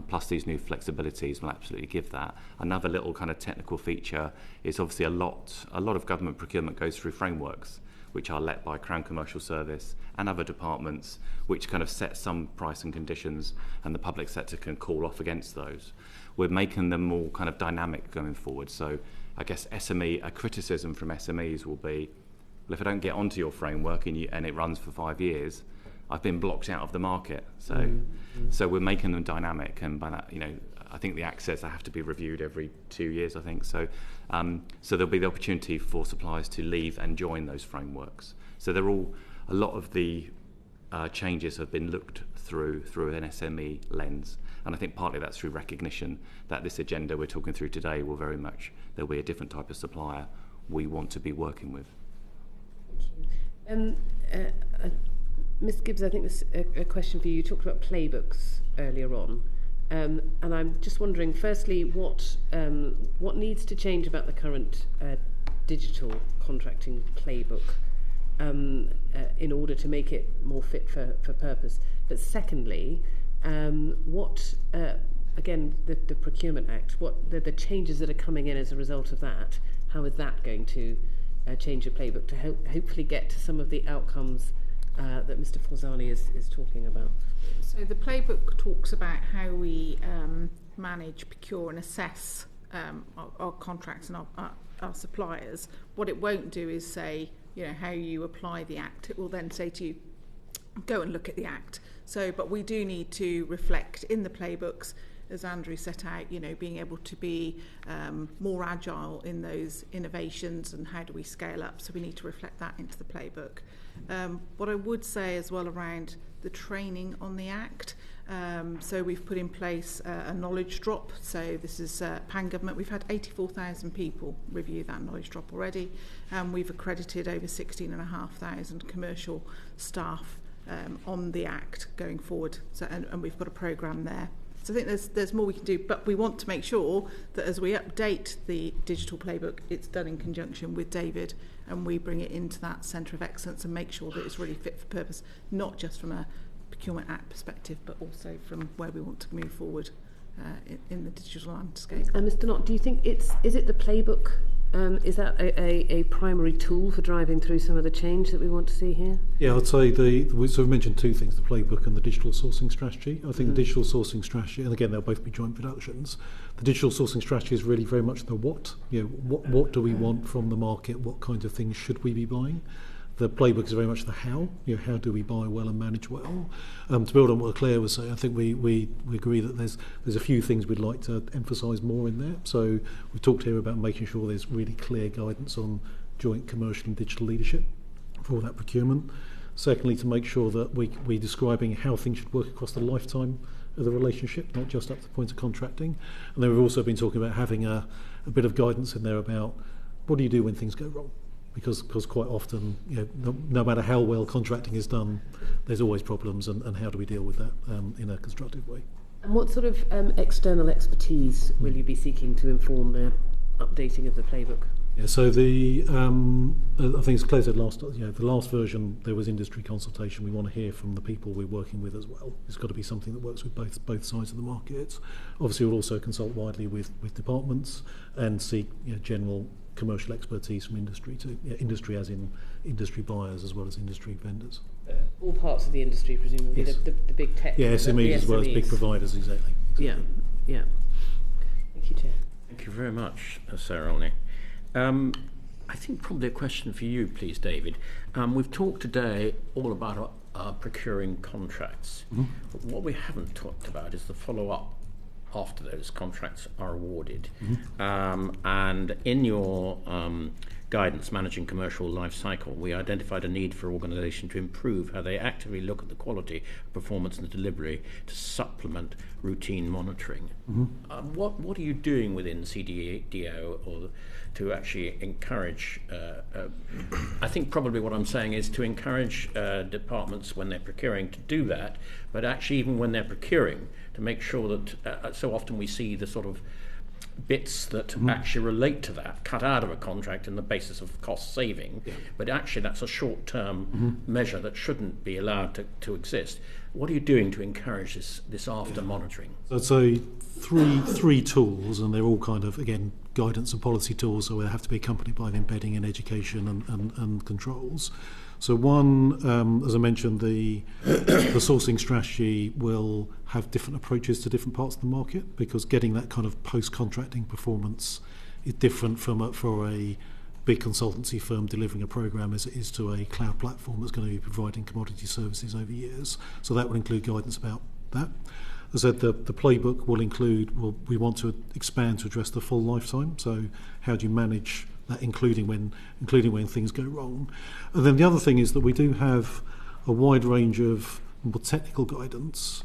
Plus these new flexibilities will absolutely give that. Another little kind of technical feature is obviously a lot of government procurement goes through frameworks, which are let by Crown Commercial Service and other departments, which kind of set some price and conditions, and the public sector can call off against those. We're making them more kind of dynamic going forward. So I guess a criticism from SMEs will be, well, if I don't get onto your framework and it runs for 5 years, I've been blocked out of the market. So we're making them dynamic, and by that, I think the Act says they have to be reviewed every 2 years, I think. So there'll be the opportunity for suppliers to leave and join those frameworks. So they're all, a lot of the changes have been looked through an SME lens. And I think partly that's through recognition that this agenda we're talking through today will very much, there'll be a different type of supplier we want to be working with. Ms Gibbs, I think this is a question for you. You talked about playbooks earlier on. And I'm just wondering, firstly, what needs to change about the current digital contracting playbook in order to make it more fit for purpose? But secondly, again, the Procurement Act, what the changes that are coming in as a result of that, how is that going to change your playbook to hopefully get to some of the outcomes that Mr Forzani is talking about? So the playbook talks about how we manage, procure and assess our contracts and our suppliers. What it won't do is say, how you apply the Act. It will then say to you, go and look at the Act. So, but we do need to reflect in the playbooks, as Andrew set out, being able to be more agile in those innovations and how do we scale up. So we need to reflect that into the playbook. What I would say as well around the training on the Act, so we've put in place a knowledge drop. So this is pan-government. We've had 84,000 people review that knowledge drop already, and we've accredited over 16,500 commercial staff on the Act going forward. So, and we've got a programme there. So I think there's more we can do, but we want to make sure that as we update the digital playbook, it's done in conjunction with David, and we bring it into that centre of excellence and make sure that it's really fit for purpose, not just from a Procurement Act perspective, but also from where we want to move forward in the digital landscape. And Mr Knott, do you think is it the playbook? Is that a primary tool for driving through some of the change that we want to see here? Yeah, I'd say we've mentioned two things, the playbook and the digital sourcing strategy. I think the digital sourcing strategy, and again, they'll both be joint productions, the digital sourcing strategy is really very much the what. What do we want from the market? What kinds of things should we be buying? The playbook is very much the how. How do we buy well and manage well? To build on what Clare was saying, I think we agree that there's a few things we'd like to emphasise more in there. So we've talked here about making sure there's really clear guidance on joint commercial and digital leadership for all that procurement. Secondly, to make sure that we're describing how things should work across the lifetime of the relationship, not just up to the point of contracting. And then we've also been talking about having a bit of guidance in there about what do you do when things go wrong? Because quite often, no matter how well contracting is done, there's always problems, and how do we deal with that in a constructive way? And what sort of external expertise will you be seeking to inform the updating of the playbook? Yeah, so I think as Claire said the last version there was industry consultation. We want to hear from the people we're working with as well. It's got to be something that works with both sides of the market. Obviously, we'll also consult widely with departments and seek general commercial expertise from industry to industry as in industry buyers as well as industry vendors. All parts of the industry, presumably, yes. the big tech. Yeah, SMEs as well as big providers, exactly. Yeah. Thank you, Chair. Thank you very much, Sarah Olney. I think probably a question for you, please, David. We've talked today all about procuring contracts. Mm-hmm. But what we haven't talked about is the follow-up after those contracts are awarded. Mm-hmm. And in your guidance, Managing Commercial Life Cycle, we identified a need for organisations to improve how they actively look at the quality of performance and delivery to supplement routine monitoring. Mm-hmm. What are you doing within CDDO or to actually encourage, I think probably what I'm saying is to encourage departments when they're procuring to do that, but actually even when they're procuring to make sure that so often we see the sort of bits that actually relate to that cut out of a contract on the basis of cost saving, but actually that's a short-term measure that shouldn't be allowed to exist. What are you doing to encourage this after monitoring? So I'd say three tools, and they're all kind of, again, guidance and policy tools, so they have to be accompanied by the embedding in education and controls. So one, as I mentioned, the sourcing strategy will have different approaches to different parts of the market, because getting that kind of post-contracting performance is different for a big consultancy firm delivering a program as it is to a cloud platform that's going to be providing commodity services over years. So that will include guidance about that. As I said, the playbook will include, we want to expand to address the full lifetime. So how do you manage that, including when things go wrong? And then the other thing is that we do have a wide range of more technical guidance,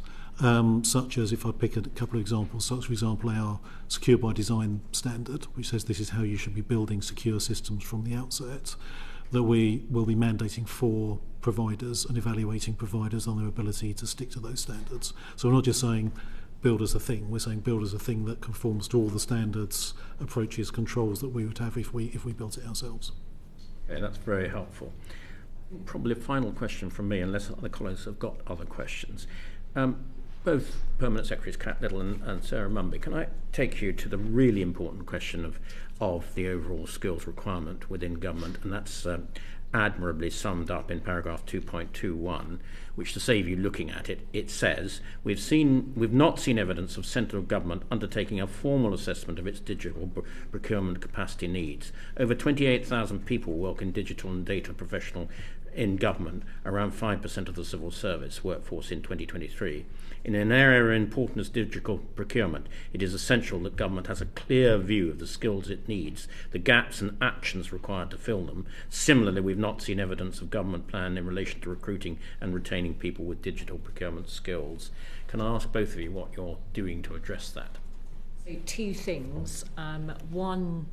such as, if I pick a couple of examples, such for example our Secure by Design standard, which says this is how you should be building secure systems from the outset, that we will be mandating for providers and evaluating providers on their ability to stick to those standards. So we're not just saying build as a thing, we're saying build as a thing that conforms to all the standards, approaches, controls that we would have if we built it ourselves. Okay, that's very helpful. Probably a final question from me, unless other colleagues have got other questions. Both Permanent Secretaries Cat Little and Sarah Munby, can I take you to the really important question of the overall skills requirement within government, and that's admirably summed up in paragraph 2.21, which, to save you looking at it, it says, we've not seen evidence of central government undertaking a formal assessment of its digital procurement capacity needs. Over 28,000 people work in digital and data professional in government, around 5% of the civil service workforce in 2023. In an area important as digital procurement, it is essential that government has a clear view of the skills it needs, the gaps and actions required to fill them. Similarly, we've not seen evidence of government plan in relation to recruiting and retaining people with digital procurement skills. Can I ask both of you what you're doing to address that? So, two things. One,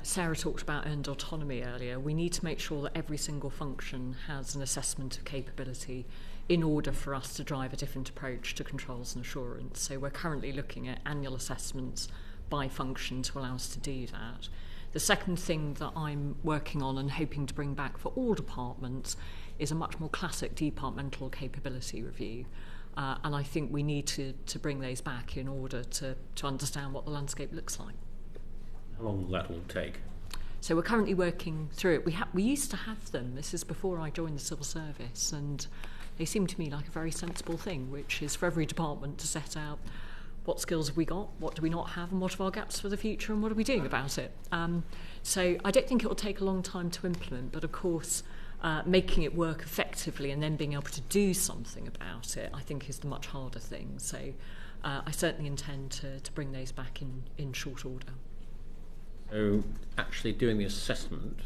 Sarah talked about earned autonomy earlier. We need to make sure that every single function has an assessment of capability in order for us to drive a different approach to controls and assurance. So we're currently looking at annual assessments by function to allow us to do that. The second thing that I'm working on and hoping to bring back for all departments is a much more classic departmental capability review. And I think we need to bring those back in order to understand what the landscape looks like. How long will that all take? So we're currently working through it. We used to have them. This is before I joined the civil service, and they seem to me like a very sensible thing, which is for every department to set out what skills have we got, what do we not have, and what are our gaps for the future, and what are we doing about it. So I don't think it will take a long time to implement, but of course making it work effectively and then being able to do something about it, I think, is the much harder thing. So I certainly intend to bring those back in short order. So actually doing the assessment,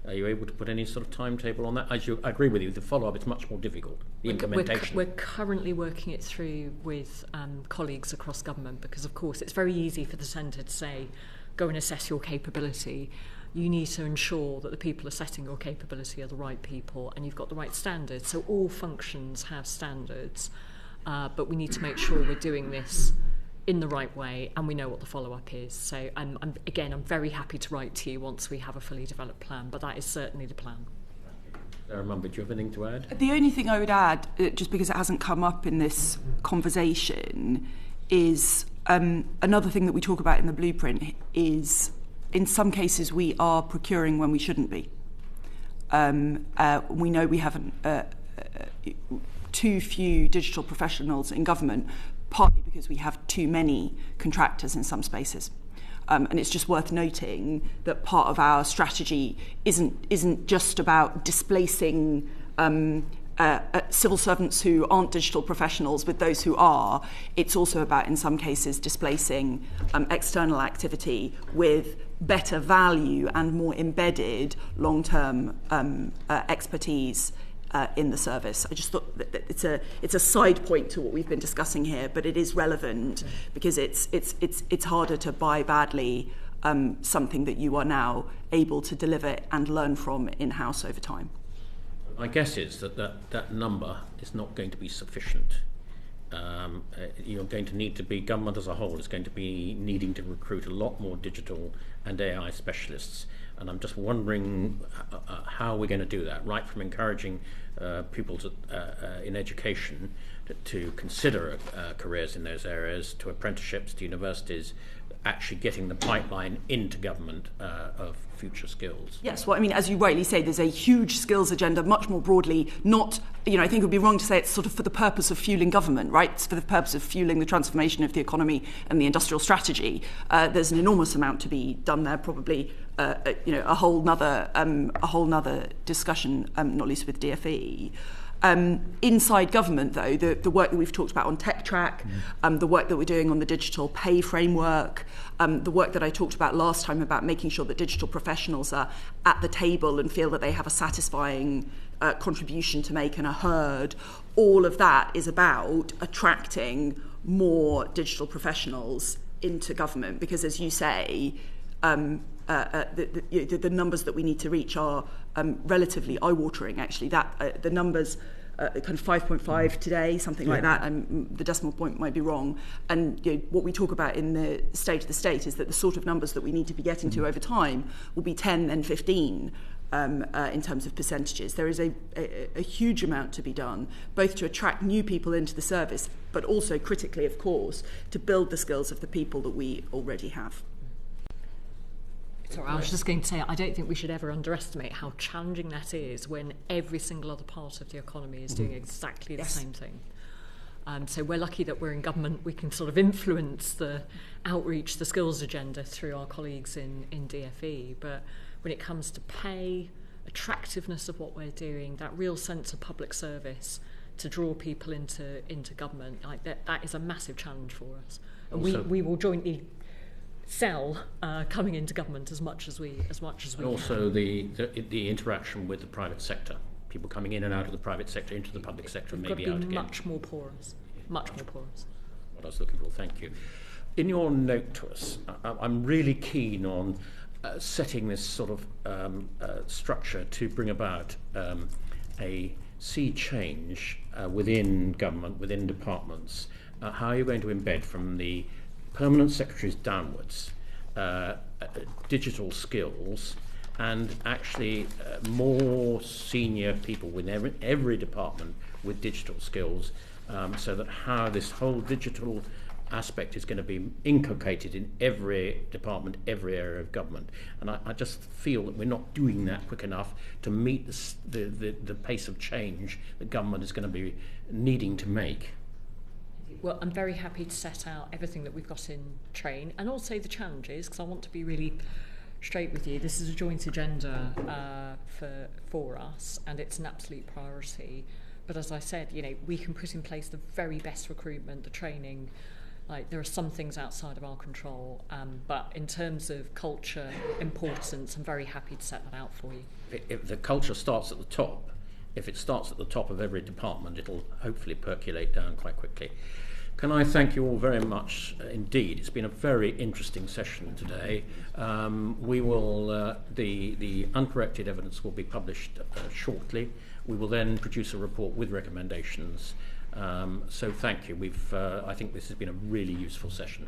are you able to put any sort of timetable on that? I agree with you, the follow-up is much more difficult, the implementation. We're currently working it through with colleagues across government, because of course it's very easy for the centre to say, go and assess your capability. You need to ensure that the people assessing your capability are the right people and you've got the right standards. So all functions have standards, but we need to make sure we're doing this in the right way and we know what the follow-up is. So I'm very happy to write to you once we have a fully developed plan, but that is certainly the plan. Sarah Munby, do you have anything to add? The only thing I would add, just because it hasn't come up in this conversation, is another thing that we talk about in the blueprint is, in some cases, we are procuring when we shouldn't be. We know we haven't too few digital professionals in government, partly because we have too many contractors in some spaces. And it's just worth noting that part of our strategy isn't just about displacing civil servants who aren't digital professionals with those who are. It's also about, in some cases, displacing external activity with better value and more embedded long-term expertise in the service. I just thought that it's a side point to what we've been discussing here, but it is relevant because it's harder to buy badly something that you are now able to deliver and learn from in-house over time. My guess is that number is not going to be sufficient. You're going to need to be, government as a whole is going to be needing to recruit a lot more digital and AI specialists. And I'm just wondering how we're going to do that, right from encouraging people in education to consider careers in those areas, to apprenticeships, to universities, actually getting the pipeline into government of future skills. Yes, well, I mean, as you rightly say, there's a huge skills agenda, much more broadly, not, I think it would be wrong to say it's sort of for the purpose of fueling government, right? It's for the purpose of fueling the transformation of the economy and the industrial strategy. There's an enormous amount to be done there, probably, a whole nother discussion, not least with DFE. Inside government, though, the work that we've talked about on Tech Track, the work that we're doing on the digital pay framework, the work that I talked about last time about making sure that digital professionals are at the table and feel that they have a satisfying contribution to make and are heard, all of that is about attracting more digital professionals into government, because, as you say, the numbers that we need to reach are relatively eye-watering, actually. The numbers, kind of 5.5 today, something like that, and the decimal point might be wrong. And what we talk about in the State of the State is that the sort of numbers that we need to be getting to over time will be 10 and 15 in terms of percentages. There is a huge amount to be done, both to attract new people into the service, but also critically, of course, to build the skills of the people that we already have. Sorry, I was just going to say, I don't think we should ever underestimate how challenging that is when every single other part of the economy is doing exactly the same thing. So we're lucky that we're in government. We can sort of influence the outreach, the skills agenda through our colleagues in DFE. But when it comes to pay, attractiveness of what we're doing, that real sense of public service to draw people into government, like that is a massive challenge for us. And we will jointly sell coming into government as much as we can. Also the interaction with the private sector, people coming in and out of the private sector into the public sector and maybe out again. Much more porous. What I was looking for. Thank you. In your note to us, I'm really keen on setting this sort of structure to bring about a sea change within government, within departments. How are you going to embed from the permanent secretaries downwards digital skills and actually more senior people within every department with digital skills, so that how this whole digital aspect is going to be inculcated in every department, every area of government. And I just feel that we're not doing that quick enough to meet the pace of change that government is going to be needing to make. Well, I'm very happy to set out everything that we've got in train and also the challenges, because I want to be really straight with you. This is a joint agenda for us, and it's an absolute priority. But as I said, we can put in place the very best recruitment, the training. Like, there are some things outside of our control, but in terms of culture importance, I'm very happy to set that out for you. If the culture starts at the top, if it starts at the top of every department, it'll hopefully percolate down quite quickly. Can I thank you all very much indeed? It's been a very interesting session today. We will the uncorrected evidence will be published shortly. We will then produce a report with recommendations. So thank you. I think this has been a really useful session.